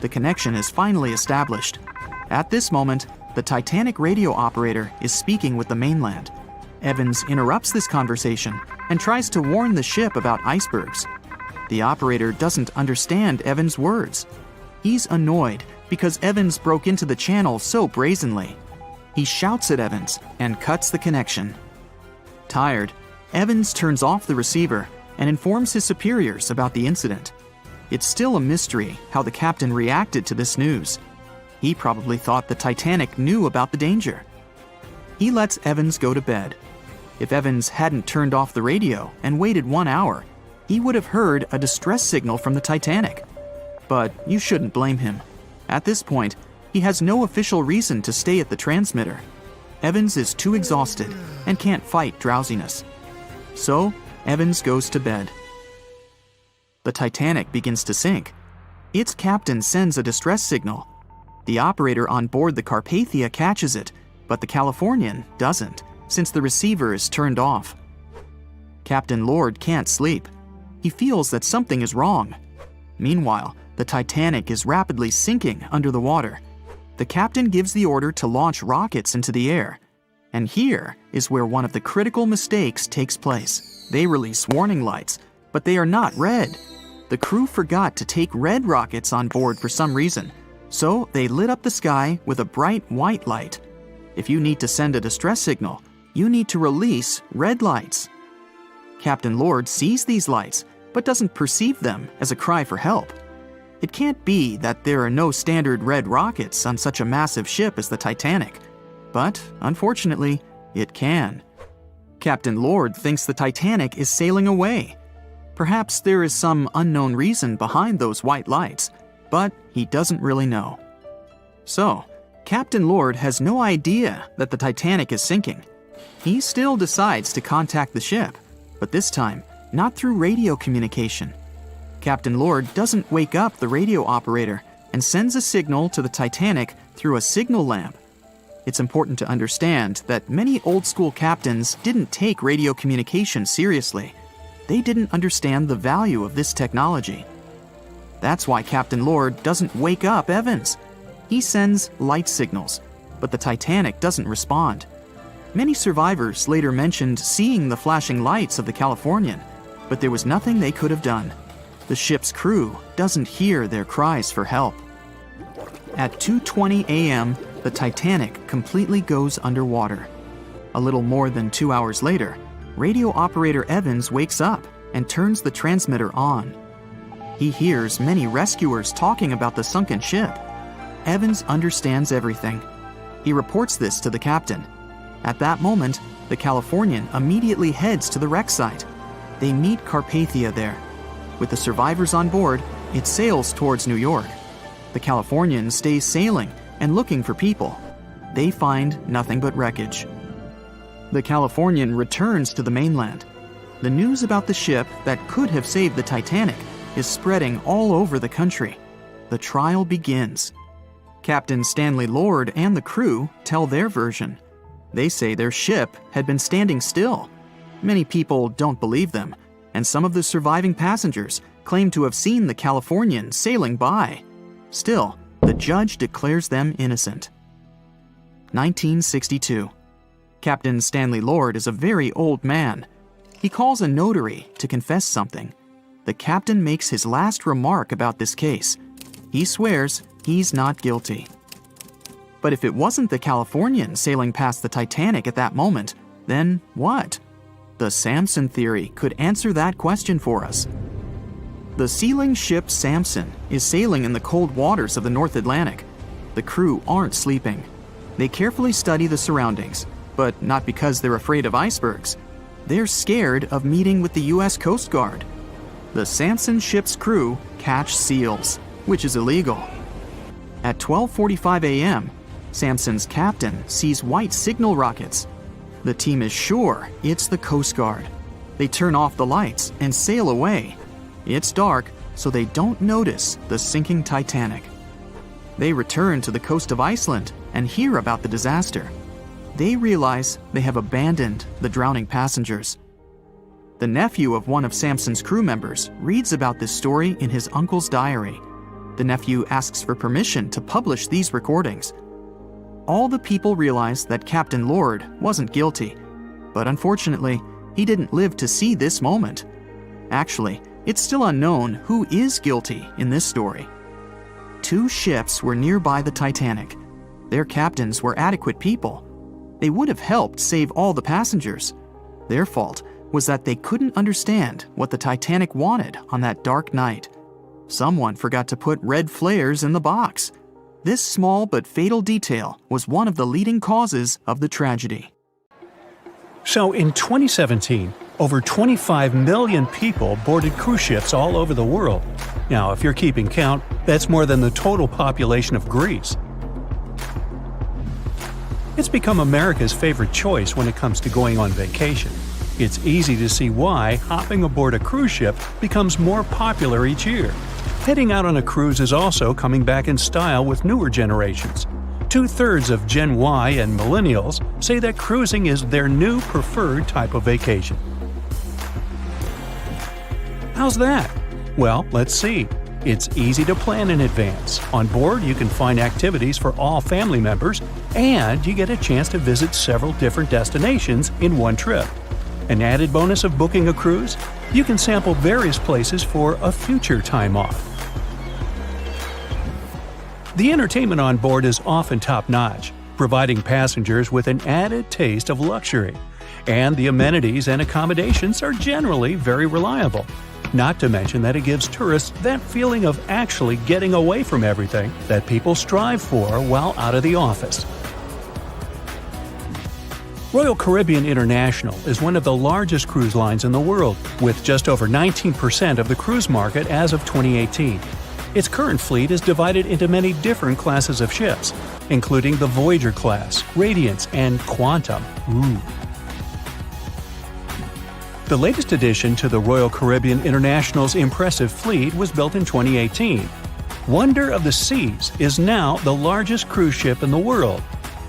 The connection is finally established. At this moment, the Titanic radio operator is speaking with the mainland. Evans interrupts this conversation and tries to warn the ship about icebergs. The operator doesn't understand Evans' words. He's annoyed because Evans broke into the channel so brazenly. He shouts at Evans and cuts the connection. Tired, Evans turns off the receiver and informs his superiors about the incident. It's still a mystery how the captain reacted to this news. He probably thought the Titanic knew about the danger. He lets Evans go to bed. If Evans hadn't turned off the radio and waited 1 hour, he would have heard a distress signal from the Titanic. But you shouldn't blame him. At this point, he has no official reason to stay at the transmitter. Evans is too exhausted and can't fight drowsiness. So, Evans goes to bed. The Titanic begins to sink. Its captain sends a distress signal. The operator on board the Carpathia catches it, but the Californian doesn't, since the receiver is turned off. Captain Lord can't sleep. He feels that something is wrong. Meanwhile, the Titanic is rapidly sinking under the water. The captain gives the order to launch rockets into the air. And here is where one of the critical mistakes takes place. They release warning lights, but they are not red. The crew forgot to take red rockets on board for some reason, so they lit up the sky with a bright white light. If you need to send a distress signal, you need to release red lights. Captain Lord sees these lights, but doesn't perceive them as a cry for help. It can't be that there are no standard red rockets on such a massive ship as the Titanic. But, unfortunately, it can. Captain Lord thinks the Titanic is sailing away. Perhaps there is some unknown reason behind those white lights, but he doesn't really know. So, Captain Lord has no idea that the Titanic is sinking. He still decides to contact the ship, but this time, not through radio communication. Captain Lord doesn't wake up the radio operator and sends a signal to the Titanic through a signal lamp. It's important to understand that many old-school captains didn't take radio communication seriously. They didn't understand the value of this technology. That's why Captain Lord doesn't wake up Evans. He sends light signals, but the Titanic doesn't respond. Many survivors later mentioned seeing the flashing lights of the Californian, but there was nothing they could have done. The ship's crew doesn't hear their cries for help. At 2:20 a.m., the Titanic completely goes underwater. A little more than 2 hours later, radio operator Evans wakes up and turns the transmitter on. He hears many rescuers talking about the sunken ship. Evans understands everything. He reports this to the captain. At that moment, the Californian immediately heads to the wreck site. They meet Carpathia there. With the survivors on board, it sails towards New York. The Californian stays sailing and looking for people. They find nothing but wreckage. The Californian returns to the mainland. The news about the ship that could have saved the Titanic is spreading all over the country. The trial begins. Captain Stanley Lord and the crew tell their version. They say their ship had been standing still. Many people don't believe them, and some of the surviving passengers claim to have seen the Californian sailing by. Still, the judge declares them innocent. 1962. Captain Stanley Lord is a very old man. He calls a notary to confess something. The captain makes his last remark about this case. He swears he's not guilty. But if it wasn't the Californian sailing past the Titanic at that moment, then what? The Samson theory could answer that question for us. The sealing ship Samson is sailing in the cold waters of the North Atlantic. The crew aren't sleeping. They carefully study the surroundings, but not because they're afraid of icebergs. They're scared of meeting with the U.S. Coast Guard. The Samson ship's crew catch seals, which is illegal. At 12:45 a.m., Samson's captain sees white signal rockets. The team is sure it's the Coast Guard. They turn off the lights and sail away. It's dark, so they don't notice the sinking Titanic. They return to the coast of Iceland and hear about the disaster. They realize they have abandoned the drowning passengers. The nephew of one of Samson's crew members reads about this story in his uncle's diary. The nephew asks for permission to publish these recordings. All the people realize that Captain Lord wasn't guilty, but unfortunately, he didn't live to see this moment. Actually, it's still unknown who is guilty in this story. 2 ships were nearby the Titanic. Their captains were adequate people. They would have helped save all the passengers. Their fault was that they couldn't understand what the Titanic wanted on that dark night. Someone forgot to put red flares in the box. This small but fatal detail was one of the leading causes of the tragedy. So in 2017, over 25 million people boarded cruise ships all over the world. Now, if you're keeping count, that's more than the total population of Greece. It's become America's favorite choice when it comes to going on vacation. It's easy to see why hopping aboard a cruise ship becomes more popular each year. Heading out on a cruise is also coming back in style with newer generations. 2/3 of Gen Y and millennials say that cruising is their new preferred type of vacation. How's that? Well, let's see. It's easy to plan in advance. On board, you can find activities for all family members, and you get a chance to visit several different destinations in one trip. An added bonus of booking a cruise? You can sample various places for a future time off. The entertainment on board is often top-notch, providing passengers with an added taste of luxury. And the amenities and accommodations are generally very reliable. Not to mention that it gives tourists that feeling of actually getting away from everything that people strive for while out of the office. Royal Caribbean International is one of the largest cruise lines in the world, with just over 19% of the cruise market as of 2018. Its current fleet is divided into many different classes of ships, including the Voyager class, Radiance, and Quantum. The latest addition to the Royal Caribbean International's impressive fleet was built in 2018. Wonder of the Seas is now the largest cruise ship in the world.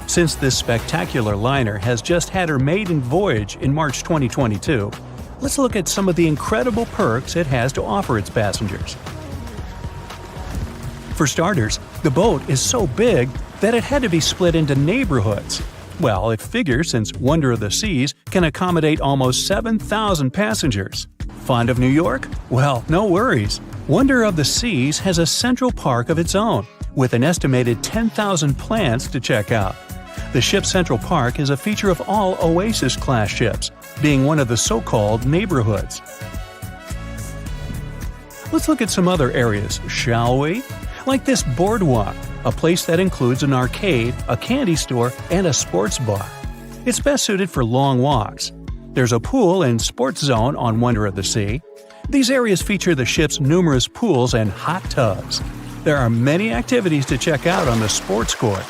Since this spectacular liner has just had her maiden voyage in March 2022, let's look at some of the incredible perks it has to offer its passengers. For starters, the boat is so big that it had to be split into neighborhoods. Well, it figures since Wonder of the Seas can accommodate almost 7,000 passengers. Fond of New York? Well, no worries. Wonder of the Seas has a central park of its own, with an estimated 10,000 plants to check out. The ship's central park is a feature of all Oasis-class ships, being one of the so-called neighborhoods. Let's look at some other areas, shall we? Like this boardwalk, a place that includes an arcade, a candy store, and a sports bar. It's best suited for long walks. There's a pool and sports zone on Wonder of the Sea. These areas feature the ship's numerous pools and hot tubs. There are many activities to check out on the sports court.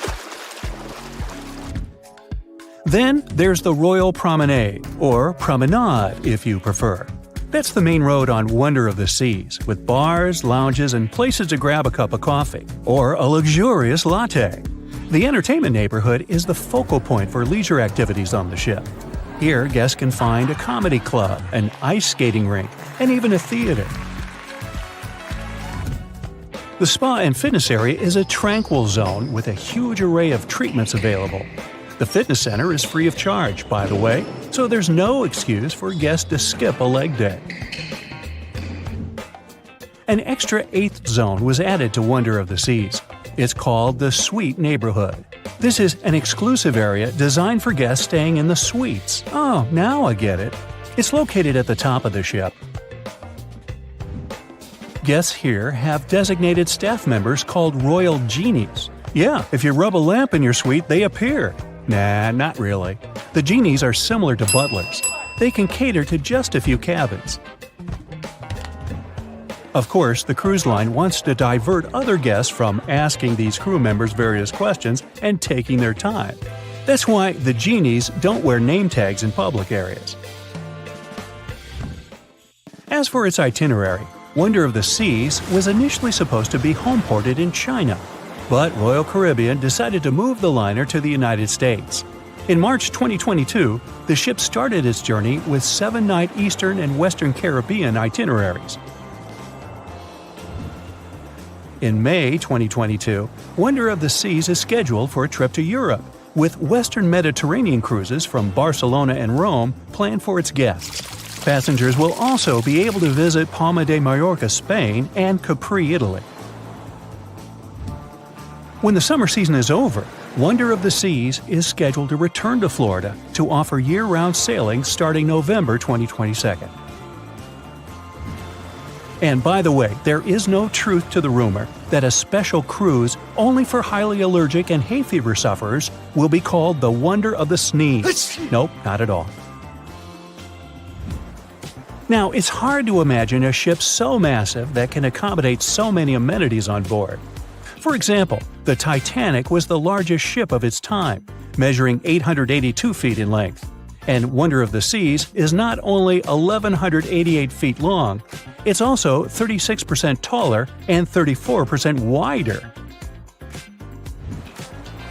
Then there's the Royal Promenade, or Promenade if you prefer. That's the main road on Wonder of the Seas, with bars, lounges, and places to grab a cup of coffee, or a luxurious latte. The entertainment neighborhood is the focal point for leisure activities on the ship. Here, guests can find a comedy club, an ice skating rink, and even a theater. The spa and fitness area is a tranquil zone with a huge array of treatments available. The fitness center is free of charge, by the way, so there's no excuse for guests to skip a leg day. An extra 8th zone was added to Wonder of the Seas. It's called the Suite Neighborhood. This is an exclusive area designed for guests staying in the suites. Oh, now I get it. It's located at the top of the ship. Guests here have designated staff members called Royal Genies. Yeah, if you rub a lamp in your suite, they appear. Nah, not really. The genies are similar to butlers. They can cater to just a few cabins. Of course, the cruise line wants to divert other guests from asking these crew members various questions and taking their time. That's why the genies don't wear name tags in public areas. As for its itinerary, Wonder of the Seas was initially supposed to be homeported in China, but Royal Caribbean decided to move the liner to the United States. In March 2022, the ship started its journey with 7-night Eastern and Western Caribbean itineraries. In May 2022, Wonder of the Seas is scheduled for a trip to Europe, with Western Mediterranean cruises from Barcelona and Rome planned for its guests. Passengers will also be able to visit Palma de Mallorca, Spain, and Capri, Italy. When the summer season is over, Wonder of the Seas is scheduled to return to Florida to offer year-round sailing starting November 2022. And by the way, there is no truth to the rumor that a special cruise only for highly allergic and hay fever sufferers will be called the Wonder of the Sneeze. Nope, not at all. Now, it's hard to imagine a ship so massive that can accommodate so many amenities on board. For example, the Titanic was the largest ship of its time, measuring 882 feet in length. And Wonder of the Seas is not only 1,188 feet long, it's also 36% taller and 34% wider.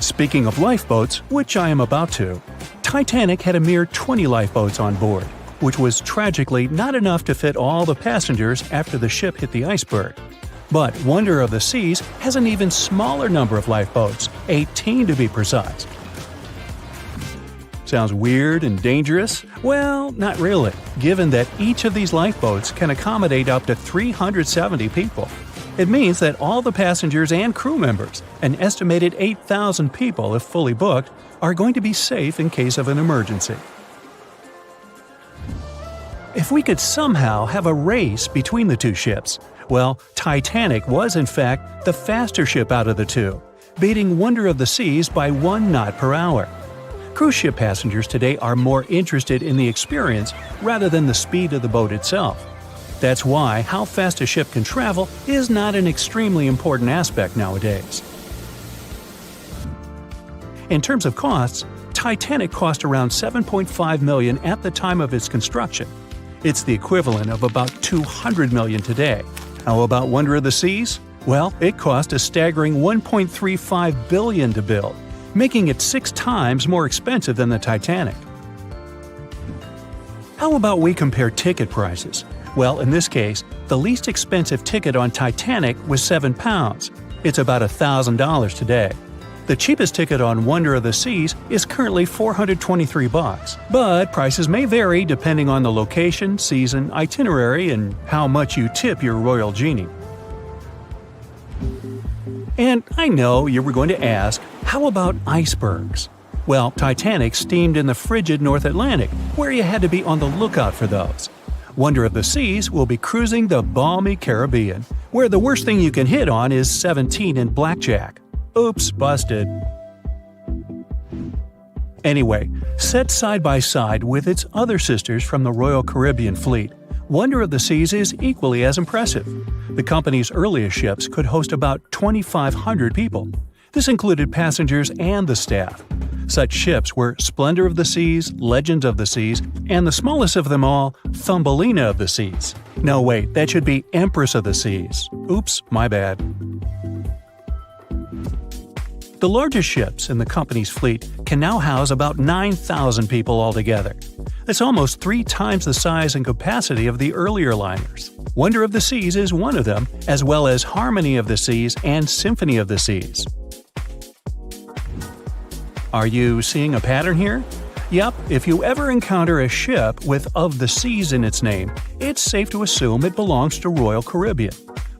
Speaking of lifeboats, which I am about to, Titanic had a mere 20 lifeboats on board, which was tragically not enough to fit all the passengers after the ship hit the iceberg. But Wonder of the Seas has an even smaller number of lifeboats, 18 to be precise. Sounds weird and dangerous? Well, not really, given that each of these lifeboats can accommodate up to 370 people. It means that all the passengers and crew members, an estimated 8,000 people if fully booked, are going to be safe in case of an emergency. If we could somehow have a race between the two ships, well, Titanic was in fact the faster ship out of the two, beating Wonder of the Seas by 1 knot per hour. Cruise ship passengers today are more interested in the experience rather than the speed of the boat itself. That's why how fast a ship can travel is not an extremely important aspect nowadays. In terms of costs, Titanic cost around $7.5 million at the time of its construction. It's the equivalent of about $200 million today. How about Wonder of the Seas? Well, it cost a staggering $1.35 billion to build, making it 6 times more expensive than the Titanic. How about we compare ticket prices? Well, in this case, the least expensive ticket on Titanic was £7. It's about $1,000 today. The cheapest ticket on Wonder of the Seas is currently $423, but prices may vary depending on the location, season, itinerary, and how much you tip your Royal Genie. And I know you were going to ask, how about icebergs? Well, Titanic steamed in the frigid North Atlantic, where you had to be on the lookout for those. Wonder of the Seas will be cruising the balmy Caribbean, where the worst thing you can hit on is 17 in blackjack. Oops, busted. Anyway, set side by side with its other sisters from the Royal Caribbean fleet, Wonder of the Seas is equally as impressive. The company's earliest ships could host about 2,500 people. This included passengers and the staff. Such ships were Splendor of the Seas, Legend of the Seas, and the smallest of them all, Thumbelina of the Seas. No, wait, that should be Empress of the Seas. Oops, my bad. The largest ships in the company's fleet can now house about 9,000 people altogether. That's almost 3 times the size and capacity of the earlier liners. Wonder of the Seas is one of them, as well as Harmony of the Seas and Symphony of the Seas. Are you seeing a pattern here? Yep, if you ever encounter a ship with Of the Seas in its name, it's safe to assume it belongs to Royal Caribbean.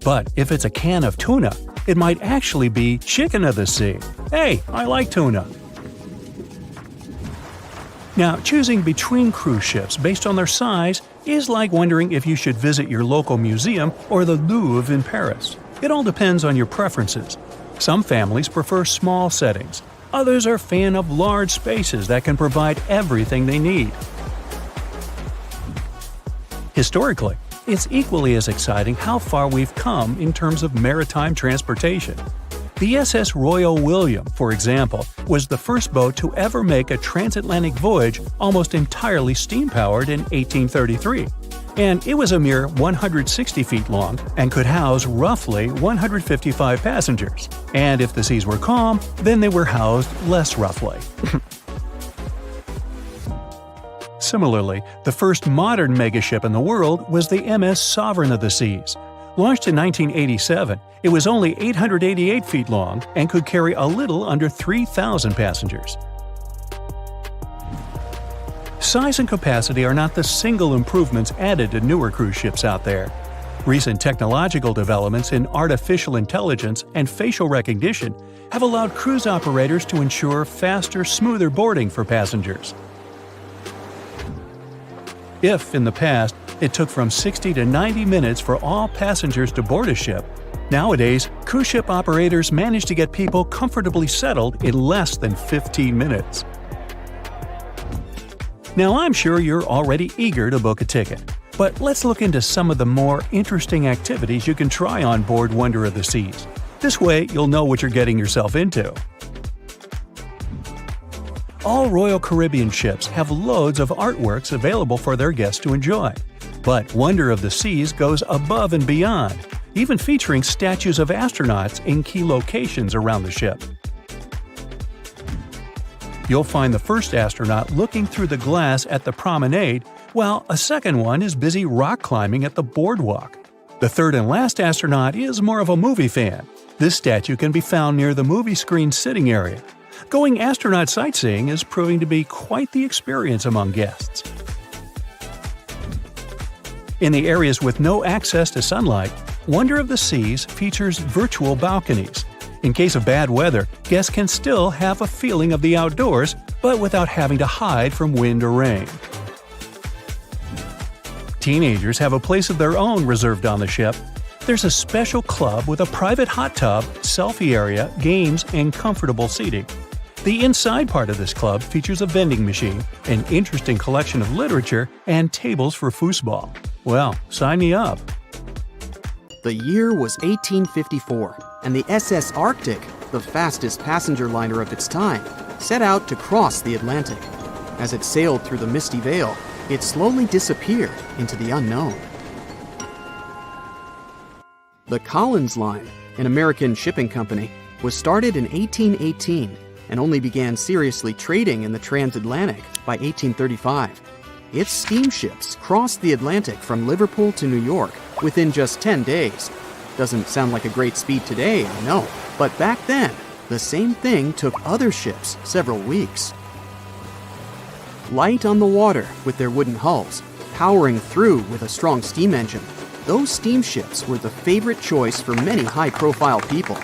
But if it's a can of tuna, it might actually be Chicken of the Sea. Hey, I like tuna. Now, choosing between cruise ships based on their size is like wondering if you should visit your local museum or the Louvre in Paris. It all depends on your preferences. Some families prefer small settings. Others are a fan of large spaces that can provide everything they need. Historically, it's equally as exciting how far we've come in terms of maritime transportation. The SS Royal William, for example, was the first boat to ever make a transatlantic voyage almost entirely steam-powered in 1833. And it was a mere 160 feet long and could house roughly 155 passengers. And if the seas were calm, then they were housed less roughly. Similarly, the first modern megaship in the world was the MS Sovereign of the Seas. Launched in 1987, it was only 888 feet long and could carry a little under 3,000 passengers. Size and capacity are not the single improvements added to newer cruise ships out there. Recent technological developments in artificial intelligence and facial recognition have allowed cruise operators to ensure faster, smoother boarding for passengers. If, in the past, it took from 60 to 90 minutes for all passengers to board a ship, nowadays, cruise ship operators manage to get people comfortably settled in less than 15 minutes. Now, I'm sure you're already eager to book a ticket, but let's look into some of the more interesting activities you can try on board Wonder of the Seas. This way, you'll know what you're getting yourself into. All Royal Caribbean ships have loads of artworks available for their guests to enjoy. But Wonder of the Seas goes above and beyond, even featuring statues of astronauts in key locations around the ship. You'll find the first astronaut looking through the glass at the promenade, while a second one is busy rock climbing at the boardwalk. The third and last astronaut is more of a movie fan. This statue can be found near the movie screen sitting area. Going astronaut sightseeing is proving to be quite the experience among guests. In the areas with no access to sunlight, Wonder of the Seas features virtual balconies. In case of bad weather, guests can still have a feeling of the outdoors, but without having to hide from wind or rain. Teenagers have a place of their own reserved on the ship. There's a special club with a private hot tub, selfie area, games, and comfortable seating. The inside part of this club features a vending machine, an interesting collection of literature, and tables for foosball. Well, sign me up. The year was 1854, and the SS Arctic, the fastest passenger liner of its time, set out to cross the Atlantic. As it sailed through the misty veil, it slowly disappeared into the unknown. The Collins Line, an American shipping company, was started in 1818 and only began seriously trading in the transatlantic by 1835. Its steamships crossed the Atlantic from Liverpool to New York within just 10 days. Doesn't sound like a great speed today, I know, but back then, the same thing took other ships several weeks. Light on the water with their wooden hulls, powering through with a strong steam engine, those steamships were the favorite choice for many high-profile people.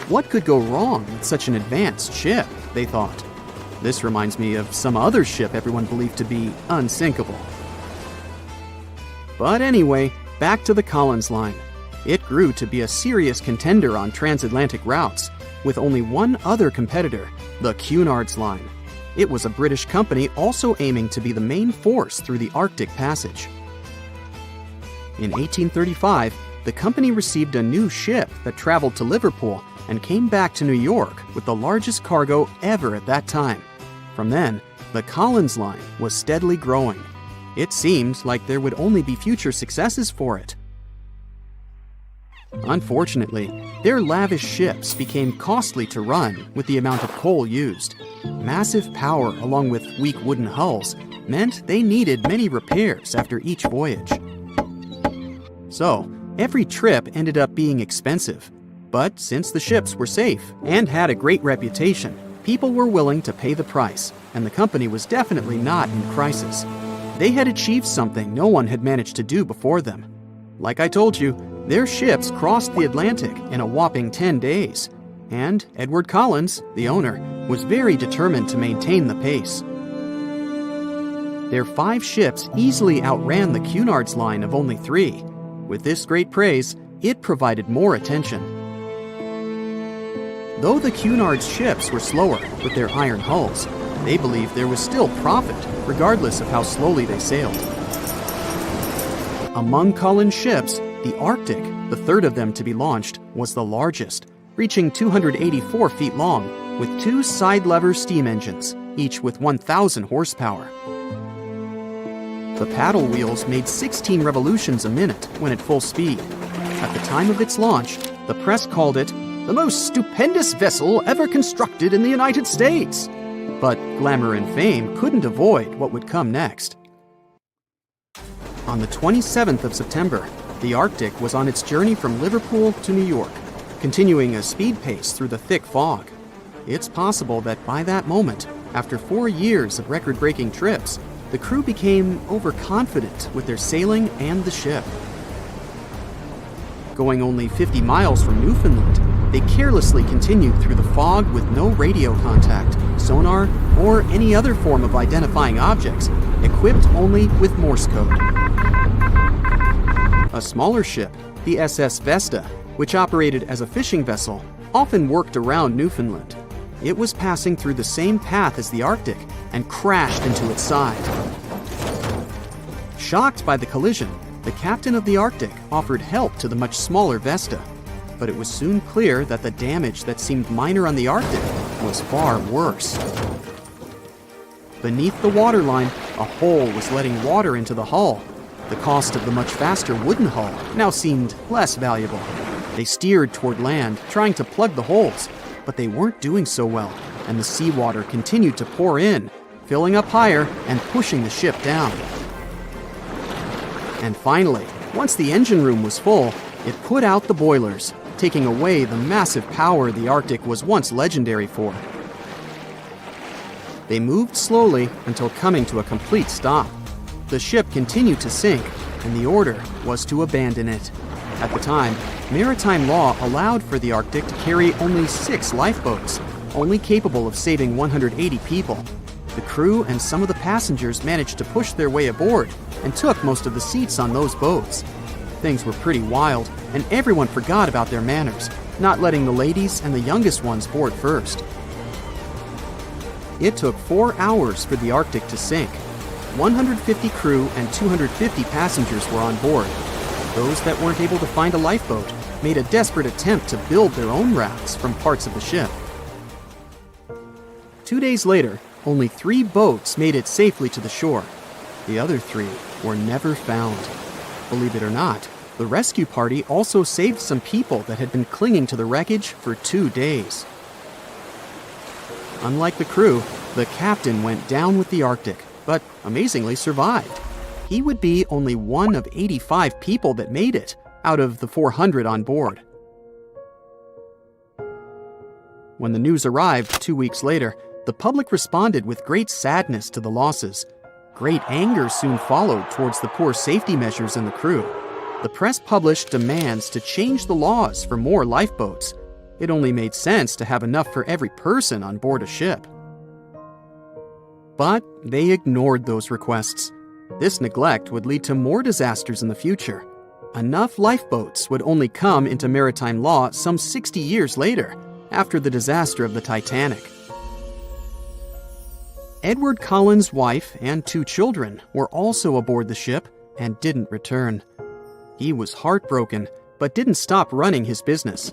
What could go wrong with such an advanced ship, they thought. This reminds me of some other ship everyone believed to be unsinkable. But anyway, back to the Collins Line. It grew to be a serious contender on transatlantic routes, with only one other competitor, the Cunard's Line. It was a British company also aiming to be the main force through the Arctic Passage. In 1835, the company received a new ship that traveled to Liverpool and came back to New York with the largest cargo ever at that time. From then, the Collins Line was steadily growing. It seemed like there would only be future successes for it. Unfortunately, their lavish ships became costly to run with the amount of coal used. Massive power along with weak wooden hulls meant they needed many repairs after each voyage. So, every trip ended up being expensive. But since the ships were safe and had a great reputation, people were willing to pay the price, and the company was definitely not in crisis. They had achieved something no one had managed to do before them. Like I told you, their ships crossed the Atlantic in a whopping 10 days, and Edward Collins, the owner, was very determined to maintain the pace. Their 5 ships easily outran the Cunard's line of only 3. With this great praise, it provided more attention. Though the Cunard's ships were slower with their iron hulls, they believed there was still profit, regardless of how slowly they sailed. Among Collins' ships, the Arctic, the third of them to be launched, was the largest, reaching 284 feet long, with 2 side-lever steam engines, each with 1,000 horsepower. The paddle wheels made 16 revolutions a minute when at full speed. At the time of its launch, the press called it the most stupendous vessel ever constructed in the United States. But glamour and fame couldn't avoid what would come next. On the 27th of September, the Arctic was on its journey from Liverpool to New York, continuing a speed pace through the thick fog. It's possible that by that moment, after 4 years of record-breaking trips, the crew became overconfident with their sailing and the ship. Going only 50 miles from Newfoundland, they carelessly continued through the fog with no radio contact, sonar, or any other form of identifying objects, equipped only with Morse code. A smaller ship, the SS Vesta, which operated as a fishing vessel, often worked around Newfoundland. It was passing through the same path as the Arctic and crashed into its side. Shocked by the collision, the captain of the Arctic offered help to the much smaller Vesta, but it was soon clear that the damage that seemed minor on the Arctic was far worse. Beneath the waterline, a hole was letting water into the hull. The cost of the much faster wooden hull now seemed less valuable. They steered toward land, trying to plug the holes, but they weren't doing so well, and the seawater continued to pour in, filling up higher and pushing the ship down. And finally, once the engine room was full, it put out the boilers, taking away the massive power the Arctic was once legendary for. They moved slowly until coming to a complete stop. The ship continued to sink, and the order was to abandon it. At the time, maritime law allowed for the Arctic to carry only 6 lifeboats, only capable of saving 180 people. The crew and some of the passengers managed to push their way aboard and took most of the seats on those boats. Things were pretty wild, and everyone forgot about their manners, not letting the ladies and the youngest ones board first. It took 4 hours for the Arctic to sink. 150 crew and 250 passengers were on board. Those that weren't able to find a lifeboat made a desperate attempt to build their own rafts from parts of the ship. 2 days later, only 3 boats made it safely to the shore. The other 3 were never found. Believe it or not, the rescue party also saved some people that had been clinging to the wreckage for 2 days. Unlike the crew, the captain went down with the Arctic, but amazingly survived. He would be only one of 85 people that made it out of the 400 on board. When the news arrived 2 weeks later, the public responded with great sadness to the losses. Great anger soon followed towards the poor safety measures in the crew. The press published demands to change the laws for more lifeboats. It only made sense to have enough for every person on board a ship. But they ignored those requests. This neglect would lead to more disasters in the future. Enough lifeboats would only come into maritime law some 60 years later, after the disaster of the Titanic. Edward Collins' wife and 2 children were also aboard the ship and didn't return. He was heartbroken, but didn't stop running his business.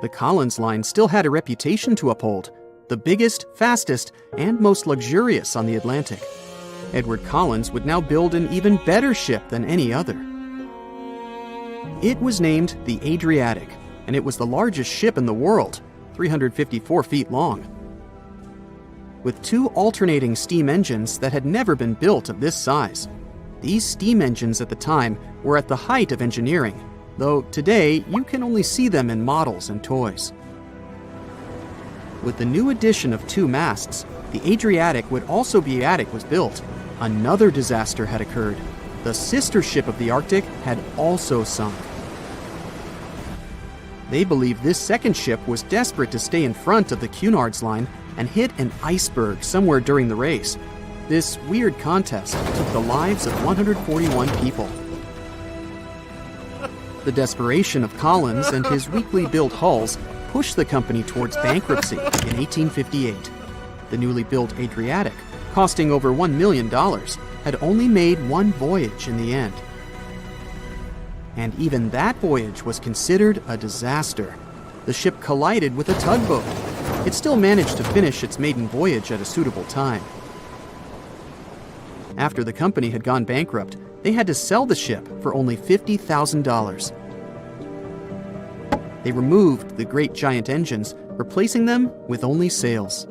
The Collins Line still had a reputation to uphold, the biggest, fastest, and most luxurious on the Atlantic. Edward Collins would now build an even better ship than any other. It was named the Adriatic, and it was the largest ship in the world, 354 feet long. With 2 alternating steam engines that had never been built of this size. These steam engines at the time were at the height of engineering, though today you can only see them in models and toys. With the new addition of 2 masts, the Adriatic would also be was built. Another disaster had occurred. The sister ship of the Arctic had also sunk. They believed this second ship was desperate to stay in front of the Cunard's Line and hit an iceberg somewhere during the race. This weird contest took the lives of 141 people. The desperation of Collins and his weakly built hulls pushed the company towards bankruptcy in 1858. The newly built Adriatic, costing over $1 million, had only made 1 voyage in the end. And even that voyage was considered a disaster. The ship collided with a tugboat. It still managed to finish its maiden voyage at a suitable time. After the company had gone bankrupt, they had to sell the ship for only $50,000. They removed the great giant engines, replacing them with only sails.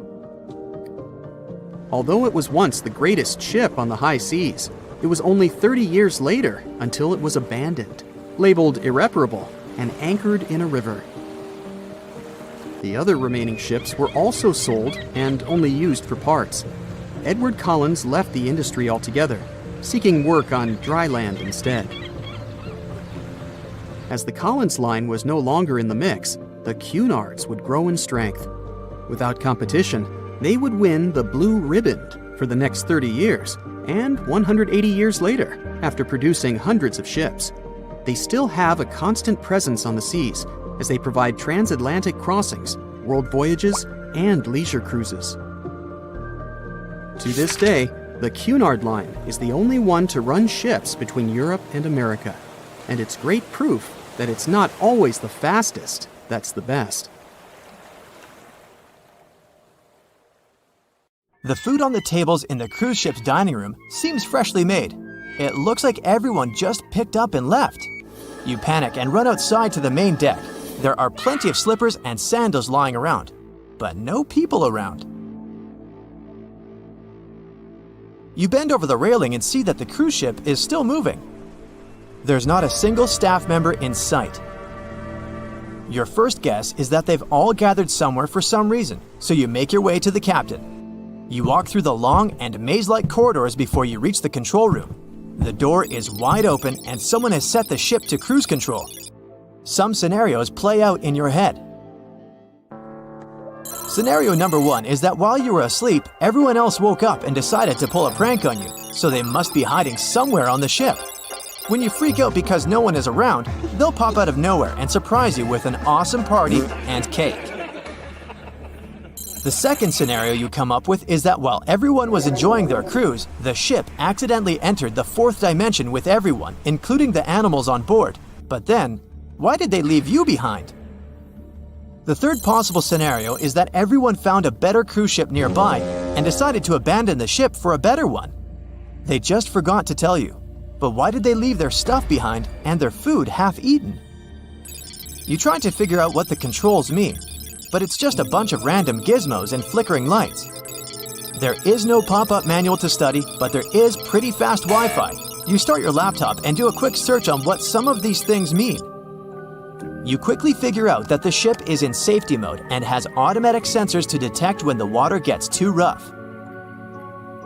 Although it was once the greatest ship on the high seas, it was only 30 years later until it was abandoned, labeled irreparable, and anchored in a river. The other remaining ships were also sold and only used for parts. Edward Collins left the industry altogether, seeking work on dry land instead. As the Collins Line was no longer in the mix, the Cunards would grow in strength. Without competition, they would win the Blue Riband for the next 30 years, and 180 years later, after producing hundreds of ships. They still have a constant presence on the seas as they provide transatlantic crossings, world voyages, and leisure cruises. To this day, the Cunard Line is the only one to run ships between Europe and America, and it's great proof that it's not always the fastest that's the best. The food on the tables in the cruise ship's dining room seems freshly made. It looks like everyone just picked up and left. You panic and run outside to the main deck. There are plenty of slippers and sandals lying around, but no people around. You bend over the railing and see that the cruise ship is still moving. There's not a single staff member in sight. Your first guess is that they've all gathered somewhere for some reason, so you make your way to the captain. You walk through the long and maze-like corridors before you reach the control room. The door is wide open and someone has set the ship to cruise control. Some scenarios play out in your head. Scenario number 1 is that while you were asleep, everyone else woke up and decided to pull a prank on you, so they must be hiding somewhere on the ship. When you freak out because no one is around, they'll pop out of nowhere and surprise you with an awesome party and cake. The second scenario you come up with is that while everyone was enjoying their cruise, the ship accidentally entered the 4th dimension with everyone, including the animals on board. But then, why did they leave you behind? The third possible scenario is that everyone found a better cruise ship nearby and decided to abandon the ship for a better one. They just forgot to tell you. But why did they leave their stuff behind and their food half-eaten? You try to figure out what the controls mean, but it's just a bunch of random gizmos and flickering lights. There is no pop-up manual to study, but there is pretty fast Wi-Fi. You start your laptop and do a quick search on what some of these things mean. You quickly figure out that the ship is in safety mode and has automatic sensors to detect when the water gets too rough.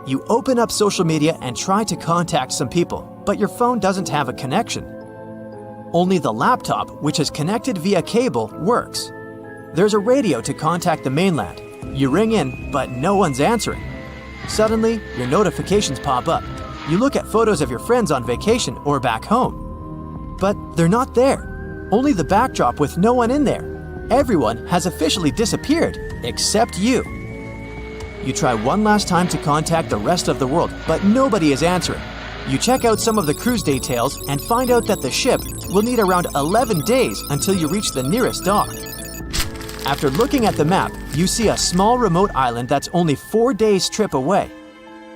You open up social media and try to contact some people, but your phone doesn't have a connection. Only the laptop, which is connected via cable, works. There's a radio to contact the mainland. You ring in, but no one's answering. Suddenly, your notifications pop up. You look at photos of your friends on vacation or back home. But they're not there. Only the backdrop with no one in there. Everyone has officially disappeared, except you. You try one last time to contact the rest of the world, but nobody is answering. You check out some of the cruise details and find out that the ship will need around 11 days until you reach the nearest dock. After looking at the map, you see a small remote island that's only 4 days' trip away.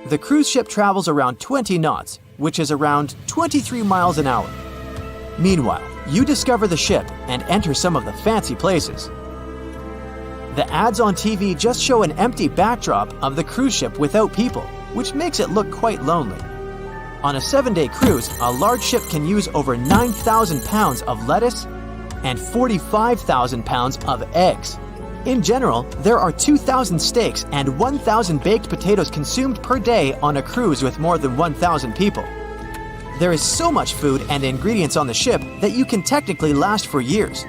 The cruise ship travels around 20 knots, which is around 23 miles an hour. Meanwhile, you discover the ship and enter some of the fancy places. The ads on TV just show an empty backdrop of the cruise ship without people, which makes it look quite lonely. On a 7-day cruise, a large ship can use over 9,000 pounds of lettuce and 45,000 pounds of eggs. In general, there are 2,000 steaks and 1,000 baked potatoes consumed per day on a cruise with more than 1,000 people. There is so much food and ingredients on the ship that you can technically last for years.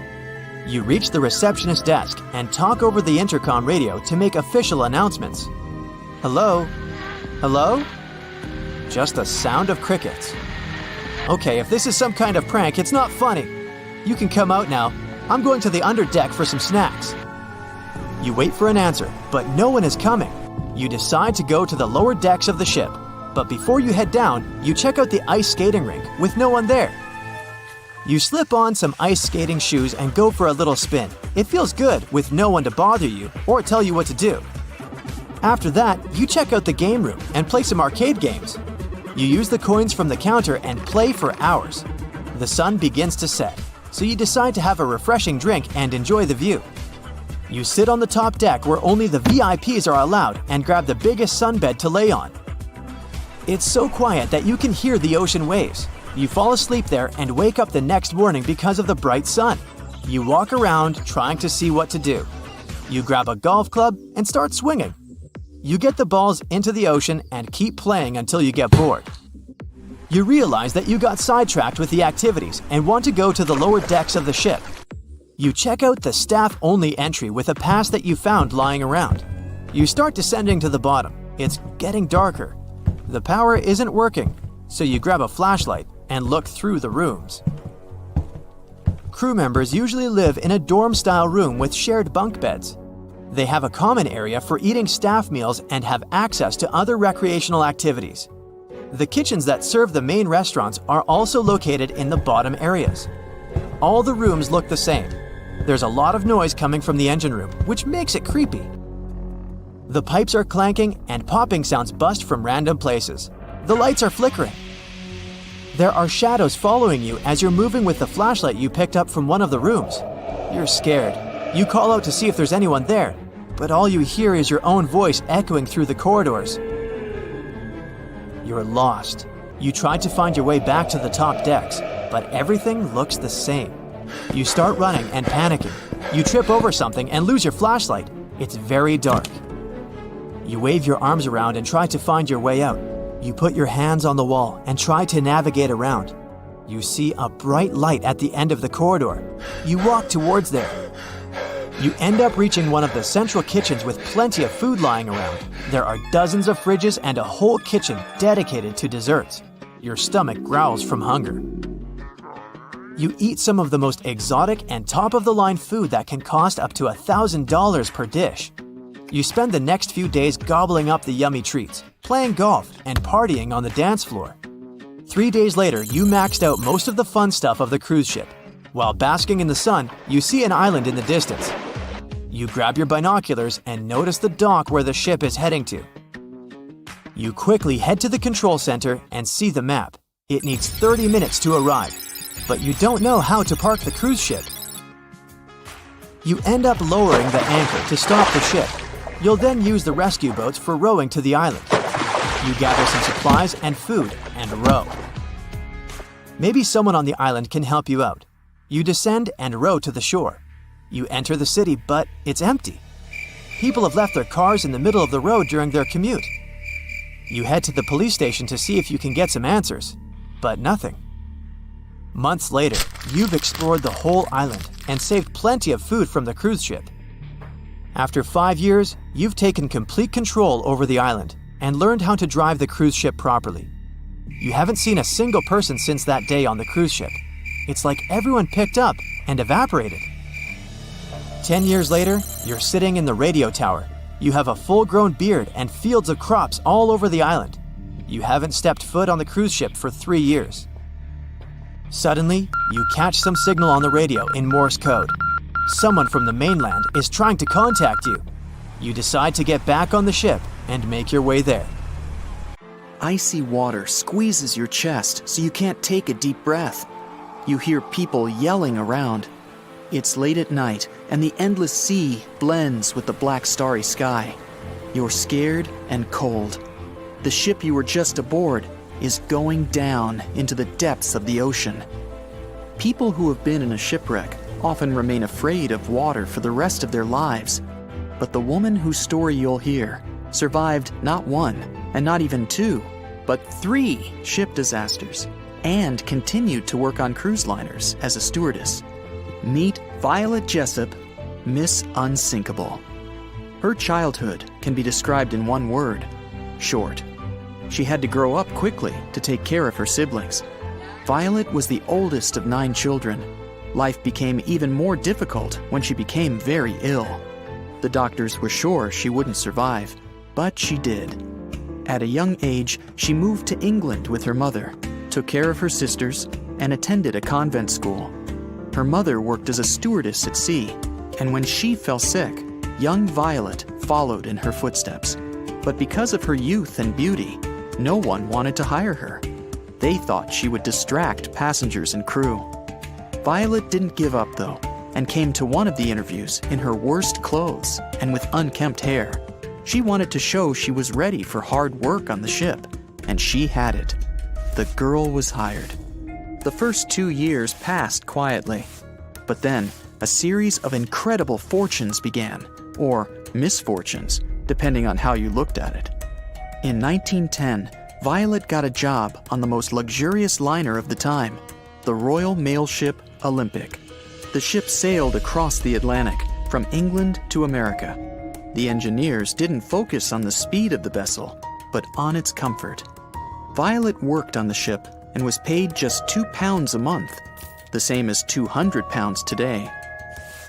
You reach the receptionist desk and talk over the intercom radio to make official announcements. Hello? Hello? Just a sound of crickets. Okay, if this is some kind of prank, it's not funny. You can come out now. I'm going to the underdeck for some snacks. You wait for an answer, but no one is coming. You decide to go to the lower decks of the ship, but before you head down, you check out the ice skating rink with no one there. You slip on some ice skating shoes and go for a little spin. It feels good with no one to bother you or tell you what to do. After that, you check out the game room and play some arcade games. You use the coins from the counter and play for hours. The sun begins to set, so you decide to have a refreshing drink and enjoy the view. You sit on the top deck where only the VIPs are allowed and grab the biggest sunbed to lay on. It's so quiet that you can hear the ocean waves. You fall asleep there and wake up the next morning because of the bright sun. You walk around trying to see what to do. You grab a golf club and start swinging. You get the balls into the ocean and keep playing until you get bored. You realize that you got sidetracked with the activities and want to go to the lower decks of the ship. You check out the staff-only entry with a pass that you found lying around. You start descending to the bottom. It's getting darker. The power isn't working, so you grab a flashlight and look through the rooms. Crew members usually live in a dorm-style room with shared bunk beds. They have a common area for eating staff meals and have access to other recreational activities. The kitchens that serve the main restaurants are also located in the bottom areas. All the rooms look the same. There's a lot of noise coming from the engine room, which makes it creepy. The pipes are clanking and popping sounds bust from random places. The lights are flickering. There are shadows following you as you're moving with the flashlight you picked up from one of the rooms. You're scared. You call out to see if there's anyone there, but all you hear is your own voice echoing through the corridors. You're lost. You try to find your way back to the top decks, but everything looks the same. You start running and panicking. You trip over something and lose your flashlight. It's very dark. You wave your arms around and try to find your way out. You put your hands on the wall and try to navigate around. You see a bright light at the end of the corridor. You walk towards there. You end up reaching one of the central kitchens with plenty of food lying around. There are dozens of fridges and a whole kitchen dedicated to desserts. Your stomach growls from hunger. You eat some of the most exotic and top-of-the-line food that can cost up to $1,000 per dish. You spend the next few days gobbling up the yummy treats, playing golf, and partying on the dance floor. 3 days later, you maxed out most of the fun stuff of the cruise ship. While basking in the sun, you see an island in the distance. You grab your binoculars and notice the dock where the ship is heading to. You quickly head to the control center and see the map. It needs 30 minutes to arrive, but you don't know how to park the cruise ship. You end up lowering the anchor to stop the ship. You'll then use the rescue boats for rowing to the island. You gather some supplies and food and row. Maybe someone on the island can help you out. You descend and row to the shore. You enter the city, but it's empty. People have left their cars in the middle of the road during their commute. You head to the police station to see if you can get some answers, but nothing. Months later, you've explored the whole island and saved plenty of food from the cruise ship. After 5 years, you've taken complete control over the island and learned how to drive the cruise ship properly. You haven't seen a single person since that day on the cruise ship. It's like everyone picked up and evaporated. 10 years later, you're sitting in the radio tower. You have a full-grown beard and fields of crops all over the island. You haven't stepped foot on the cruise ship for 3 years. Suddenly, you catch some signal on the radio in Morse code. Someone from the mainland is trying to contact you. You decide to get back on the ship and make your way there. Icy water squeezes your chest so you can't take a deep breath. You hear people yelling around. It's late at night, and the endless sea blends with the black starry sky. You're scared and cold. The ship you were just aboard is going down into the depths of the ocean. People who have been in a shipwreck often remain afraid of water for the rest of their lives. But the woman whose story you'll hear survived not 1, and not even 2, but 3 ship disasters, and continued to work on cruise liners as a stewardess. Meet Violet Jessup, Miss Unsinkable. Her childhood can be described in one word: short. She had to grow up quickly to take care of her siblings. Violet was the oldest of 9 children. Life became even more difficult when she became very ill. The doctors were sure she wouldn't survive, but she did. At a young age, she moved to England with her mother, took care of her sisters, and attended a convent school. Her mother worked as a stewardess at sea, and when she fell sick, young Violet followed in her footsteps. But because of her youth and beauty, no one wanted to hire her. They thought she would distract passengers and crew. Violet didn't give up, though, and came to one of the interviews in her worst clothes and with unkempt hair. She wanted to show she was ready for hard work on the ship, and she had it. The girl was hired. The first 2 years passed quietly, but then a series of incredible fortunes began, or misfortunes, depending on how you looked at it. In 1910, Violet got a job on the most luxurious liner of the time, the Royal Mail Ship Olympic. The ship sailed across the Atlantic from England to America. The engineers didn't focus on the speed of the vessel, but on its comfort. Violet worked on the ship and was paid just £2 a month, the same as £200 today.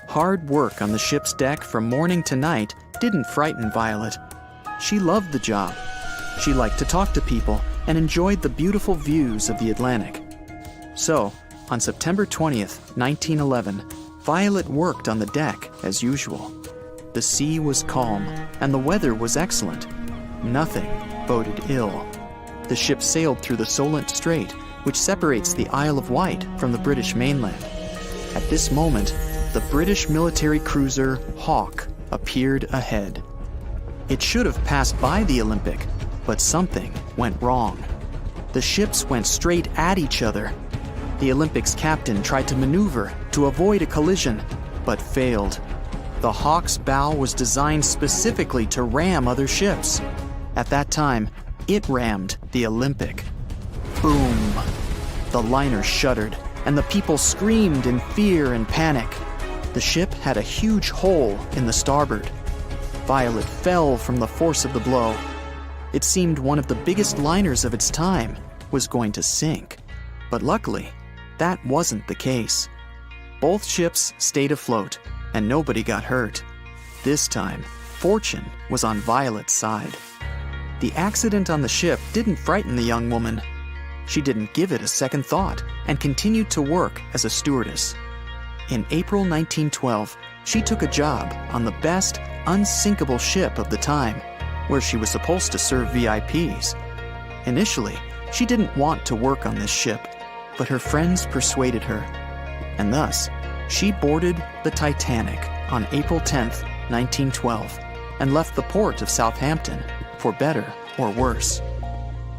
Hard work on the ship's deck from morning to night didn't frighten Violet. She loved the job. She liked to talk to people and enjoyed the beautiful views of the Atlantic. So, on September 20th, 1911, Violet worked on the deck as usual. The sea was calm, and the weather was excellent. Nothing boded ill. The ship sailed through the Solent Strait, which separates the Isle of Wight from the British mainland. At this moment, the British military cruiser Hawke appeared ahead. It should have passed by the Olympic, but something went wrong. The ships went straight at each other. The Olympic's captain tried to maneuver to avoid a collision, but failed. The Hawke's bow was designed specifically to ram other ships. At that time, it rammed the Olympic. Boom! The liner shuddered, and the people screamed in fear and panic. The ship had a huge hole in the starboard. Violet fell from the force of the blow. It seemed one of the biggest liners of its time was going to sink. But luckily, that wasn't the case. Both ships stayed afloat, and nobody got hurt. This time, fortune was on Violet's side. The accident on the ship didn't frighten the young woman. She didn't give it a second thought and continued to work as a stewardess. In April 1912, she took a job on the best, unsinkable ship of the time, where she was supposed to serve VIPs. Initially, she didn't want to work on this ship, but her friends persuaded her. And thus, she boarded the Titanic on April 10th, 1912, and left the port of Southampton, for better or worse.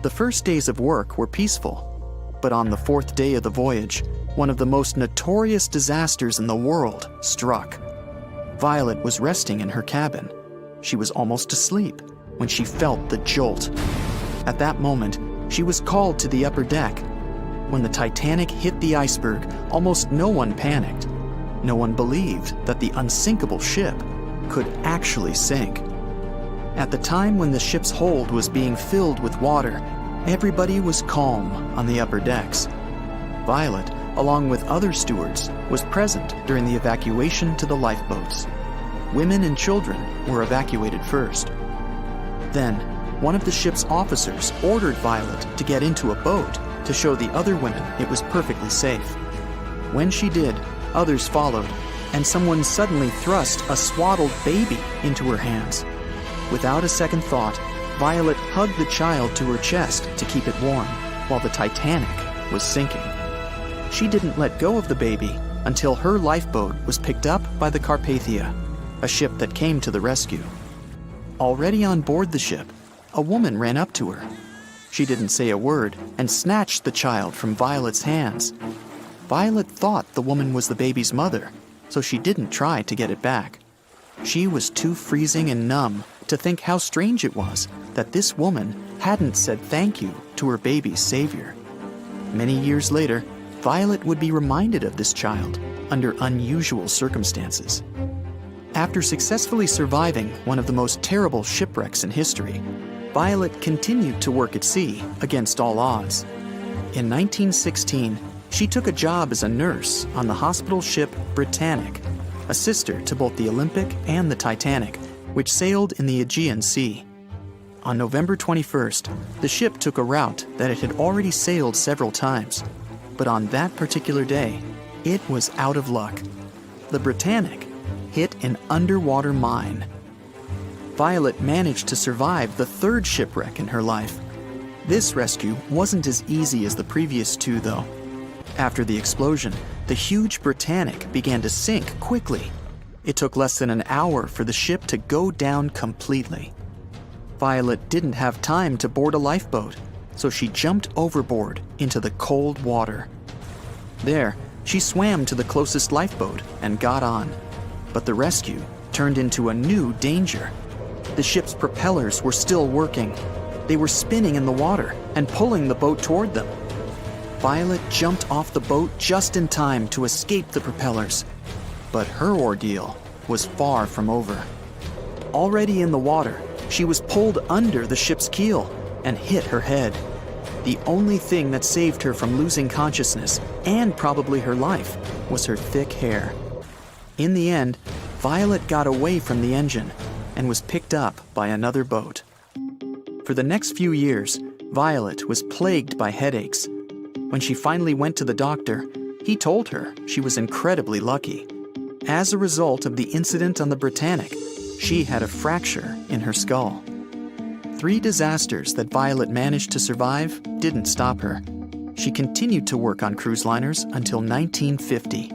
The first days of work were peaceful, but on the 4th day of the voyage, one of the most notorious disasters in the world struck. Violet was resting in her cabin. She was almost asleep when she felt the jolt. At that moment, she was called to the upper deck. When the Titanic hit the iceberg, almost no one panicked. No one believed that the unsinkable ship could actually sink. At the time when the ship's hold was being filled with water, everybody was calm on the upper decks. Violet, along with other stewards, was present during the evacuation to the lifeboats. Women and children were evacuated first. Then, one of the ship's officers ordered Violet to get into a boat to show the other women it was perfectly safe. When she did, others followed, and someone suddenly thrust a swaddled baby into her hands. Without a second thought, Violet hugged the child to her chest to keep it warm, while the Titanic was sinking. She didn't let go of the baby until her lifeboat was picked up by the Carpathia, a ship that came to the rescue. Already on board the ship, a woman ran up to her. She didn't say a word and snatched the child from Violet's hands. Violet thought the woman was the baby's mother, so she didn't try to get it back. She was too freezing and numb to think how strange it was that this woman hadn't said thank you to her baby's savior. Many years later, Violet would be reminded of this child under unusual circumstances. After successfully surviving one of the most terrible shipwrecks in history, Violet continued to work at sea against all odds. In 1916, she took a job as a nurse on the hospital ship Britannic, a sister to both the Olympic and the Titanic, which sailed in the Aegean Sea. On November 21st, the ship took a route that it had already sailed several times, but on that particular day, it was out of luck. The Britannic hit an underwater mine. Violet managed to survive the third shipwreck in her life. This rescue wasn't as easy as the previous two, though. After the explosion, the huge Britannic began to sink quickly. It took less than an hour for the ship to go down completely. Violet didn't have time to board a lifeboat, so she jumped overboard into the cold water. There, she swam to the closest lifeboat and got on. But the rescue turned into a new danger. The ship's propellers were still working. They were spinning in the water and pulling the boat toward them. Violet jumped off the boat just in time to escape the propellers. But her ordeal was far from over. Already in the water, she was pulled under the ship's keel and hit her head. The only thing that saved her from losing consciousness, and probably her life, was her thick hair. In the end, Violet got away from the engine and was picked up by another boat. For the next few years, Violet was plagued by headaches. When she finally went to the doctor, he told her she was incredibly lucky. As a result of the incident on the Britannic, she had a fracture in her skull. 3 disasters that Violet managed to survive didn't stop her. She continued to work on cruise liners until 1950.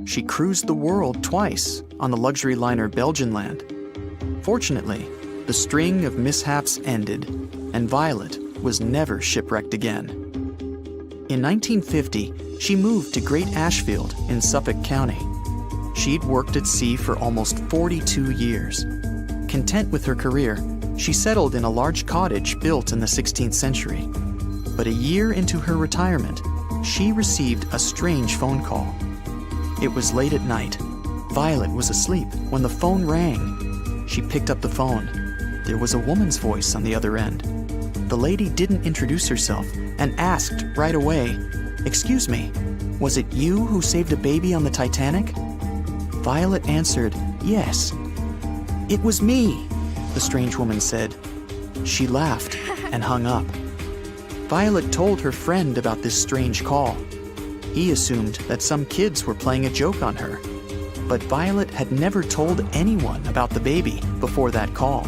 She cruised the world twice on the luxury liner Belgianland. Fortunately, the string of mishaps ended, and Violet was never shipwrecked again. In 1950, she moved to Great Ashfield in Suffolk County. She'd worked at sea for almost 42 years. Content with her career, she settled in a large cottage built in the 16th century. But a year into her retirement, she received a strange phone call. It was late at night. Violet was asleep when the phone rang. She picked up the phone. There was a woman's voice on the other end. The lady didn't introduce herself and asked right away, "Excuse me, was it you who saved a baby on the Titanic?" Violet answered, "Yes." "It was me," the strange woman said. She laughed and hung up. Violet told her friend about this strange call. He assumed that some kids were playing a joke on her. But Violet had never told anyone about the baby before that call.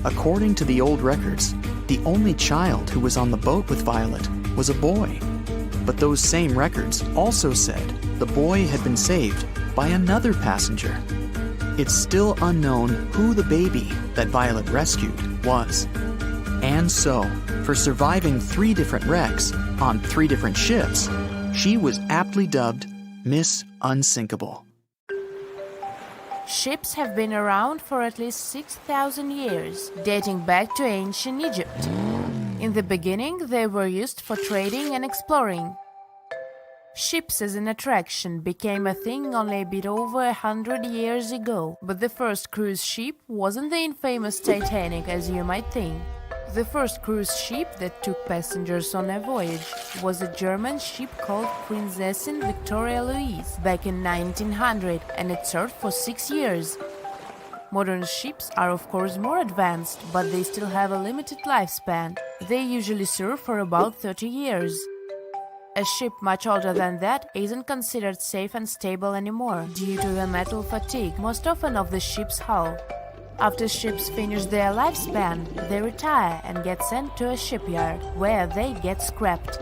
According to the old records, the only child who was on the boat with Violet was a boy. But those same records also said the boy had been saved by another passenger. It's still unknown who the baby that Violet rescued was. And so, for surviving 3 different wrecks on 3 different ships, she was aptly dubbed Miss Unsinkable. Ships have been around for at least 6,000 years, dating back to ancient Egypt. In the beginning, they were used for trading and exploring. Ships as an attraction became a thing only a bit over 100 years ago, but the first cruise ship wasn't the infamous Titanic as you might think. The first cruise ship that took passengers on a voyage was a German ship called Prinzessin Victoria Louise back in 1900, and it served for 6 years. Modern ships are of course more advanced, but they still have a limited lifespan. They usually serve for about 30 years. A ship much older than that isn't considered safe and stable anymore due to the metal fatigue, most often of the ship's hull. After ships finish their lifespan, they retire and get sent to a shipyard, where they get scrapped.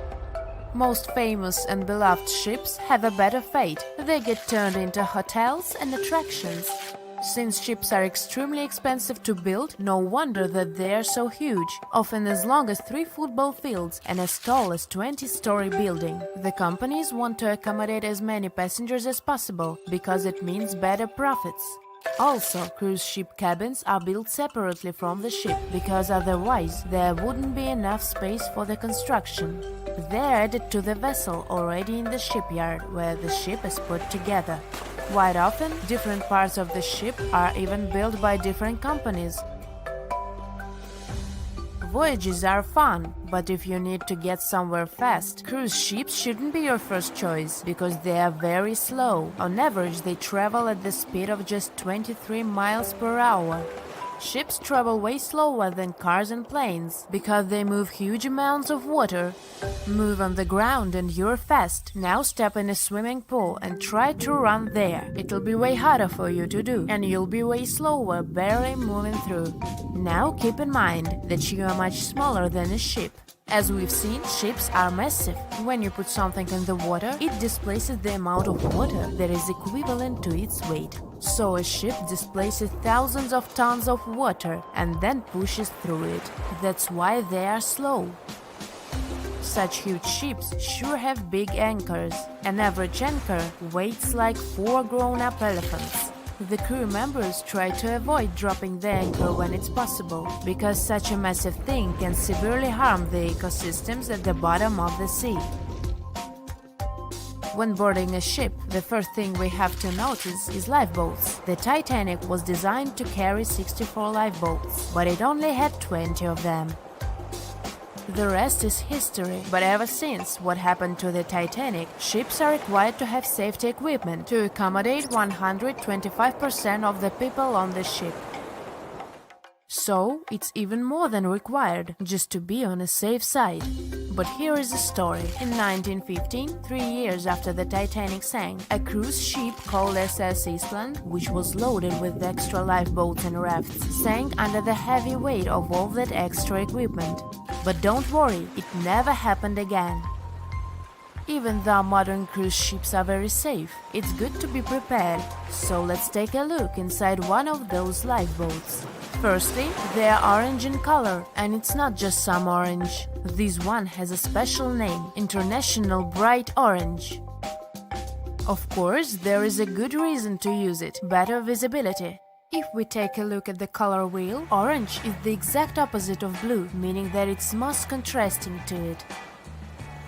Most famous and beloved ships have a better fate. They get turned into hotels and attractions. Since ships are extremely expensive to build, no wonder that they are so huge, often as long as 3 football fields and as tall as 20-story building. The companies want to accommodate as many passengers as possible, because it means better profits. Also, cruise ship cabins are built separately from the ship, because otherwise there wouldn't be enough space for the construction. They're added to the vessel already in the shipyard, where the ship is put together. Quite often, different parts of the ship are even built by different companies. Voyages are fun, but if you need to get somewhere fast, cruise ships shouldn't be your first choice, because they are very slow. On average, they travel at the speed of just 23 miles per hour. Ships travel way slower than cars and planes, because they move huge amounts of water. Move on the ground and you're fast. Now step in a swimming pool and try to run there. It'll be way harder for you to do, and you'll be way slower, barely moving through. Now keep in mind that you are much smaller than a ship. As we've seen, ships are massive. When you put something in the water, it displaces the amount of water that is equivalent to its weight. So a ship displaces thousands of tons of water and then pushes through it. That's why they are slow. Such huge ships sure have big anchors. An average anchor weighs like 4 grown-up elephants. The crew members try to avoid dropping the anchor when it's possible, because such a massive thing can severely harm the ecosystems at the bottom of the sea. When boarding a ship, the first thing we have to notice is lifeboats. The Titanic was designed to carry 64 lifeboats, but it only had 20 of them. The rest is history, but ever since what happened to the Titanic, ships are required to have safety equipment to accommodate 125% of the people on the ship. So, it's even more than required, just to be on a safe side. But here is the story. In 1915, 3 years after the Titanic sank, a cruise ship called SS Iceland, which was loaded with extra lifeboats and rafts, sank under the heavy weight of all that extra equipment. But don't worry, it never happened again. Even though modern cruise ships are very safe, it's good to be prepared. So let's take a look inside one of those lifeboats. Firstly, they are orange in color, and it's not just some orange. This one has a special name, International Bright Orange. Of course, there is a good reason to use it, better visibility. If we take a look at the color wheel, orange is the exact opposite of blue, meaning that it's most contrasting to it.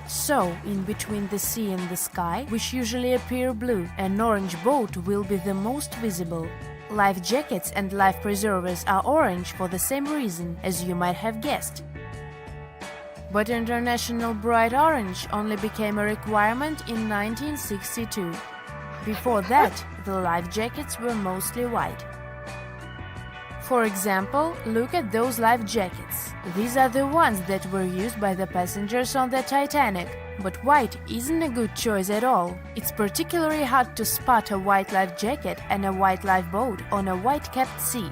So, in between the sea and the sky, which usually appear blue, an orange boat will be the most visible. Life jackets and life preservers are orange for the same reason, as you might have guessed. But International Bright Orange only became a requirement in 1962. Before that, the life jackets were mostly white. For example, look at those life jackets. These are the ones that were used by the passengers on the Titanic. But white isn't a good choice at all. It's particularly hard to spot a white life jacket and a white lifeboat on a white-capped sea.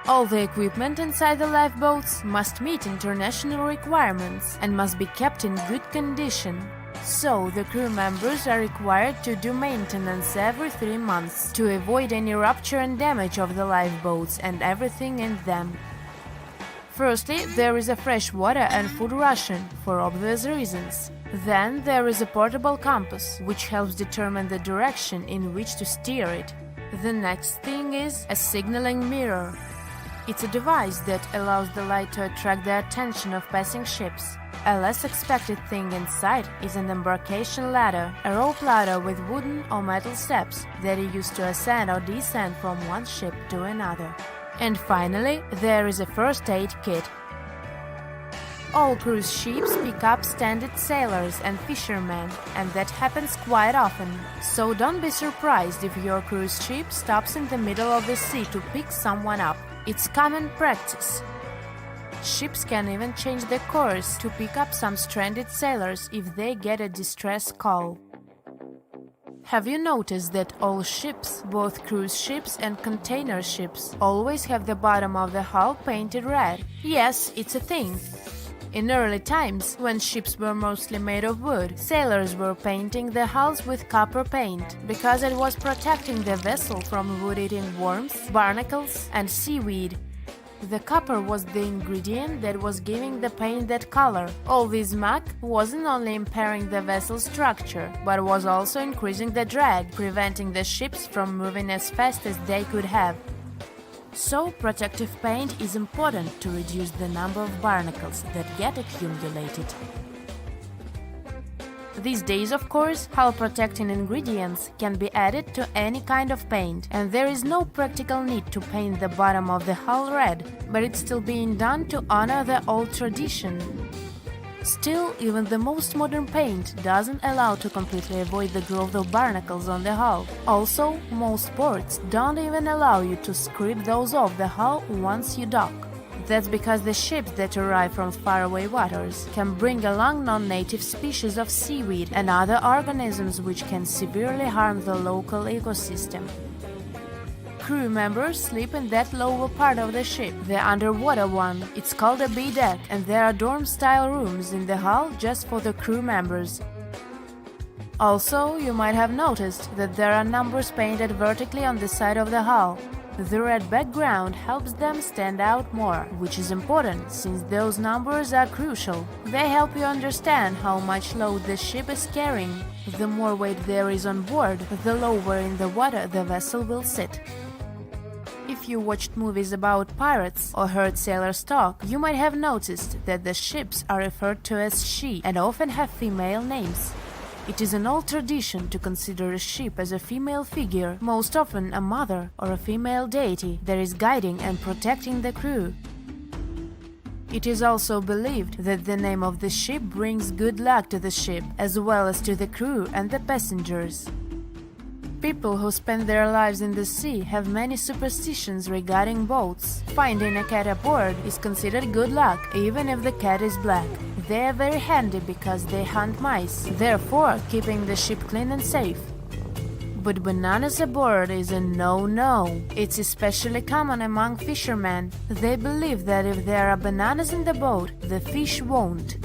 All the equipment inside the lifeboats must meet international requirements and must be kept in good condition. So, the crew members are required to do maintenance every 3 months to avoid any rupture and damage of the lifeboats and everything in them. Firstly, there is a fresh water and food ration, for obvious reasons. Then there is a portable compass, which helps determine the direction in which to steer it. The next thing is a signaling mirror. It's a device that allows the light to attract the attention of passing ships. A less expected thing inside is an embarkation ladder, a rope ladder with wooden or metal steps that are used to ascend or descend from one ship to another. And finally, there is a first aid kit. All cruise ships pick up stranded sailors and fishermen, and that happens quite often. So don't be surprised if your cruise ship stops in the middle of the sea to pick someone up. It's common practice. Ships can even change their course to pick up some stranded sailors if they get a distress call. Have you noticed that all ships, both cruise ships and container ships, always have the bottom of the hull painted red? Yes, it's a thing. In early times, when ships were mostly made of wood, sailors were painting the hulls with copper paint, because it was protecting the vessel from wood-eating worms, barnacles, and seaweed. The copper was the ingredient that was giving the paint that color. All this muck wasn't only impairing the vessel's structure, but was also increasing the drag, preventing the ships from moving as fast as they could have. So, protective paint is important to reduce the number of barnacles that get accumulated. These days, of course, hull protecting ingredients can be added to any kind of paint, and there is no practical need to paint the bottom of the hull red, but it's still being done to honor the old tradition. Still, even the most modern paint doesn't allow to completely avoid the growth of barnacles on the hull. Also, most ports don't even allow you to scrape those off the hull once you dock. That's because the ships that arrive from faraway waters can bring along non-native species of seaweed and other organisms which can severely harm the local ecosystem. Crew members sleep in that lower part of the ship, the underwater one. It's called a B-deck, and there are dorm-style rooms in the hull just for the crew members. Also, you might have noticed that there are numbers painted vertically on the side of the hull. The red background helps them stand out more, which is important since those numbers are crucial. They help you understand how much load the ship is carrying. The more weight there is on board, the lower in the water the vessel will sit. If you watched movies about pirates or heard sailors talk, you might have noticed that the ships are referred to as she and often have female names. It is an old tradition to consider a ship as a female figure, most often a mother or a female deity that is guiding and protecting the crew. It is also believed that the name of the ship brings good luck to the ship, as well as to the crew and the passengers. People who spend their lives in the sea have many superstitions regarding boats. Finding a cat aboard is considered good luck, even if the cat is black. They are very handy because they hunt mice, therefore keeping the ship clean and safe. But bananas aboard is a no-no. It's especially common among fishermen. They believe that if there are bananas in the boat, the fish won't.